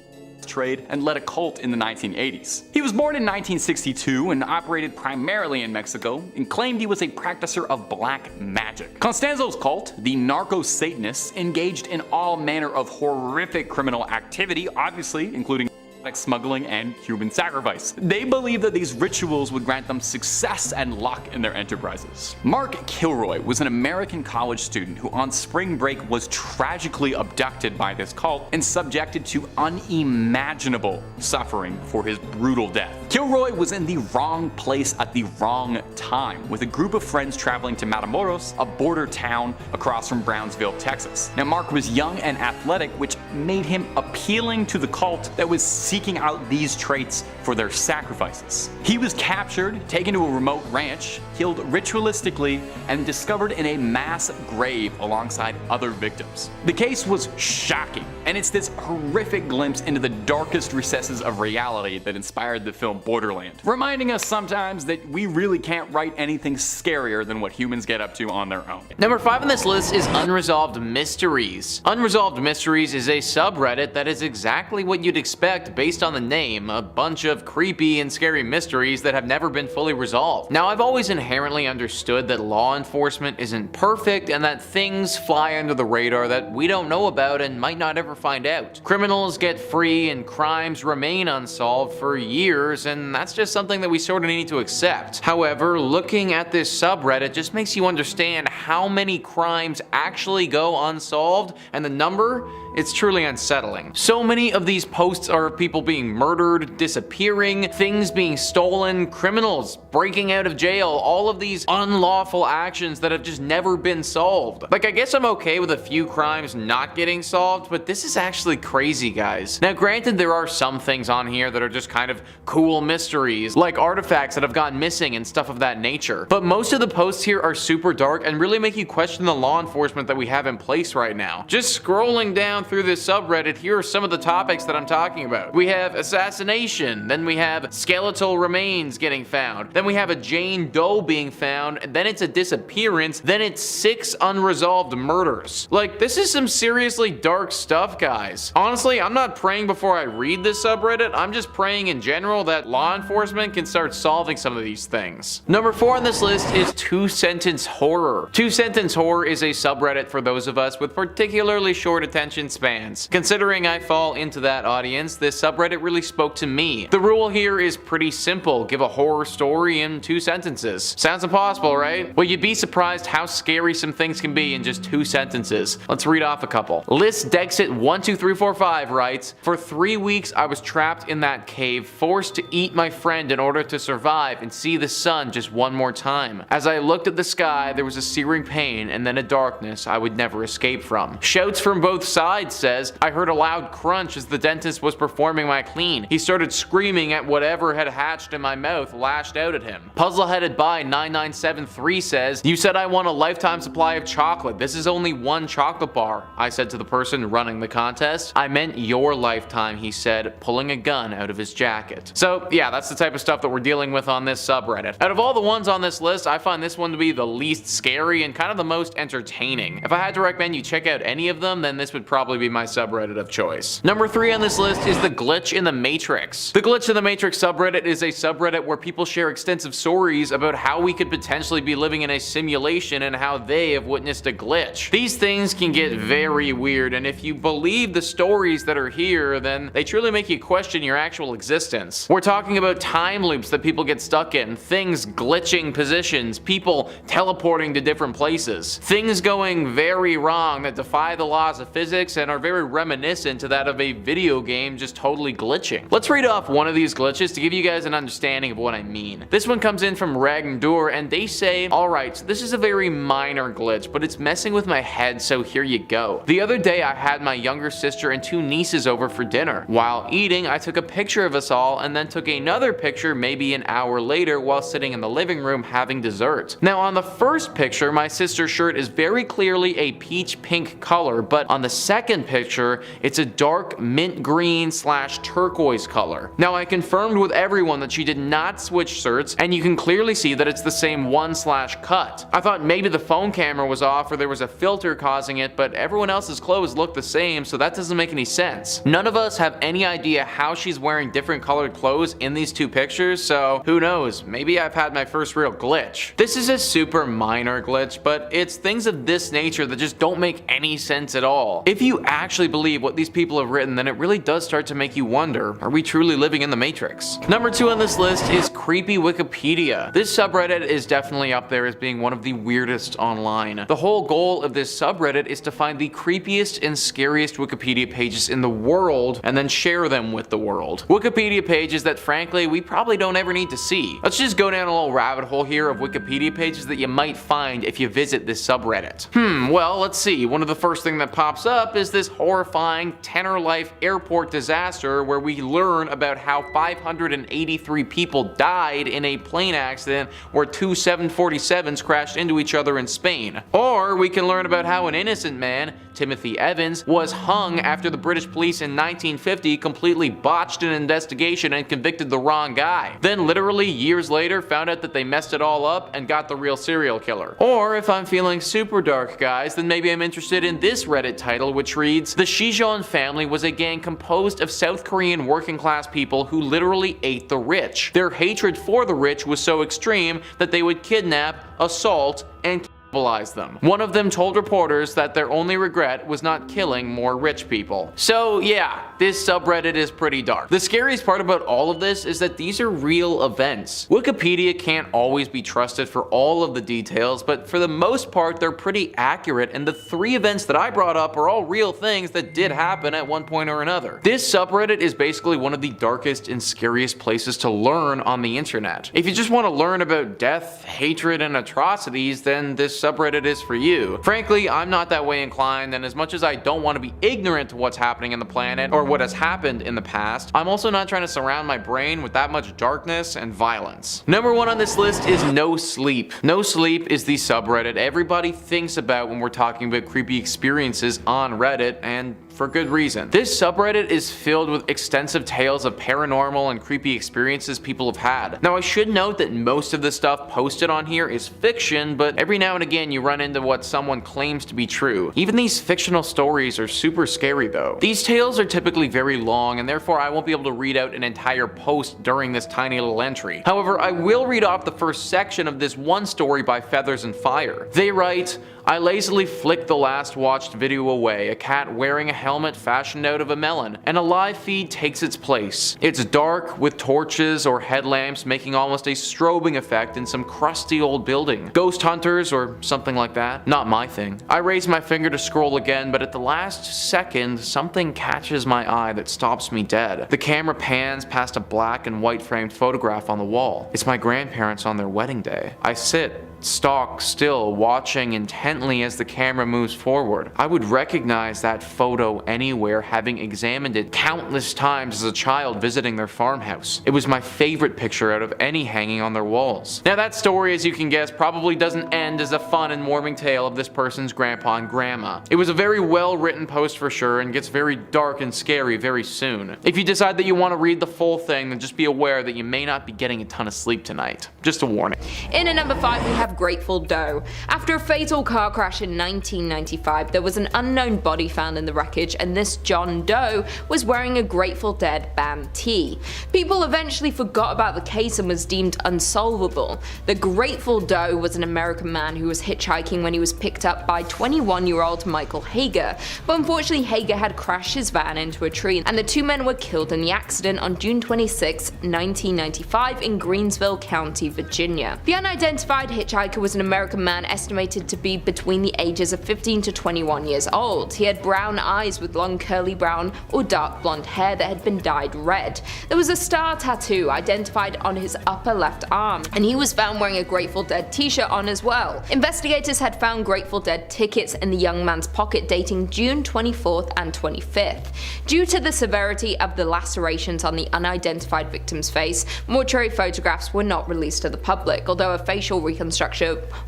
trade and led a cult in the 1980s. He was born in 1962 and operated primarily in Mexico and claimed he was a practicer of black magic. Constanzo's cult, the Narco-Satanists, engaged in all manner of horrific criminal activity, obviously including smuggling, and human sacrifice. They believed that these rituals would grant them success and luck in their enterprises. Mark Kilroy was an American college student who on spring break was tragically abducted by this cult and subjected to unimaginable suffering for his brutal death. Kilroy was in the wrong place at the wrong time, with a group of friends traveling to Matamoros, a border town across from Brownsville, Texas. Now Mark was young and athletic, which made him appealing to the cult that was seeking out these traits for their sacrifices. He was captured, taken to a remote ranch, killed ritualistically, and discovered in a mass grave alongside other victims. The case was shocking, and it's this horrific glimpse into the darkest recesses of reality that inspired the film Borderland, reminding us sometimes that we really can't write anything scarier than what humans get up to on their own. Number 5 on this list is Unresolved Mysteries. Unresolved Mysteries is a subreddit that is exactly what you'd expect based on the name, a bunch of creepy and scary mysteries that have never been fully resolved. Now, I've always inherently understood that law enforcement isn't perfect and that things fly under the radar that we don't know about and might not ever find out. Criminals get free and crimes remain unsolved for years, and that's just something that we sort of need to accept. However, looking at this subreddit just makes you understand how many crimes actually go unsolved, and the number, it's truly unsettling. So many of these posts are of people being murdered, disappearing, things being stolen, criminals breaking out of jail, all of these unlawful actions that have just never been solved. Like, I guess I'm okay with a few crimes not getting solved, but this is actually crazy, guys. Now, granted, there are some things on here that are just kind of cool mysteries, like artifacts that have gone missing and stuff of that nature. But most of the posts here are super dark and really make you question the law enforcement that we have in place right now. Just scrolling down through this subreddit, here are some of the topics that I'm talking about. We have assassination, then we have skeletal remains getting found, then we have a Jane Doe being found, and then it's a disappearance, then it's 6 unresolved murders. Like, this is some seriously dark stuff, guys. Honestly, I'm not praying before I read this subreddit, I'm just praying in general that law enforcement can start solving some of these things. Number 4 on this list is two-sentence horror. Two-sentence horror is a subreddit for those of us with particularly short attention spans. Considering I fall into that audience, this subreddit really spoke to me. The rule here is pretty simple: give a horror story in 2 sentences. Sounds impossible, right? Well, you'd be surprised how scary some things can be in just 2 sentences. Let's read off a couple. List Dexit12345 writes, "For 3 weeks I was trapped in that cave, forced to eat my friend in order to survive and see the sun just one more time. As I looked at the sky, there was a searing pain and then a darkness I would never escape from." Shouts from both sides says, "I heard a loud crunch as the dentist was performing my clean. He started screaming at whatever had hatched in my mouth, lashed out at him." Puzzleheaded by 9973 says, "You said I want a lifetime supply of chocolate. This is only 1 chocolate bar." I said to the person running the contest, "I meant your lifetime," he said, pulling a gun out of his jacket. So yeah, that's the type of stuff that we're dealing with on this subreddit. Out of all the ones on this list, I find this one to be the least scary and kind of the most entertaining. If I had to recommend you check out any of them, then this would probably be my subreddit of choice. Number 3 on this list is the Glitch in the Matrix. The Glitch in the Matrix subreddit is a subreddit where people share extensive stories about how we could potentially be living in a simulation and how they have witnessed a glitch. These things can get very weird, and if you believe the stories that are here, then they truly make you question your actual existence. We're talking about time loops that people get stuck in, things glitching positions, people teleporting to different places, things going very wrong that defy the laws of physics and are very reminiscent to that of a video game just totally glitching. Let's read off one of these glitches to give you guys an understanding of what I mean. This one comes in from Ragnar, and they say, "Alright, so this is a very minor glitch, but it's messing with my head, so here you go. The other day I had my younger sister and 2 nieces over for dinner. While eating, I took a picture of us all and then took another picture maybe an hour later while sitting in the living room having dessert. Now on the first picture, my sister's shirt is very clearly a peach pink color, but on the second picture, it's a dark mint green / turquoise color. Now I confirmed with everyone that she did not switch shirts, and you can clearly see that it's the same one / cut. I thought maybe the phone camera was off or there was a filter causing it, but everyone else's clothes look the same, so that doesn't make any sense. None of us have any idea how she's wearing different colored clothes in these 2 pictures, so who knows, maybe I've had my first real glitch. This is a super minor glitch, but it's things of this nature that just don't make any sense at all. If you you actually believe what these people have written, then it really does start to make you wonder, are we truly living in the Matrix? Number 2 on this list is Creepy Wikipedia. This subreddit is definitely up there as being one of the weirdest online. The whole goal of this subreddit is to find the creepiest and scariest Wikipedia pages in the world and then share them with the world. Wikipedia pages that frankly we probably don't ever need to see. Let's just go down a little rabbit hole here of Wikipedia pages that you might find if you visit this subreddit. Well, let's see. One of the first thing that pops up is this horrifying Tenor Life airport disaster where we learn about how 583 people died in a plane accident where 2 747s crashed into each other in Spain. Or we can learn about how an innocent man, Timothy Evans, was hung after the British police in 1950 completely botched an investigation and convicted the wrong guy. Then literally years later found out that they messed it all up and got the real serial killer. Or if I'm feeling super dark, guys, then maybe I'm interested in this Reddit title, which reads, "The Shijeon family was a gang composed of South Korean working class people who literally ate the rich. Their hatred for the rich was so extreme that they would kidnap, assault, and cannibalize them. One of them told reporters that their only regret was not killing more rich people." So yeah, this subreddit is pretty dark. The scariest part about all of this is that these are real events. Wikipedia can't always be trusted for all of the details, but for the most part they're pretty accurate, and the 3 events that I brought up are all real things that did happen at one point or another. This subreddit is basically one of the darkest and scariest places to learn on the internet. If you just want to learn about death, hatred, and atrocities, then this subreddit is for you. Frankly, I'm not that way inclined, and as much as I don't want to be ignorant to what's happening in the planet or what has happened in the past, I'm also not trying to surround my brain with that much darkness and violence. Number 1 on this list is No Sleep. No Sleep is the subreddit everybody thinks about when we're talking about creepy experiences on Reddit, and for good reason. This subreddit is filled with extensive tales of paranormal and creepy experiences people have had. Now I should note that most of the stuff posted on here is fiction, but every now and again you run into what someone claims to be true. Even these fictional stories are super scary though. These tales are typically very long, and therefore I won't be able to read out an entire post during this tiny little entry. However, I will read off the first section of this one story by Feathers and Fire. They write, "I lazily flicked the last watched video away, a cat wearing a helmet fashioned out of a melon, and a live feed takes its place. It's dark with torches or headlamps making almost a strobing effect in some crusty old building. Ghost hunters or something like that. Not my thing. I raise my finger to scroll again, but at the last second, something catches my eye that stops me dead. The camera pans past a black and white framed photograph on the wall. It's my grandparents on their wedding day. I sit stock still, watching intently as the camera moves forward. I would recognize that photo anywhere, having examined it countless times as a child visiting their farmhouse. It was my favorite picture out of any hanging on their walls." Now that story, as you can guess, probably doesn't end as a fun and warming tale of this person's grandpa and grandma. It was a very well written post for sure, and gets very dark and scary very soon. If you decide that you want to read the full thing, then just be aware that you may not be getting a ton of sleep tonight. Just a warning. In at number 5 we have Grateful Doe. After a fatal car crash in 1995, there was an unknown body found in the wreckage, and this John Doe was wearing a Grateful Dead band tee. People eventually forgot about the case and was deemed unsolvable. The Grateful Doe was an American man who was hitchhiking when he was picked up by 21-year-old Michael Hager, but unfortunately Hager had crashed his van into a tree, and the 2 men were killed in the accident on June 26, 1995 in Greensville County, Virginia. The unidentified hitchhiker was an American man estimated to be between the ages of 15 to 21 years old. He had brown eyes with long curly brown or dark blonde hair that had been dyed red. There was a star tattoo identified on his upper left arm, and he was found wearing a Grateful Dead t-shirt on as well. Investigators had found Grateful Dead tickets in the young man's pocket dating June 24th and 25th. Due to the severity of the lacerations on the unidentified victim's face, mortuary photographs were not released to the public, although a facial reconstruction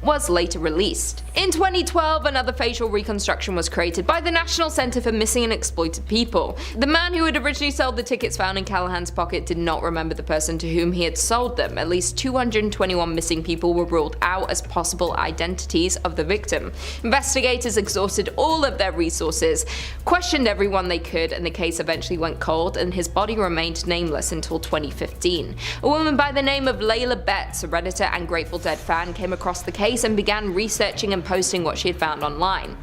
was later released. In 2012, another facial reconstruction was created by the National Center for Missing and Exploited People. The man who had originally sold the tickets found in Callahan's pocket did not remember the person to whom he had sold them. At least 221 missing people were ruled out as possible identities of the victim. Investigators exhausted all of their resources, questioned everyone they could, and the case eventually went cold, and his body remained nameless until 2015. A woman by the name of Layla Betts, a Redditor and Grateful Dead fan, came came across the case and began researching and posting what she had found online.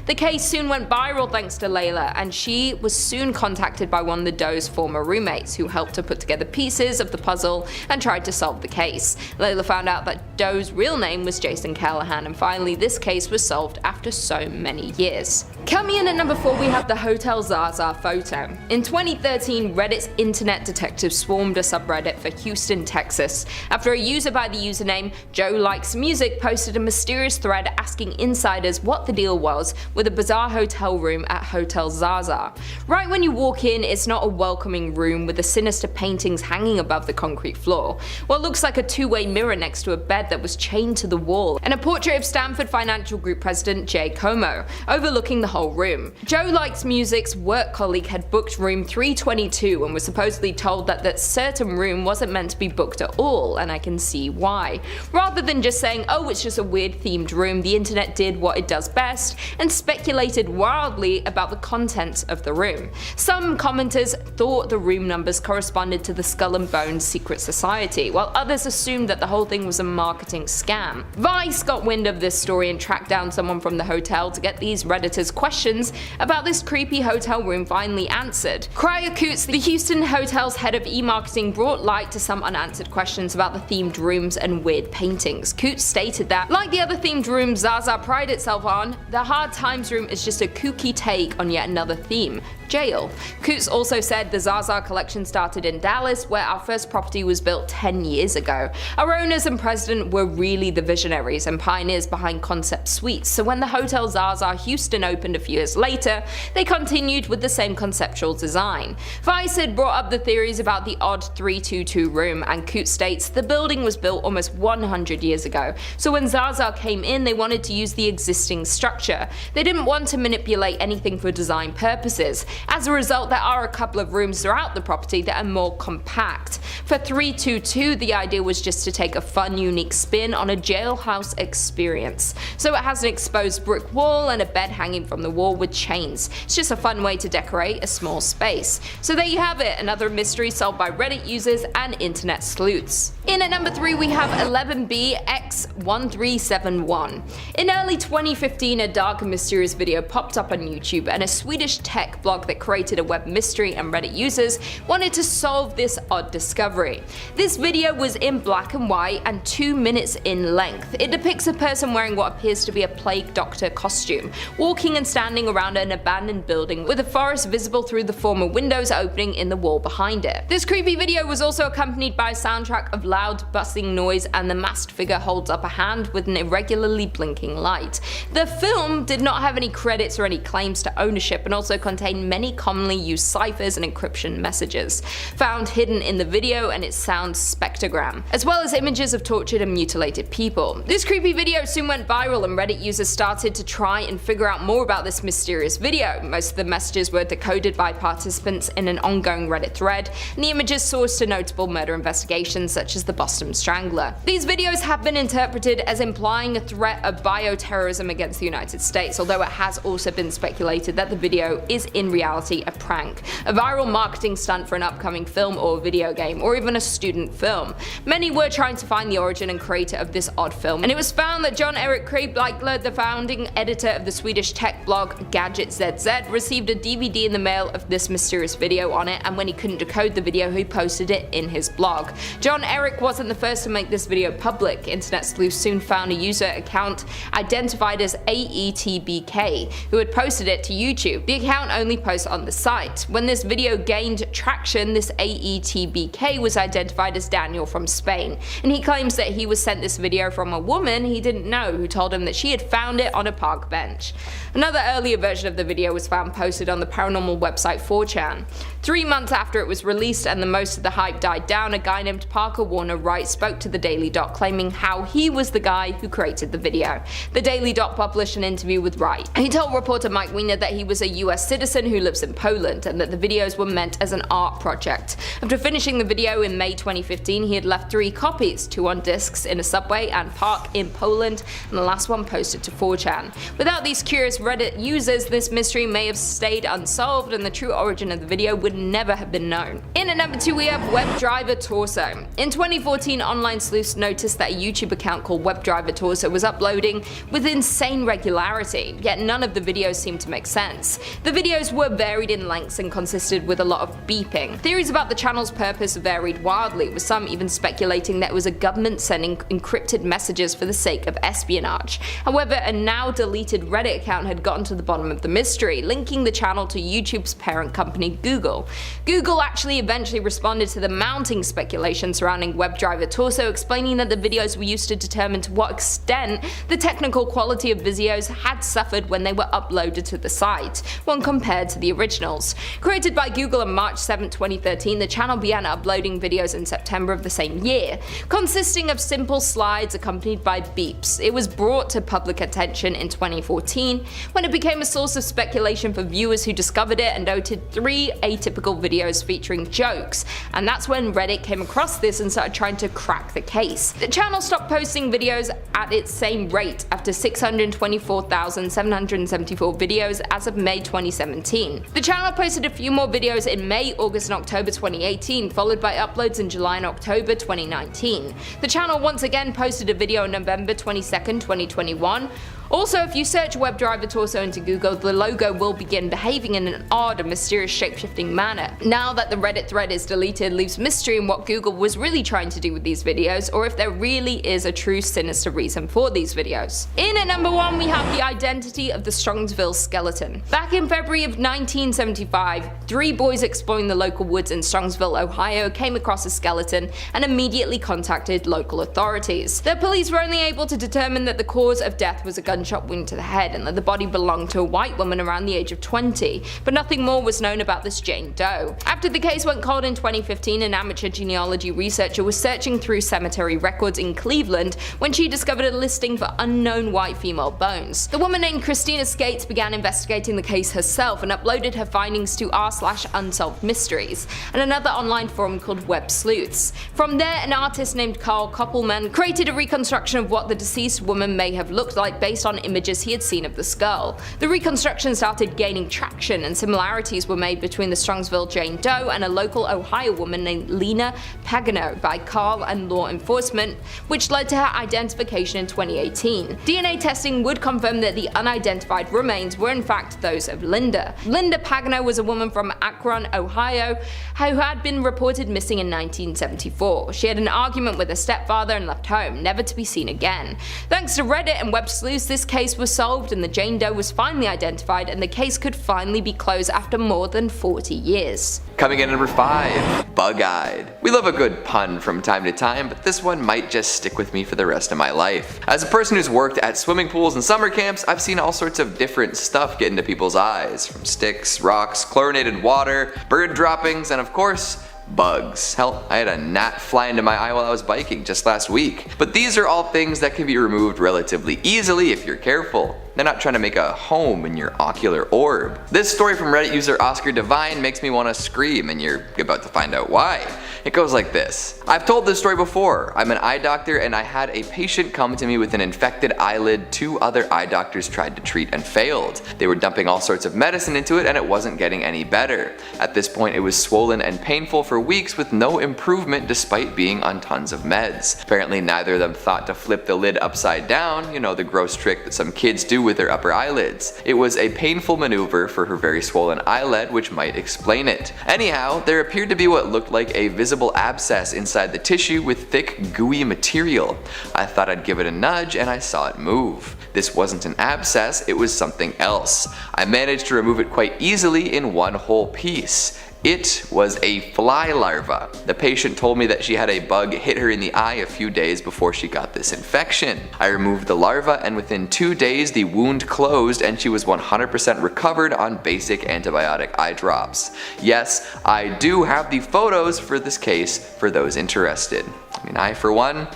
The case soon went viral thanks to Layla, and she was soon contacted by one of the Doe's former roommates, who helped her put together pieces of the puzzle and tried to solve the case. Layla found out that Doe's real name was Jason Callahan, and finally this case was solved after so many years. Coming in at number 4, we have the Hotel Zaza photo. In 2013, Reddit's internet detectives swarmed a subreddit for Houston, Texas, after a user by the username Joe Likes Music posted a mysterious thread asking insiders what the deal was with a bizarre hotel room at Hotel Zaza. Right when you walk in, it's not a welcoming room with the sinister paintings hanging above the concrete floor, what looks like a two-way mirror next to a bed that was chained to the wall, and a portrait of Stanford Financial Group president Jay Como, overlooking the whole room. Joe Likes Music's work colleague had booked room 322 and was supposedly told that that certain room wasn't meant to be booked at all, and I can see why. Rather than just saying, oh, it's just a weird themed room, the internet did what it does best and speculated wildly about the contents of the room. Some commenters thought the room numbers corresponded to the Skull and Bones secret society, while others assumed that the whole thing was a marketing scam. Vice got wind of this story and tracked down someone from the hotel to get these Redditors' questions about this creepy hotel room finally answered. Cryer Coots, the Houston hotel's head of e-marketing, brought light to some unanswered questions about the themed rooms and weird paintings. Coots stated that, like the other themed rooms Zaza prided itself on, the Hard Times room is just a kooky take on yet another theme: jail. Coots also said the Zaza collection started in Dallas, where our first property was built 10 years ago. Our owners and president were really the visionaries and pioneers behind concept suites, so when the Hotel Zaza Houston opened a few years later, they continued with the same conceptual design. Vice had brought up the theories about the odd 322 room, and Coots states the building was built almost 100 years ago, so when Zaza came in they wanted to use the existing structure. They didn't want to manipulate anything for design purposes. As a result, there are a couple of rooms throughout the property that are more compact. For 322, the idea was just to take a fun, unique spin on a jailhouse experience. So it has an exposed brick wall and a bed hanging from the wall with chains. It's just a fun way to decorate a small space. So there you have it, another mystery solved by Reddit users and internet sleuths. In at number 3, we have 11BX1371. In early 2015, a dark and mysterious video popped up on YouTube, and a Swedish tech blog that created a web mystery and Reddit users wanted to solve this odd discovery. This video was in black and white and 2 minutes in length. It depicts a person wearing what appears to be a plague doctor costume, walking and standing around an abandoned building with a forest visible through the former windows opening in the wall behind it. This creepy video was also accompanied by a soundtrack of loud buzzing noise, and the masked figure holds up a hand with an irregularly blinking light. The film did not have any credits or any claims to ownership, and also contained many commonly used ciphers and encryption messages found hidden in the video and its sound spectrogram, as well as images of tortured and mutilated people. This creepy video soon went viral, and Reddit users started to try and figure out more about this mysterious video. Most of the messages were decoded by participants in an ongoing Reddit thread, and the images sourced to notable murder investigations such as the Boston Strangler. These videos have been interpreted as implying a threat of bioterrorism against the United States, although it has also been speculated that the video is in reality a prank, a viral marketing stunt for an upcoming film or video game, or even a student film. Many were trying to find the origin and creator of this odd film, and it was found that John Erik Kreibleichler, the founding editor of the Swedish tech blog Gadget ZZ, received a DVD in the mail of this mysterious video on it, and when he couldn't decode the video, he posted it in his blog. John Erik wasn't the first to make this video public. Internet sleuths soon found a user account identified as AETBK, who had posted it to YouTube. The account only posts on the site. When this video gained traction, this AETBK was identified as Daniel from Spain, and he claims that he was sent this video from a woman he didn't know who told him that she had found it on a park bench. Another earlier version of the video was found posted on the paranormal website 4chan. 3 months after it was released and the most of the hype died down, a guy named Parker Warner Wright spoke to the Daily Dot claiming how he was the guy who created the video. The Daily Dot published an interview with Wright. He told reporter Mike Weiner that he was a US citizen who lives in Poland, and that the videos were meant as an art project. After finishing the video in May 2015, he had left 3 copies, 2 on discs in a subway and park in Poland, and the last one posted to 4chan. Without these curious Reddit users, this mystery may have stayed unsolved, and the true origin of the video would never have been known. In at number 2, we have WebDriver Torso. In 2014, online sleuths noticed that a YouTube account called WebDriver Torso was uploading with insane regularity, yet none of the videos seemed to make sense. The videos were varied in lengths and consisted with a lot of beeping. Theories about the channel's purpose varied wildly, with some even speculating that it was a government sending encrypted messages for the sake of espionage. However, a now deleted Reddit account had gotten to the bottom of the mystery, linking the channel to YouTube's parent company Google. Google actually eventually responded to the mounting speculation surrounding WebDriver Torso, explaining that the videos were used to determine to what extent the technical quality of videos had suffered when they were uploaded to the site, when compared to the originals. Created by Google on March 7, 2013, the channel began uploading videos in September of the same year, consisting of simple slides accompanied by beeps. It was brought to public attention in 2014 when it became a source of speculation for viewers who discovered it and noted 3 atypical videos featuring jokes, and that's when Reddit came across this and started trying to crack the case. The channel stopped posting videos at its same rate after 624,774 videos as of May 2017. The channel posted a few more videos in May, August and October 2018, followed by uploads in July and October 2019. The channel once again posted a video on November 22nd, 2021. Also, if you search WebDriver Torso into Google, the logo will begin behaving in an odd and mysterious shape-shifting manner. Now that the Reddit thread is deleted, leaves mystery in what Google was really trying to do with these videos, or if there really is a true sinister reason for these videos. In at number 1, we have the identity of the Strongsville skeleton. Back in February of 1975, 3 boys exploring the local woods in Strongsville, Ohio came across a skeleton and immediately contacted local authorities. The police were only able to determine that the cause of death was a gunshot wound to the head and that the body belonged to a white woman around the age of 20, but nothing more was known about this Jane Doe. After the case went cold in 2015, an amateur genealogy researcher was searching through cemetery records in Cleveland when she discovered a listing for unknown white female bones. The woman named Christina Skates began investigating the case herself and uploaded her findings to r/unsolved mysteries and another online forum called Web Sleuths. From there, an artist named Carl Koppelman created a reconstruction of what the deceased woman may have looked like based on images he had seen of the skull. The reconstruction started gaining traction and similarities were made between the Strongsville Jane Doe and a local Ohio woman named Lena Pagano by Carl and law enforcement, which led to her identification in 2018. DNA testing would confirm that the unidentified remains were in fact those of Linda. Linda Pagano was a woman from Akron, Ohio, who had been reported missing in 1974. She had an argument with her stepfather and left home, never to be seen again. Thanks to Reddit and Web Sleuths, this case was solved and the Jane Doe was finally identified, and the case could finally be closed after more than 40 years. Coming in at number 5, bug-eyed. We love a good pun from time to time, but this one might just stick with me for the rest of my life. As a person who's worked at swimming pools and summer camps, I've seen all sorts of different stuff get into people's eyes, from sticks, rocks, chlorinated water, bird droppings, and of course, bugs. Hell, I had a gnat fly into my eye while I was biking just last week. But these are all things that can be removed relatively easily if you're careful. They're not trying to make a home in your ocular orb. This story from Reddit user Oscar Devine makes me want to scream, and you're about to find out why. It goes like this. I've told this story before. I'm an eye doctor and I had a patient come to me with an infected eyelid 2 other eye doctors tried to treat and failed. They were dumping all sorts of medicine into it and it wasn't getting any better. At this point it was swollen and painful for weeks with no improvement despite being on tons of meds. Apparently neither of them thought to flip the lid upside down, you know, the gross trick that some kids do with their upper eyelids. It was a painful maneuver for her very swollen eyelid, which might explain it. Anyhow, there appeared to be what looked like a visible abscess inside the tissue with thick, gooey material. I thought I'd give it a nudge and I saw it move. This wasn't an abscess, it was something else. I managed to remove it quite easily in one whole piece. It was a fly larva. The patient told me that she had a bug hit her in the eye a few days before she got this infection. I removed the larva and within 2 days the wound closed and she was 100% recovered on basic antibiotic eye drops. Yes, I do have the photos for this case for those interested. I mean, I for one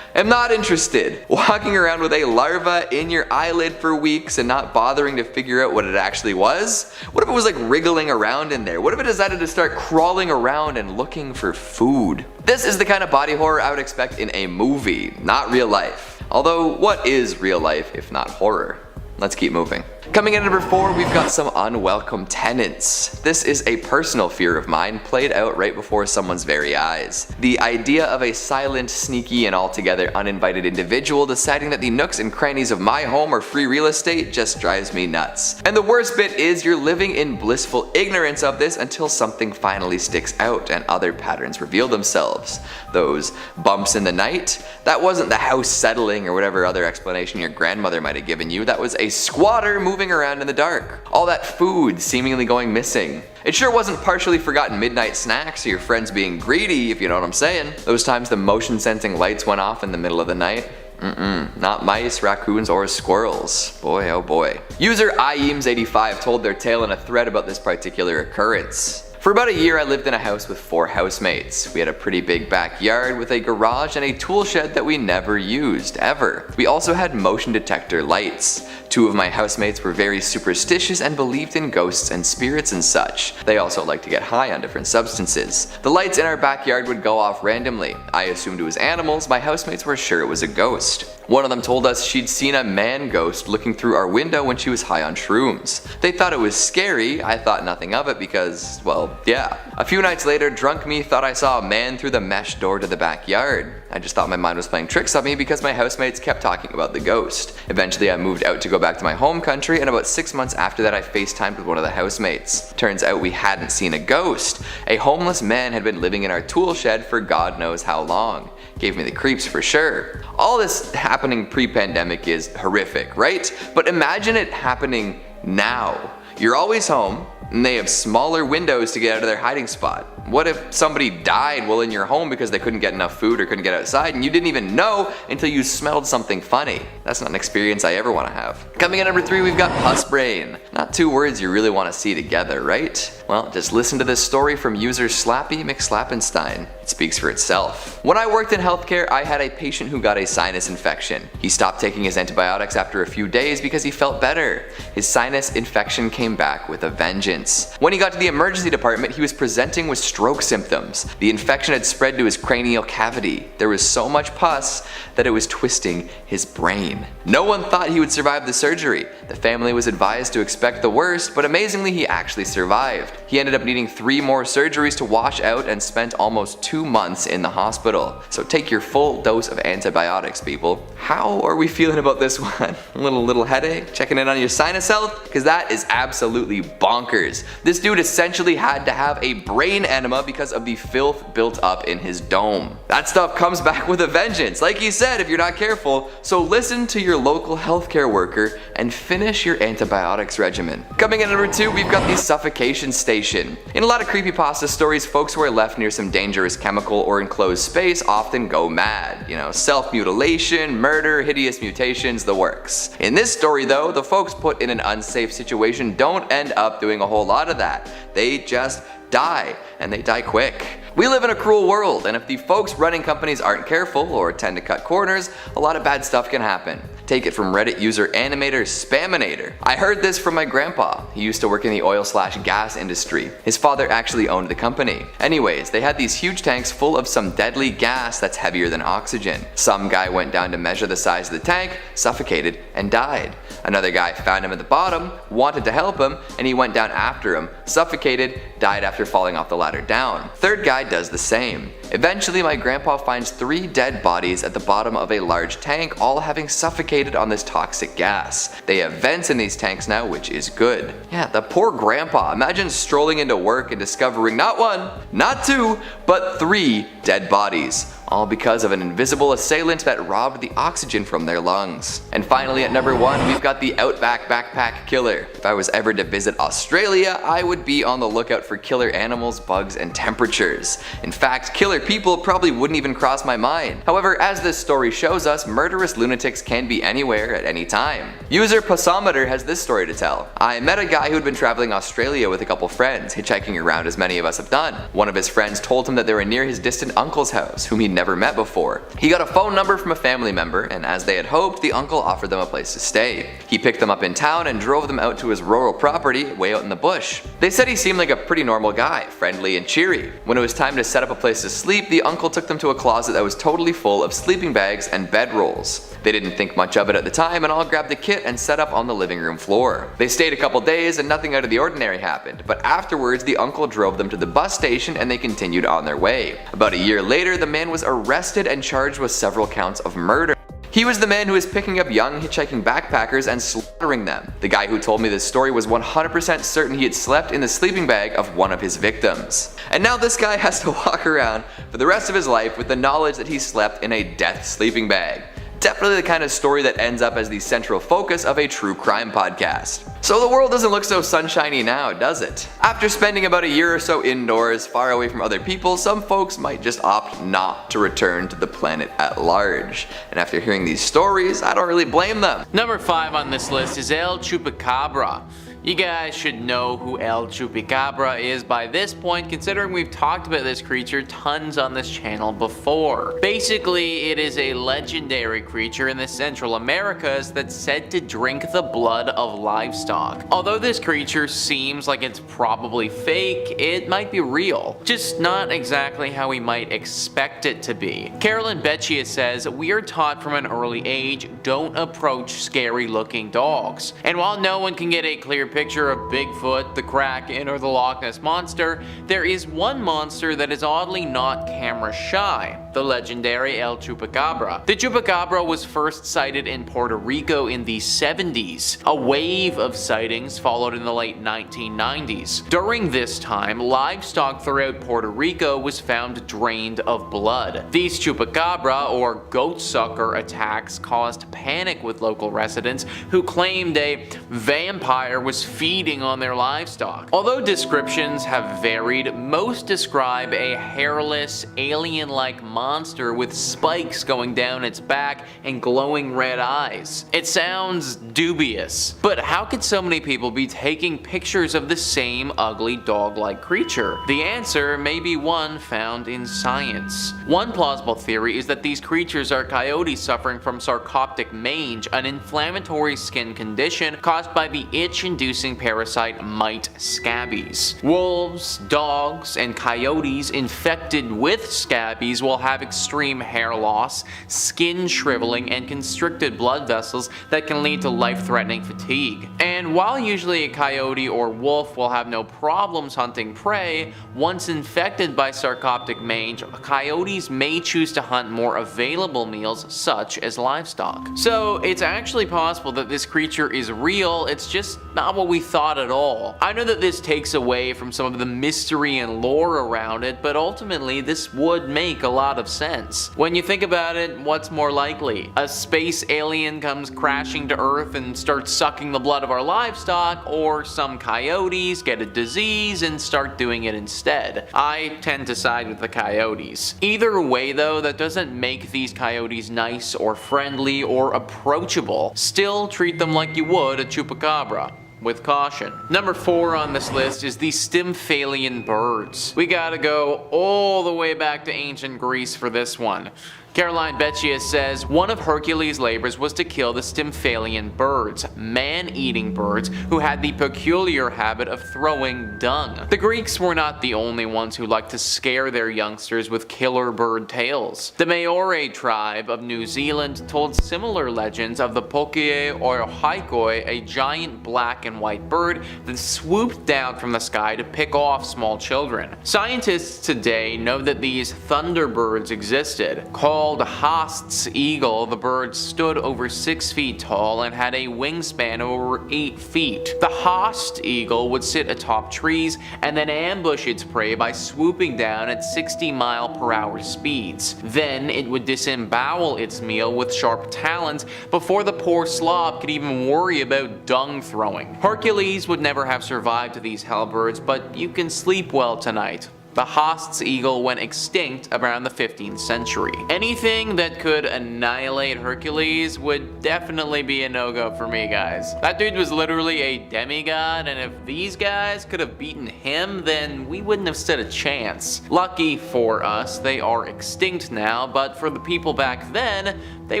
am not interested. Walking around with a larva in your eyelid for weeks and not bothering to figure out what it actually was? What if it was like wriggling around in there? What if it decided to start crawling around and looking for food? This is the kind of body horror I would expect in a movie, not real life. Although, what is real life if not horror? Let's keep moving. Coming in at number 4, we've got some unwelcome tenants. This is a personal fear of mine played out right before someone's very eyes. The idea of a silent, sneaky, and altogether uninvited individual deciding that the nooks and crannies of my home are free real estate just drives me nuts. And the worst bit is you're living in blissful ignorance of this until something finally sticks out and other patterns reveal themselves. Those bumps in the night? That wasn't the house settling or whatever other explanation your grandmother might have given you. That was a squatter moving around in the dark. All that food seemingly going missing. It sure wasn't partially forgotten midnight snacks or your friends being greedy, if you know what I'm saying. Those times the motion sensing lights went off in the middle of the night. Not mice, raccoons, or squirrels. Boy, oh boy. User IEAMS85 told their tale in a thread about this particular occurrence. For about a year I lived in a house with 4 housemates. We had a pretty big backyard with a garage and a tool shed that we never used, ever. We also had motion detector lights. 2 of my housemates were very superstitious and believed in ghosts and spirits and such. They also liked to get high on different substances. The lights in our backyard would go off randomly. I assumed it was animals, my housemates were sure it was a ghost. One of them told us she'd seen a man ghost looking through our window when she was high on shrooms. They thought it was scary, I thought nothing of it because, well, yeah. A few nights later, drunk me thought I saw a man through the mesh door to the backyard. I just thought my mind was playing tricks on me because my housemates kept talking about the ghost. Eventually I moved out to go back to my home country, and about 6 months after that I FaceTimed with one of the housemates. Turns out we hadn't seen a ghost. A homeless man had been living in our tool shed for God knows how long. Gave me the creeps for sure. All this happening pre-pandemic is horrific, right? But imagine it happening now. You're always home, and they have smaller windows to get out of their hiding spot. What if somebody died while in your home because they couldn't get enough food or couldn't get outside and you didn't even know until you smelled something funny? That's not an experience I ever want to have. Coming in at number 3, we've got pus brain. Not 2 words you really want to see together, right? Well, just listen to this story from user Slappy McSlappenstein. It speaks for itself. When I worked in healthcare, I had a patient who got a sinus infection. He stopped taking his antibiotics after a few days because he felt better. His sinus infection came back with a vengeance. When he got to the emergency department, he was presenting with stroke symptoms. The infection had spread to his cranial cavity. There was so much pus that it was twisting his brain. No one thought he would survive the surgery. The family was advised to expect the worst, but amazingly he actually survived. He ended up needing 3 more surgeries to wash out and spent almost 2 months in the hospital. So take your full dose of antibiotics, people. How are we feeling about this one? A little headache? Checking in on your sinus health? Because that is absolutely bonkers. This dude essentially had to have a brain enema because of the filth built up in his dome. That stuff comes back with a vengeance, like he said, if you're not careful. So listen to your local healthcare worker and finish your antibiotics regimen. Coming in at number 2, we've got the suffocation station. In a lot of creepypasta stories, folks who are left near some dangerous chemical or enclosed space often go mad. You know, self-mutilation, murder, hideous mutations, the works. In this story though, the folks put in an unsafe situation don't end up doing a whole lot of that. They just die, and they die quick. We live in a cruel world, and if the folks running companies aren't careful or tend to cut corners, a lot of bad stuff can happen. Take it from Reddit user Animator Spaminator. I heard this from my grandpa. He used to work in the oil/gas industry. His father actually owned the company. Anyways, they had these huge tanks full of some deadly gas that's heavier than oxygen. Some guy went down to measure the size of the tank, suffocated, and died. Another guy found him at the bottom, wanted to help him, and he went down after him, suffocated, died after falling off the ladder down. Third guy does the same. Eventually, my grandpa finds 3 dead bodies at the bottom of a large tank, all having suffocated on this toxic gas. They have vents in these tanks now, which is good. Yeah, the poor grandpa. Imagine strolling into work and discovering not 1, not 2, but 3 dead bodies. All because of an invisible assailant that robbed the oxygen from their lungs. And finally at number 1, we've got the Outback Backpack Killer. If I was ever to visit Australia, I would be on the lookout for killer animals, bugs, and temperatures. In fact, killer people probably wouldn't even cross my mind. However, as this story shows us, murderous lunatics can be anywhere at any time. User Passometer has this story to tell. I met a guy who had been traveling Australia with a couple friends, hitchhiking around as many of us have done. One of his friends told him that they were near his distant uncle's house, whom he'd never met before. He got a phone number from a family member, and as they had hoped, the uncle offered them a place to stay. He picked them up in town and drove them out to his rural property way out in the bush. They said he seemed like a pretty normal guy, friendly and cheery. When it was time to set up a place to sleep, the uncle took them to a closet that was totally full of sleeping bags and bedrolls. They didn't think much of it at the time and all grabbed a kit and set up on the living room floor. They stayed a couple days and nothing out of the ordinary happened, but afterwards the uncle drove them to the bus station and they continued on their way. About a year later, the man was arrested and charged with several counts of murder. He was the man who was picking up young hitchhiking backpackers and slaughtering them. The guy who told me this story was 100% certain he had slept in the sleeping bag of one of his victims. And now this guy has to walk around for the rest of his life with the knowledge that he slept in a death sleeping bag. Definitely the kind of story that ends up as the central focus of a true crime podcast. So the world doesn't look so sunshiny now, does it? After spending about a year or so indoors, far away from other people, some folks might just opt not to return to the planet at large. And after hearing these stories, I don't really blame them. Number 5 on this list is El Chupacabra. You guys should know who El Chupacabra is by this point, considering we've talked about this creature tons on this channel before. Basically, it is a legendary creature in the Central Americas that's said to drink the blood of livestock. Although this creature seems like it's probably fake, it might be real, just not exactly how we might expect it to be. Carolyn Beccia says, "We are taught from an early age, don't approach scary looking dogs. And while no one can get a clear picture of Bigfoot, the Kraken, or the Loch Ness Monster, there is one monster that is oddly not camera shy, the legendary El Chupacabra. The Chupacabra was first sighted in Puerto Rico in the 70s. A wave of sightings followed in the late 1990s. During this time, livestock throughout Puerto Rico was found drained of blood. These Chupacabra, or goat sucker attacks, caused panic with local residents who claimed a vampire was feeding on their livestock. Although descriptions have varied, most describe a hairless, alien-like monster with spikes going down its back and glowing red eyes. It sounds dubious, but how could so many people be taking pictures of the same ugly dog-like creature? The answer may be one found in science. One plausible theory is that these creatures are coyotes suffering from sarcoptic mange, an inflammatory skin condition caused by the itch-inducing parasite mite scabies. Wolves, dogs, and coyotes infected with scabies will have extreme hair loss, skin shriveling, and constricted blood vessels that can lead to life-threatening fatigue. And while usually a coyote or wolf will have no problems hunting prey, once infected by sarcoptic mange, coyotes may choose to hunt more available meals such as livestock. So it's actually possible that this creature is real, it's just not what we thought at all. I know that this takes away from some of the mystery and lore around it, but ultimately this would make a lot of sense. When you think about it, what's more likely? A space alien comes crashing to Earth and starts sucking the blood of our livestock, or some coyotes get a disease and start doing it instead? I tend to side with the coyotes. Either way though, that doesn't make these coyotes nice or friendly or approachable. Still treat them like you would a chupacabra. With caution. Number 4 on this list is the Stymphalian birds. We gotta go all the way back to ancient Greece for this one. Caroline Beccia says, one of Hercules' labors was to kill the Stymphalian birds, man-eating birds who had the peculiar habit of throwing dung. The Greeks were not the only ones who liked to scare their youngsters with killer bird tales. The Maori tribe of New Zealand told similar legends of the Pokie or Haikoi, a giant black and white bird that swooped down from the sky to pick off small children. Scientists today know that these thunderbirds existed. Called Haast's eagle, the bird stood over 6 feet tall and had a wingspan of over 8 feet. The Haast eagle would sit atop trees and then ambush its prey by swooping down at 60-mile-per-hour speeds. Then it would disembowel its meal with sharp talons before the poor slob could even worry about dung throwing. Hercules would never have survived these hellbirds, but you can sleep well tonight. The Haast's eagle went extinct around the 15th century. Anything that could annihilate Hercules would definitely be a no-go for me, guys. That dude was literally a demigod, and if these guys could have beaten him, then we wouldn't have stood a chance. Lucky for us, they are extinct now, but for the people back then, they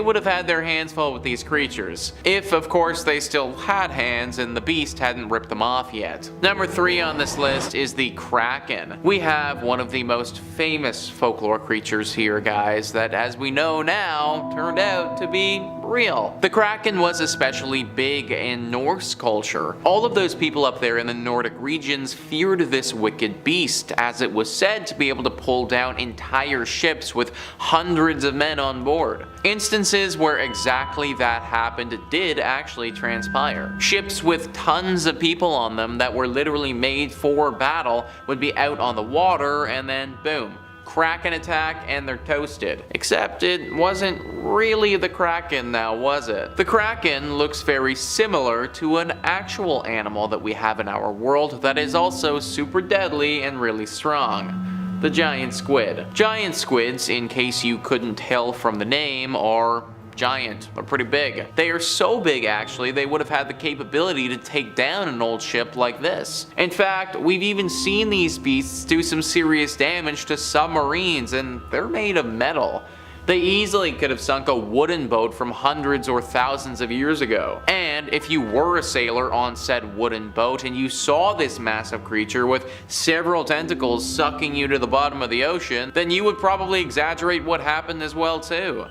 would have had their hands full with these creatures. If, of course, they still had hands and the beast hadn't ripped them off yet. Number 3 on this list is the Kraken. We have one of the most famous folklore creatures here, guys, that as we know now, turned out to be real. The Kraken was especially big in Norse culture. All of those people up there in the Nordic regions feared this wicked beast, as it was said to be able to pull down entire ships with hundreds of men on board. Instances where exactly that happened did actually transpire. Ships with tons of people on them that were literally made for battle would be out on the water, and then boom, Kraken attack and they're toasted. Except it wasn't really the Kraken now, was it? The Kraken looks very similar to an actual animal that we have in our world that is also super deadly and really strong. The giant squid. Giant squids, in case you couldn't tell from the name, are giant. They're pretty big. They are so big, actually, they would have had the capability to take down an old ship like this. In fact, we've even seen these beasts do some serious damage to submarines, and they're made of metal. They easily could have sunk a wooden boat from hundreds or thousands of years ago. And if you were a sailor on said wooden boat and you saw this massive creature with several tentacles sucking you to the bottom of the ocean, then you would probably exaggerate what happened as well too.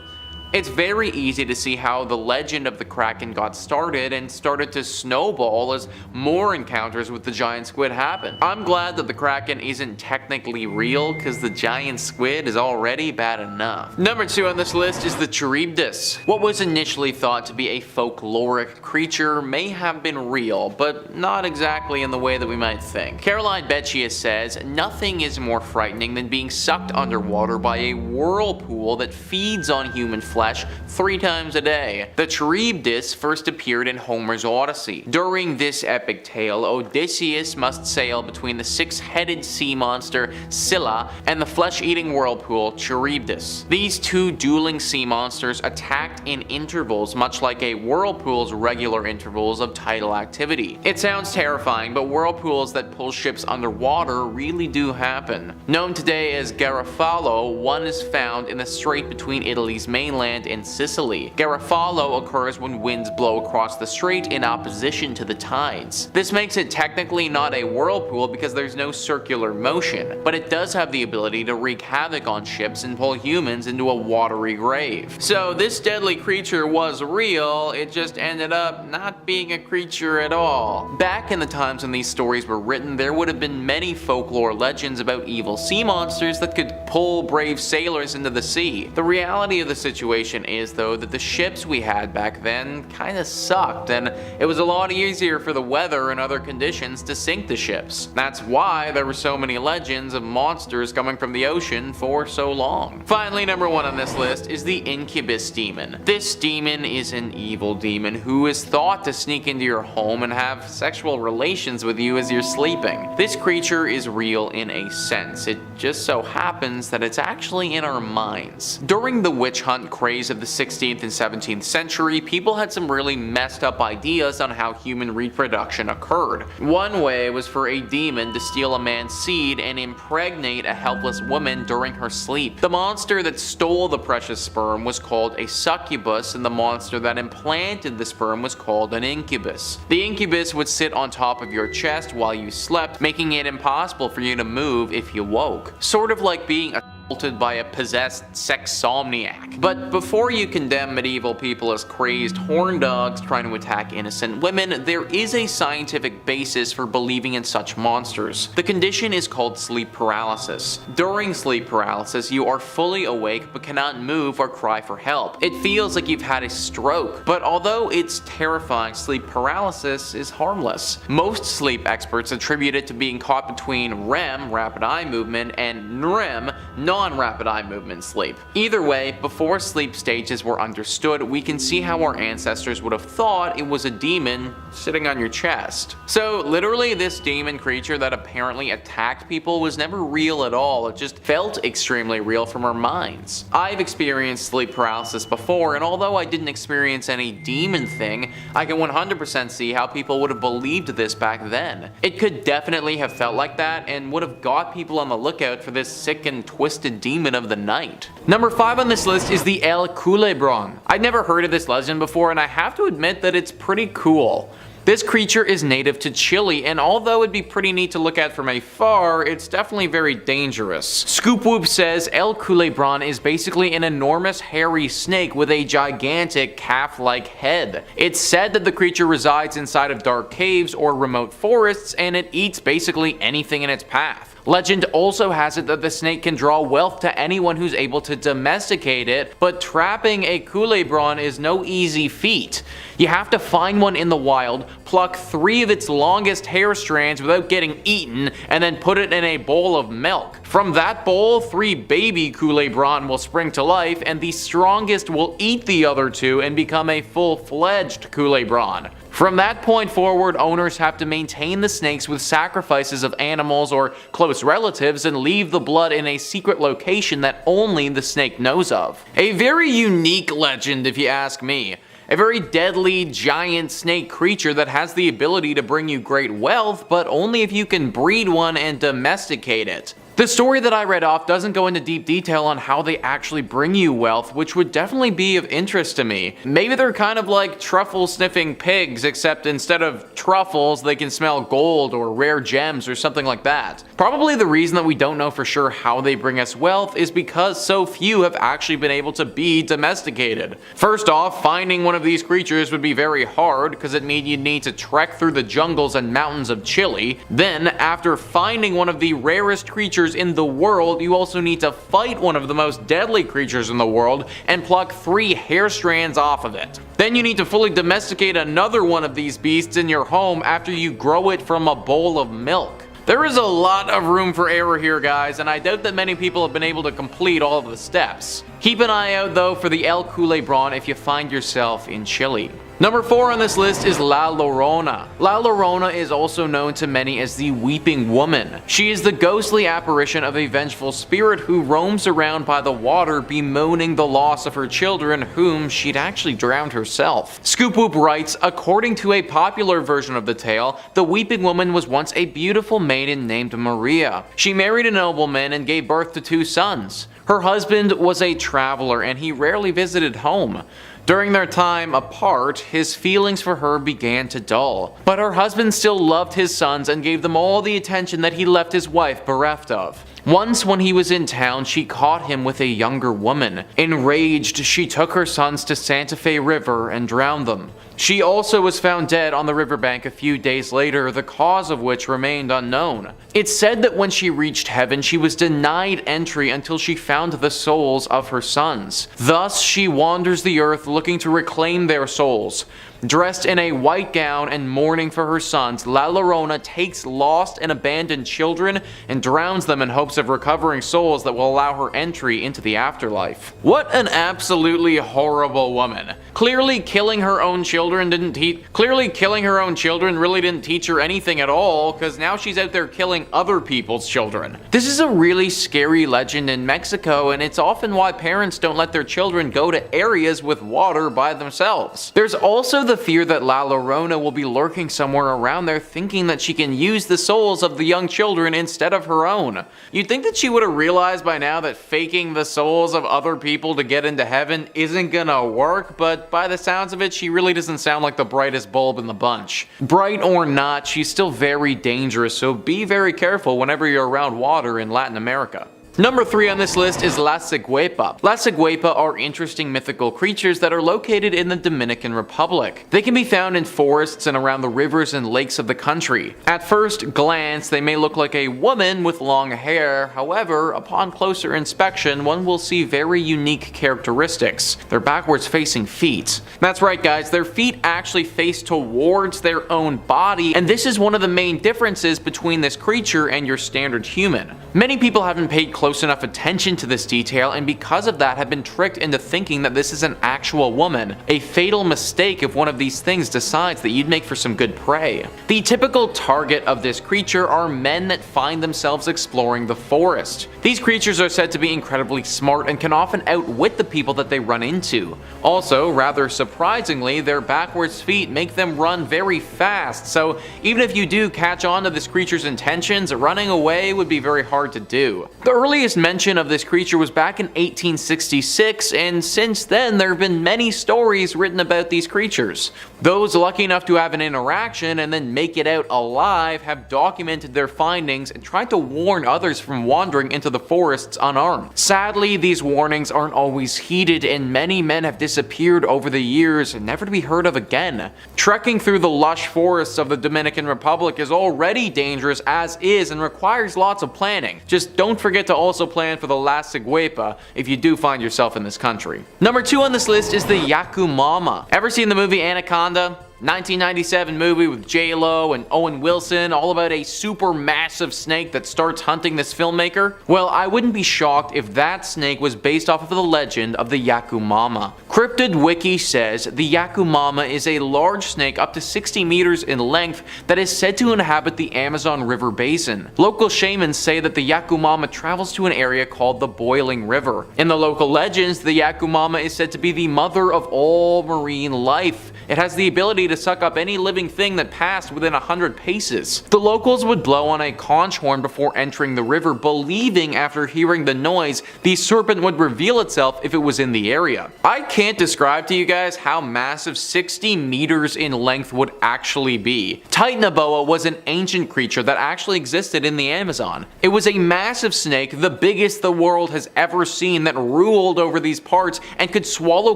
It's very easy to see how the legend of the Kraken got started and started to snowball as more encounters with the giant squid happened. I'm glad that the Kraken isn't technically real, because the giant squid is already bad enough. Number 2 on this list is the Charybdis. What was initially thought to be a folkloric creature may have been real, but not exactly in the way that we might think. Caroline Beccia says, "Nothing is more frightening than being sucked underwater by a whirlpool that feeds on human flesh 3 times a day." The Charybdis first appeared in Homer's Odyssey. During this epic tale, Odysseus must sail between the 6-headed sea monster Scylla and the flesh-eating whirlpool Charybdis. These 2 dueling sea monsters attacked in intervals, much like a whirlpool's regular intervals of tidal activity. It sounds terrifying, but whirlpools that pull ships underwater really do happen. Known today as Garofalo, one is found in the strait between Italy's mainland and Sicily. Garofalo occurs when winds blow across the strait in opposition to the tides. This makes it technically not a whirlpool because there's no circular motion, but it does have the ability to wreak havoc on ships and pull humans into a watery grave. So this deadly creature was real, it just ended up not being a creature at all. Back in the times when these stories were written, there would have been many folklore legends about evil sea monsters that could pull brave sailors into the sea. The reality of the situation is, though, that the ships we had back then kinda sucked, and it was a lot easier for the weather and other conditions to sink the ships. That's why there were so many legends of monsters coming from the ocean for so long. Finally, number 1 on this list is the incubus demon. This demon is an evil demon who is thought to sneak into your home and have sexual relations with you as you're sleeping. This creature is real in a sense. It just so happens that it's actually in our minds. During the witch hunt craze of the 16th and 17th century, people had some really messed up ideas on how human reproduction occurred. One way was for a demon to steal a man's seed and impregnate a helpless woman during her sleep. The monster that stole the precious sperm was called a succubus, and the monster that implanted the sperm was called an incubus. The incubus would sit on top of your chest while you slept, making it impossible for you to move if you woke. Sort of like being assaulted by a possessed sexomniac. But before you condemn medieval people as crazed horn dogs trying to attack innocent women, there is a scientific basis for believing in such monsters. The condition is called sleep paralysis. During sleep paralysis, you are fully awake but cannot move or cry for help. It feels like you've had a stroke, but although it's terrifying, sleep paralysis is harmless. Most sleep experts attribute it to being caught between REM, rapid eye movement, and NREM, non non-rapid eye movement sleep. Either way, before sleep stages were understood, we can see how our ancestors would have thought it was a demon sitting on your chest. So literally this demon creature that apparently attacked people was never real at all, it just felt extremely real from our minds. I've experienced sleep paralysis before, and although I didn't experience any demon thing, I can 100% see how people would have believed this back then. It could definitely have felt like that and would have got people on the lookout for this sick and twisted demon of the night. Number 5 on this list is the El Culebron. I'd never heard of this legend before, and I have to admit that it's pretty cool. This creature is native to Chile, and although it'd be pretty neat to look at from afar, it's definitely very dangerous. Scoop Whoop says El Culebron is basically an enormous hairy snake with a gigantic calf-like head. It's said that the creature resides inside of dark caves or remote forests, and it eats basically anything in its path. Legend also has it that the snake can draw wealth to anyone who's able to domesticate it, but trapping a Culebron is no easy feat. You have to find one in the wild, pluck 3 of its longest hair strands without getting eaten, and then put it in a bowl of milk. From that bowl, 3 baby Culebron will spring to life, and the strongest will eat the other 2 and become a full-fledged Culebron. From that point forward, owners have to maintain the snakes with sacrifices of animals or close relatives and leave the blood in a secret location that only the snake knows of. A very unique legend if you ask me. A very deadly, giant snake creature that has the ability to bring you great wealth, but only if you can breed one and domesticate it. The story that I read off doesn't go into deep detail on how they actually bring you wealth, which would definitely be of interest to me. Maybe they're kind of like truffle-sniffing pigs, except instead of truffles, they can smell gold or rare gems or something like that. Probably the reason that we don't know for sure how they bring us wealth is because so few have actually been able to be domesticated. First off, finding one of these creatures would be very hard, because it means you'd need to trek through the jungles and mountains of Chile. Then, after finding one of the rarest creatures in the world, you also need to fight one of the most deadly creatures in the world and pluck 3 hair strands off of it. Then you need to fully domesticate another one of these beasts in your home after you grow it from a bowl of milk. There is a lot of room for error here, guys, and I doubt that many people have been able to complete all of the steps. Keep an eye out though for the El Culebron if you find yourself in Chile. Number 4 on this list is La Llorona. La Llorona is also known to many as the Weeping Woman. She is the ghostly apparition of a vengeful spirit who roams around by the water bemoaning the loss of her children whom she'd actually drowned herself. Scoop Whoop writes, according to a popular version of the tale, the Weeping Woman was once a beautiful maiden named Maria. She married a nobleman and gave birth to 2 sons. Her husband was a traveler and he rarely visited home. During their time apart, his feelings for her began to dull, but her husband still loved his sons and gave them all the attention that he left his wife bereft of. Once when he was in town, she caught him with a younger woman. Enraged, she took her sons to Santa Fe River and drowned them. She also was found dead on the riverbank a few days later, the cause of which remained unknown. It's said that when she reached heaven, she was denied entry until she found the souls of her sons. Thus, she wanders the earth looking to reclaim their souls. Dressed in a white gown and mourning for her sons, La Llorona takes lost and abandoned children and drowns them in hopes of recovering souls that will allow her entry into the afterlife. What an absolutely horrible woman. Clearly killing her own children really didn't teach her anything at all, because now she's out there killing other people's children. This is a really scary legend in Mexico, and it's often why parents don't let their children go to areas with water by themselves. There's also the fear that La Llorona will be lurking somewhere around there thinking that she can use the souls of the young children instead of her own. You'd think that she would have realized by now that faking the souls of other people to get into heaven isn't gonna work, but by the sounds of it, she really doesn't sound like the brightest bulb in the bunch. Bright or not, she's still very dangerous, so be very careful whenever you're around water in Latin America. Number 3 on this list is La Ciguepa. La Ciguepa are interesting mythical creatures that are located in the Dominican Republic. They can be found in forests and around the rivers and lakes of the country. At first glance, they may look like a woman with long hair. However, upon closer inspection, one will see very unique characteristics. Their backwards facing feet. That's right, guys, their feet actually face towards their own body, and this is one of the main differences between this creature and your standard human. Many people haven't paid close enough attention to this detail, and because of that have been tricked into thinking that this is an actual woman. A fatal mistake if one of these things decides that you'd make for some good prey. The typical target of this creature are men that find themselves exploring the forest. These creatures are said to be incredibly smart and can often outwit the people that they run into. Also, rather surprisingly, their backwards feet make them run very fast, so even if you do catch on to this creature's intentions, running away would be very hard to do. The earliest mention of this creature was back in 1866, and since then there have been many stories written about these creatures. Those lucky enough to have an interaction and then make it out alive have documented their findings and tried to warn others from wandering into the forests unarmed. Sadly, these warnings aren't always heeded, and many men have disappeared over the years, never to be heard of again. Trekking through the lush forests of the Dominican Republic is already dangerous as is and requires lots of planning. Just don't forget to also plan for the La Ciguepa if you do find yourself in this country. Number 2 on this list is the Yakumama. Ever seen the movie Anaconda? 1997 movie with J-Lo and Owen Wilson, all about a super massive snake that starts hunting this filmmaker? Well, I wouldn't be shocked if that snake was based off of the legend of the Yakumama. Cryptid Wiki says the Yakumama is a large snake up to 60 meters in length that is said to inhabit the Amazon River basin. Local shamans say that the Yakumama travels to an area called the Boiling River. In the local legends, the Yakumama is said to be the mother of all marine life. It has the ability to suck up any living thing that passed within 100 paces. The locals would blow on a conch horn before entering the river, believing after hearing the noise, the serpent would reveal itself if it was in the area. I can't describe to you guys how massive 60 meters in length would actually be. Titanoboa was an ancient creature that actually existed in the Amazon. It was a massive snake, the biggest the world has ever seen, that ruled over these parts and could swallow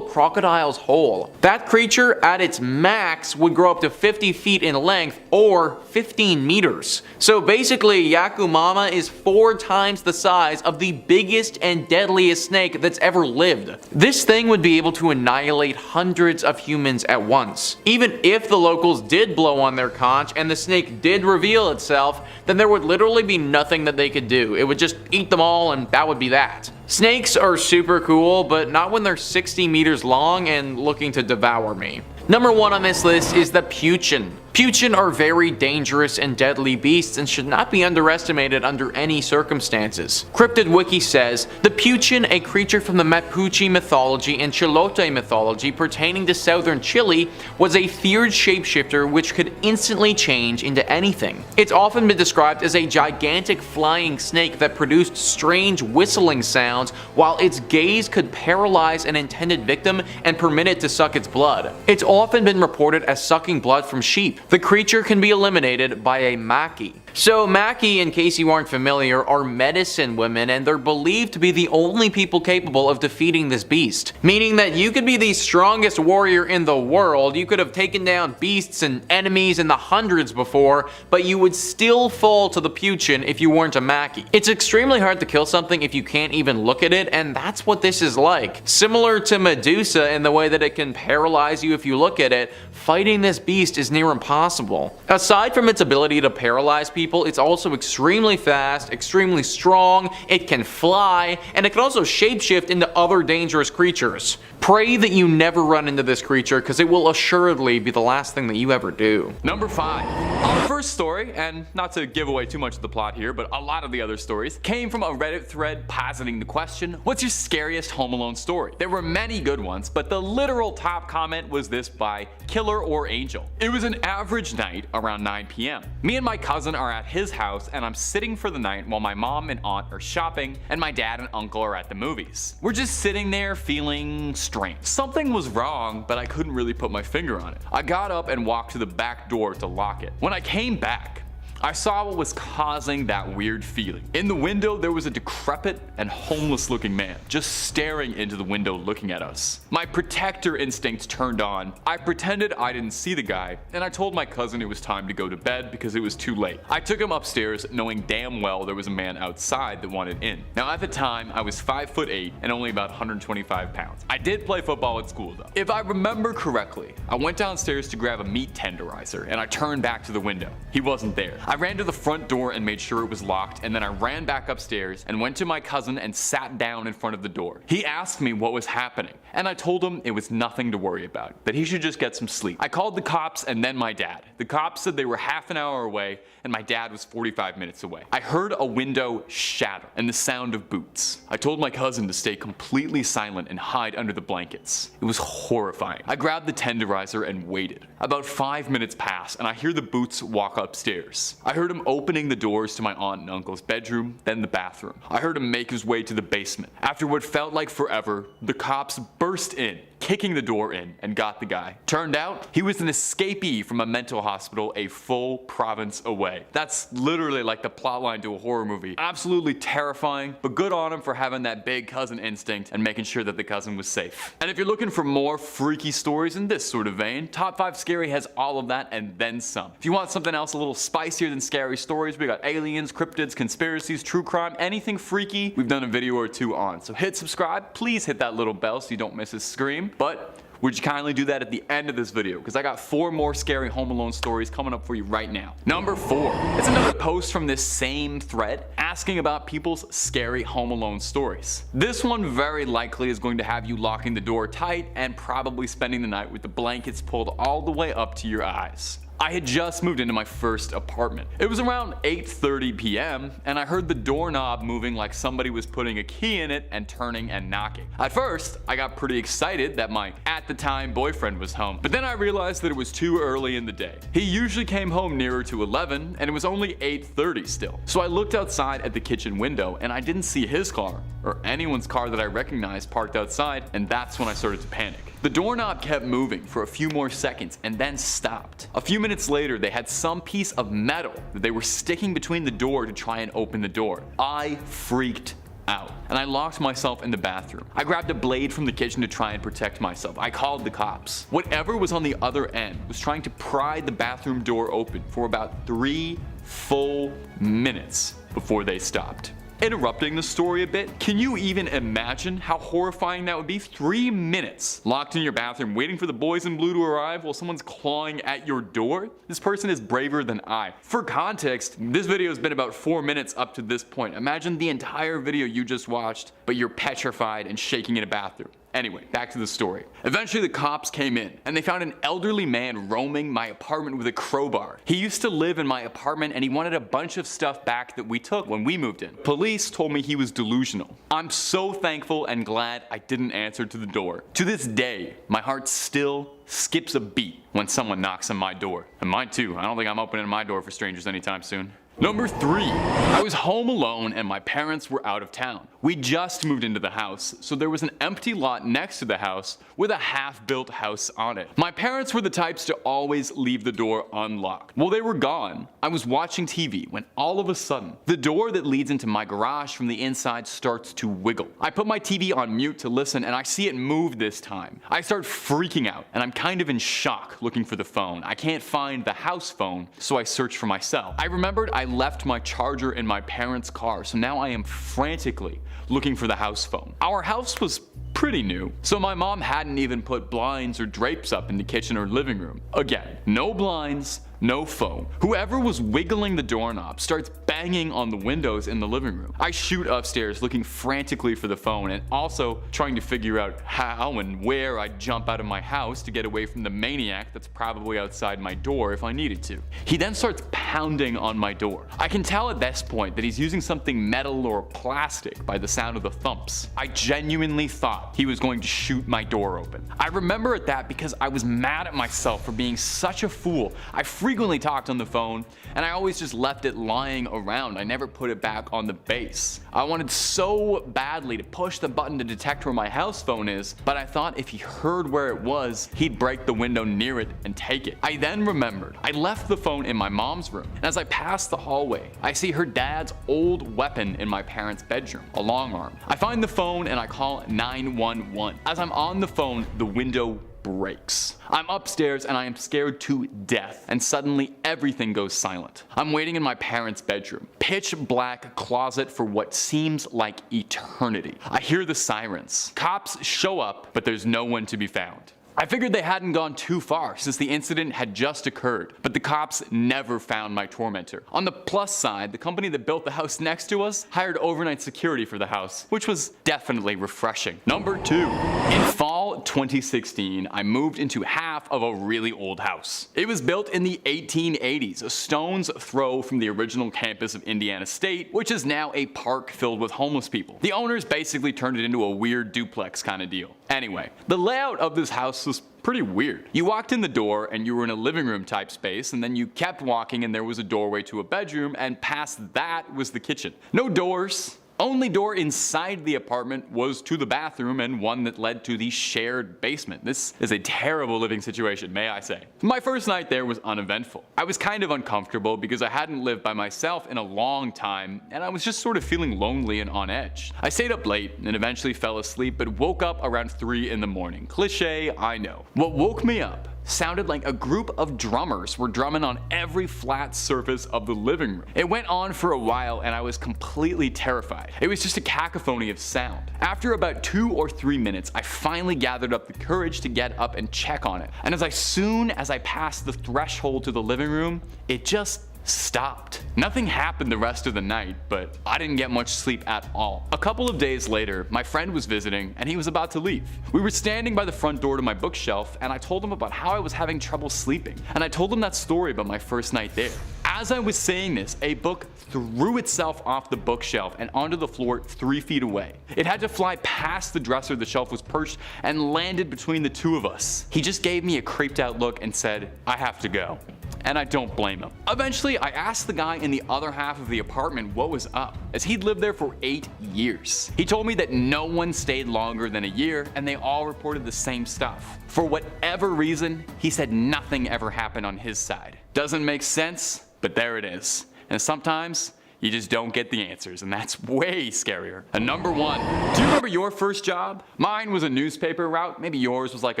crocodiles whole. That creature at its max would grow up to 50 feet in length or 15 meters. So basically, Yakumama is 4 times the size of the biggest and deadliest snake that's ever lived. This thing would be able to annihilate hundreds of humans at once. Even if the locals did blow on their conch and the snake did reveal itself, then there would literally be nothing that they could do. It would just eat them all, and that would be that. Snakes are super cool, but not when they're 60 meters long and looking to devour me. Number 1 on this list is the Puchin. Puchin are very dangerous and deadly beasts and should not be underestimated under any circumstances. Cryptid Wiki says, the Puchin, a creature from the Mapuche mythology and Chilote mythology pertaining to southern Chile, was a feared shapeshifter which could instantly change into anything. It's often been described as a gigantic flying snake that produced strange whistling sounds, while its gaze could paralyze an intended victim and permit it to suck its blood. It's often been reported as sucking blood from sheep. The creature can be eliminated by a maki. So maki, in case you aren't familiar, are medicine women, and they're believed to be the only people capable of defeating this beast. Meaning that you could be the strongest warrior in the world, you could have taken down beasts and enemies in the hundreds before, but you would still fall to the Puchin if you weren't a maki. It's extremely hard to kill something if you can't even look at it, and that's what this is like. Similar to Medusa in the way that it can paralyze you if you look at it, fighting this beast is near impossible. Aside from its ability to paralyze people, it's also extremely fast, extremely strong, it can fly, and it can also shapeshift into other dangerous creatures. Pray that you never run into this creature, because it will assuredly be the last thing that you ever do. Number 5. Our first story, and not to give away too much of the plot here, but a lot of the other stories, came from a Reddit thread positing the question, what's your scariest Home Alone story? There were many good ones, but the literal top comment was this by Killer or Angel. It was an average night around 9 p.m. Me and my cousin are at his house, and I'm sitting for the night while my mom and aunt are shopping, and my dad and uncle are at the movies. We're just sitting there feeling strange. Something was wrong, but I couldn't really put my finger on it. I got up and walked to the back door to lock it. When I came back, I saw what was causing that weird feeling. In the window, there was a decrepit and homeless looking man just staring into the window looking at us. My protector instincts turned on. I pretended I didn't see the guy, and I told my cousin it was time to go to bed because it was too late. I took him upstairs knowing damn well there was a man outside that wanted in. Now at the time, I was 5'8" and only about 125 pounds. I did play football at school though. If I remember correctly, I went downstairs to grab a meat tenderizer and I turned back to the window. He wasn't there. I ran to the front door and made sure it was locked, and then I ran back upstairs and went to my cousin and sat down in front of the door. He asked me what was happening, and I told him it was nothing to worry about, that he should just get some sleep. I called the cops and then my dad. The cops said they were half an hour away and my dad was 45 minutes away. I heard a window shatter and the sound of boots. I told my cousin to stay completely silent and hide under the blankets. It was horrifying. I grabbed the tenderizer and waited. About 5 minutes passed and I hear the boots walk upstairs. I heard him opening the doors to my aunt and uncle's bedroom, then the bathroom. I heard him make his way to the basement. After what felt like forever, the cops burst in, kicking the door in, and got the guy. Turned out, he was an escapee from a mental hospital a full province away. That's literally like the plotline to a horror movie. Absolutely terrifying, but good on him for having that big cousin instinct and making sure that the cousin was safe. And if you're looking for more freaky stories in this sort of vein, Top 5 Scary has all of that and then some. If you want something else a little spicier than scary stories, we got aliens, cryptids, conspiracies, true crime, anything freaky, we've done a video or two on. So hit subscribe, please hit that little bell so you don't miss a scream. But would you kindly do that at the end of this video, because I got 4 more scary Home Alone stories coming up for you right now. Number 4. It's another post from this same thread asking about people's scary Home Alone stories. This one very likely is going to have you locking the door tight and probably spending the night with the blankets pulled all the way up to your eyes. I had just moved into my first apartment. It was around 8:30 p.m. and I heard the doorknob moving like somebody was putting a key in it and turning and knocking. At first, I got pretty excited that my at the time boyfriend was home, but then I realized that it was too early in the day. He usually came home nearer to 11 and it was only 8:30 still. So I looked outside at the kitchen window and I didn't see his car or anyone's car that I recognized parked outside, and that's when I started to panic. The doorknob kept moving for a few more seconds and then stopped. A few minutes later, they had some piece of metal that they were sticking between the door to try and open the door. I freaked out, and I locked myself in the bathroom. I grabbed a blade from the kitchen to try and protect myself. I called the cops. Whatever was on the other end was trying to pry the bathroom door open for about 3 full minutes before they stopped. Interrupting the story a bit, can you even imagine how horrifying that would be? 3 minutes locked in your bathroom waiting for the boys in blue to arrive while someone's clawing at your door? This person is braver than I. For context, this video has been about 4 minutes up to this point. Imagine the entire video you just watched, but you're petrified and shaking in a bathroom. Anyway, back to the story. Eventually the cops came in and they found an elderly man roaming my apartment with a crowbar. He used to live in my apartment and he wanted a bunch of stuff back that we took when we moved in. Police told me he was delusional. I'm so thankful and glad I didn't answer to the door. To this day, my heart still skips a beat when someone knocks on my door. And mine too. I don't think I'm opening my door for strangers anytime soon. Number 3. I was home alone and my parents were out of town. We just moved into the house, so there was an empty lot next to the house with a half-built house on it. My parents were the types to always leave the door unlocked. While they were gone, I was watching TV when all of a sudden, the door that leads into my garage from the inside starts to wiggle. I put my TV on mute to listen and I see it move this time. I start freaking out and I'm kind of in shock looking for the phone. I can't find the house phone, so I search for myself. I remembered I left my charger in my parents' car, so now I am frantically looking for the house phone. Our house was pretty new, so my mom hadn't even put blinds or drapes up in the kitchen or living room. Again, no blinds, no phone. Whoever was wiggling the doorknob starts banging on the windows in the living room. I shoot upstairs looking frantically for the phone and also trying to figure out how and where I'd jump out of my house to get away from the maniac that's probably outside my door if I needed to. He then starts pounding on my door. I can tell at this point that he's using something metal or plastic by the sound of the thumps. I genuinely thought he was going to shoot my door open. I remember at that because I was mad at myself for being such a fool. I frequently talked on the phone and I always just left it lying around. I never put it back on the base. I wanted so badly to push the button to detect where my house phone is, but I thought if he heard where it was, he'd break the window near it and take it. I then remembered I left the phone in my mom's room, and as I passed the hallway, I see her dad's old weapon in my parents' bedroom, a long arm. I find the phone and I call 911. As I'm on the phone, the window breaks. I'm upstairs and I am scared to death, and suddenly everything goes silent. I'm waiting in my parents' bedroom. Pitch black closet for what seems like eternity. I hear the sirens. Cops show up, but there's no one to be found. I figured they hadn't gone too far since the incident had just occurred, but the cops never found my tormentor. On the plus side, the company that built the house next to us hired overnight security for the house, which was definitely refreshing. Number 2. In fall 2016, I moved into half of a really old house. It was built in the 1880s, a stone's throw from the original campus of Indiana State, which is now a park filled with homeless people. The owners basically turned it into a weird duplex kind of deal. Anyway, the layout of this house was pretty weird. You walked in the door and you were in a living room type space, and then you kept walking and there was a doorway to a bedroom, and past that was the kitchen. No doors. Only door inside the apartment was to the bathroom and one that led to the shared basement. This is a terrible living situation, may I say. My first night there was uneventful. I was kind of uncomfortable because I hadn't lived by myself in a long time, and I was just sort of feeling lonely and on edge. I stayed up late and eventually fell asleep, but woke up around 3 in the morning. Cliché, I know. What woke me up sounded like a group of drummers were drumming on every flat surface of the living room. It went on for a while and I was completely terrified. It was just a cacophony of sound. After about 2 or 3 minutes, I finally gathered up the courage to get up and check on it. And as soon as I passed the threshold to the living room, it just stopped. Nothing happened the rest of the night, but I didn't get much sleep at all. A couple of days later, my friend was visiting and he was about to leave. We were standing by the front door to my bookshelf and I told him about how I was having trouble sleeping, and I told him that story about my first night there. As I was saying this, a book threw itself off the bookshelf and onto the floor 3 feet away. It had to fly past the dresser the shelf was perched and landed between the two of us. He just gave me a creeped out look and said, "I have to go." And I don't blame him. Eventually, I asked the guy in the other half of the apartment what was up, as he'd lived there for 8 years. He told me that no one stayed longer than a year and they all reported the same stuff. For whatever reason, he said nothing ever happened on his side. Doesn't make sense, but there it is. And sometimes, you just don't get the answers, and that's way scarier. And number 1, do you remember your first job? Mine was a newspaper route. Maybe yours was like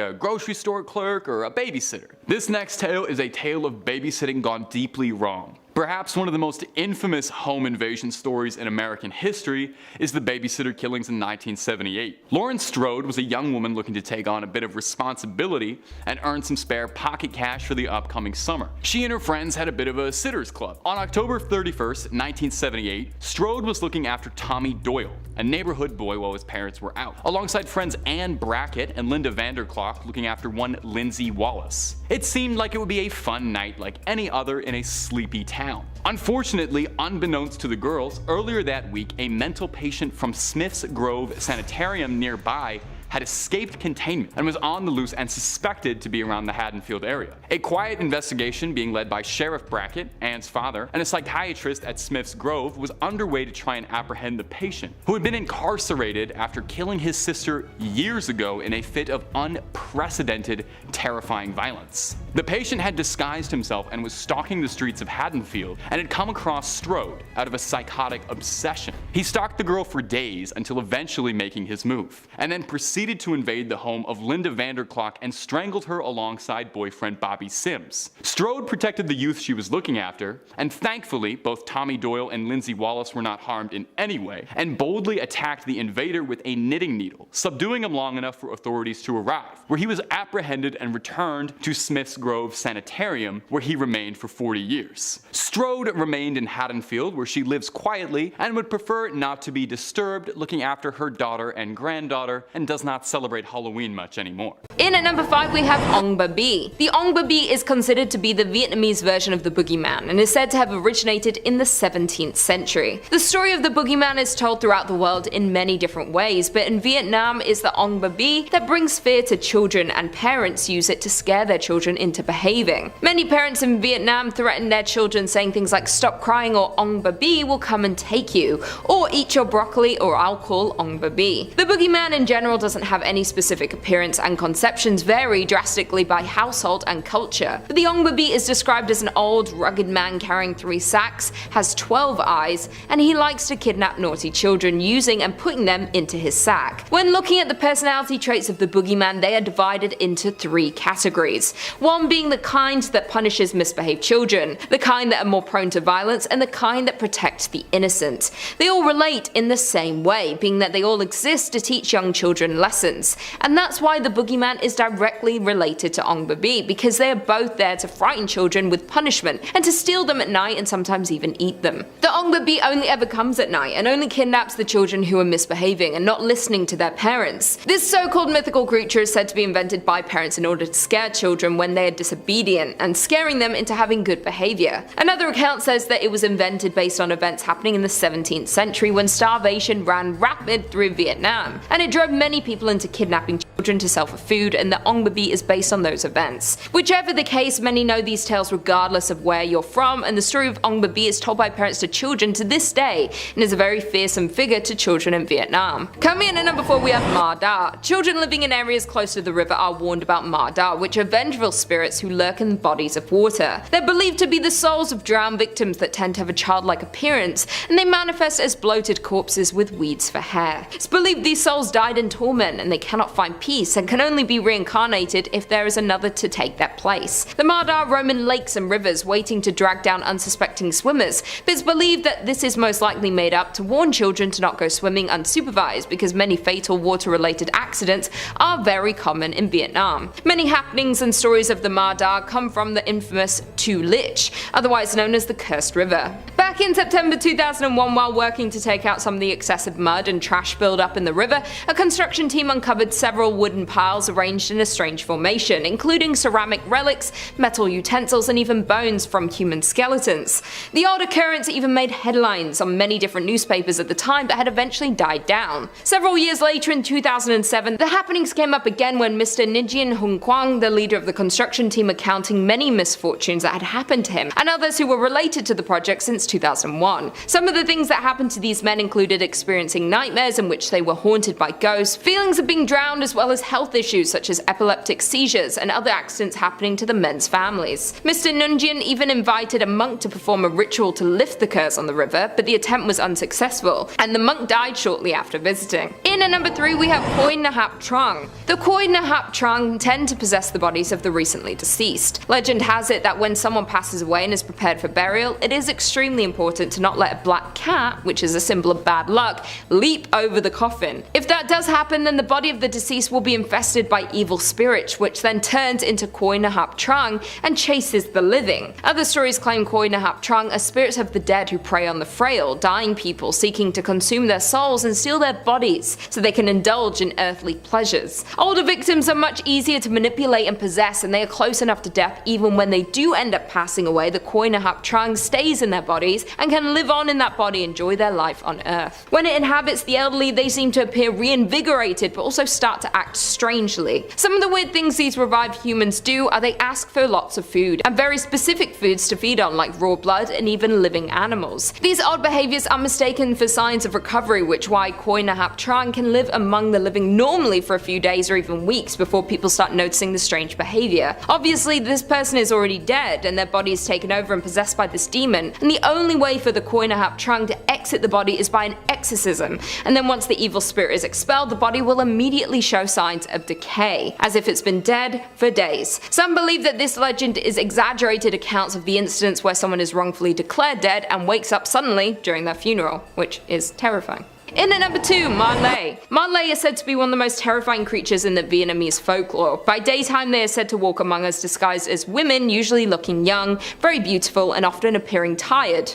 a grocery store clerk or a babysitter. This next tale is a tale of babysitting gone deeply wrong. Perhaps one of the most infamous home invasion stories in American history is the babysitter killings in 1978. Lauren Strode was a young woman looking to take on a bit of responsibility and earn some spare pocket cash for the upcoming summer. She and her friends had a bit of a sitters club. On October 31st, 1978, Strode was looking after Tommy Doyle, a neighborhood boy while his parents were out, alongside friends Ann Brackett and Linda Vanderklok looking after one Lindsay Wallace. It seemed like it would be a fun night like any other in a sleepy town. Unfortunately, unbeknownst to the girls, earlier that week a mental patient from Smith's Grove Sanitarium nearby had escaped containment and was on the loose and suspected to be around the Haddonfield area. A quiet investigation being led by Sheriff Brackett, Ann's father, and a psychiatrist at Smith's Grove was underway to try and apprehend the patient, who had been incarcerated after killing his sister years ago in a fit of unprecedented, terrifying violence. The patient had disguised himself and was stalking the streets of Haddonfield and had come across Strode out of a psychotic obsession. He stalked the girl for days until eventually making his move, and then proceeded to invade the home of Linda Vanderklok and strangled her alongside boyfriend Bobby Sims. Strode protected the youth she was looking after, and thankfully both Tommy Doyle and Lindsay Wallace were not harmed in any way, and boldly attacked the invader with a knitting needle, subduing him long enough for authorities to arrive, where he was apprehended and returned to Smith's Grove Sanitarium, where he remained for 40 years. Strode remained in Haddonfield, where she lives quietly and would prefer not to be disturbed, looking after her daughter and granddaughter, and does not celebrate Halloween much anymore. In at number 5 we have Ong Ba Bi. The Ong Ba Bi is considered to be the Vietnamese version of the boogeyman and is said to have originated in the 17th century. The story of the boogeyman is told throughout the world in many different ways, but in Vietnam it's the Ong Ba Bi that brings fear to children, and parents use it to scare their children into behaving. Many parents in Vietnam threaten their children saying things like "stop crying" or "Ong Ba Bi will come and take you," or "eat your broccoli" or "I'll call Ong Ba Bi." The boogeyman in general doesn't have any specific appearance, and conceptions vary drastically by household and culture. But the Ong Ba Bi is described as an old, rugged man carrying 3 sacks, has 12 eyes, and he likes to kidnap naughty children, using and putting them into his sack. When looking at the personality traits of the boogeyman, they are divided into 3 categories. One being the kind that punishes misbehaved children, the kind that are more prone to violence, and the kind that protect the innocent. They all relate in the same way, being that they all exist to teach young children lessons. And that's why the boogeyman is directly related to Ongbabi, because they are both there to frighten children with punishment and to steal them at night and sometimes even eat them. The Ongbabi only ever comes at night and only kidnaps the children who are misbehaving and not listening to their parents. This so-called mythical creature is said to be invented by parents in order to scare children when they are disobedient and scaring them into having good behavior. Another account says that it was invented based on events happening in the 17th century when starvation ran rapid through Vietnam, and it drove many people into kidnapping children to sell for food, and the Ongbabi is based on those events. Whichever the case, many know these tales regardless of where you're from, and the story of Ongbabi is told by parents to children to this day and is a very fearsome figure to children in Vietnam. Coming in at number 4 we have Ma Da. Children living in areas close to the river are warned about Ma Da, which are vengeful spirits who lurk in bodies of water. They're believed to be the souls of drowned victims that tend to have a childlike appearance, and they manifest as bloated corpses with weeds for hair. It's believed these souls died in torment and they cannot find peace and can only be reincarnated if there is another to take their place. The Ma Da roam in lakes and rivers waiting to drag down unsuspecting swimmers, but it's believed that this is most likely made up to warn children to not go swimming unsupervised because many fatal water-related accidents are very common in Vietnam. Many happenings and stories of the Ma Da come from the infamous Tu Lich, otherwise known as the Cursed River. Back in September 2001, while working to take out some of the excessive mud and trash build-up in the river, a construction team uncovered several wooden piles arranged in a strange formation, including ceramic relics, metal utensils, and even bones from human skeletons. The odd occurrence even made headlines on many different newspapers at the time, but had eventually died down. Several years later, in 2007, the happenings came up again when Mr. Nijin Hung Kwang, the leader of the construction team, recounting many misfortunes that had happened to him and others who were related to the project since 2001. Some of the things that happened to these men included experiencing nightmares in which they were haunted by ghosts, feelings of being drowned, as well as health issues such as epileptic seizures and other accidents happening to the men's families. Mr. Nunjian even invited a monk to perform a ritual to lift the curse on the river, but the attempt was unsuccessful, and the monk died shortly after visiting. In at number 3 we have Khoi Nahap Trong. The Khoi Nahap Trong tend to possess the bodies of the recently deceased. Legend has it that when someone passes away and is prepared for burial, it is extremely important to not let a black cat, which is a symbol of bad luck, leap over the coffin. If that does happen, then the body of the deceased will be infested by evil spirits, which then turns into Khoi Nahap Trong and chases the living. Other stories claim Khoi Nahap Trong are spirits of the dead who prey on the frail, dying people seeking to consume their souls and steal their bodies so they can indulge in earthly pleasures. Older victims are much easier to manipulate and possess, and they are close enough to death even when they do end up passing away. The Khoi Nahap Trong stays in their bodies and can live on in that body, enjoy their life on earth. When it inhabits the elderly, they seem to appear reinvigorated but also start to act strangely. Some of the weird things these revived humans do are they ask for lots of food, and very specific foods to feed on, like raw blood and even living animals. These odd behaviors are mistaken for signs of recovery, which why Khoi Nahap Trong can live among the living normally for a few days or even weeks before people start noticing the strange behavior. Obviously this person is already dead and their body is taken over and possessed by this demon, and the only way for the Khoi Nahap Trong to exit the body is by an exorcism, and then once the evil spirit is expelled, the body will immediately show signs of decay, as if it's been dead for days. Some believe that this legend is exaggerated accounts of the incidents where someone is wrongfully declared dead and wakes up suddenly during their funeral, which is terrifying. In at number 2, Ma Lay. Ma Lay is said to be one of the most terrifying creatures in the Vietnamese folklore. By daytime they are said to walk among us disguised as women, usually looking young, very beautiful, and often appearing tired.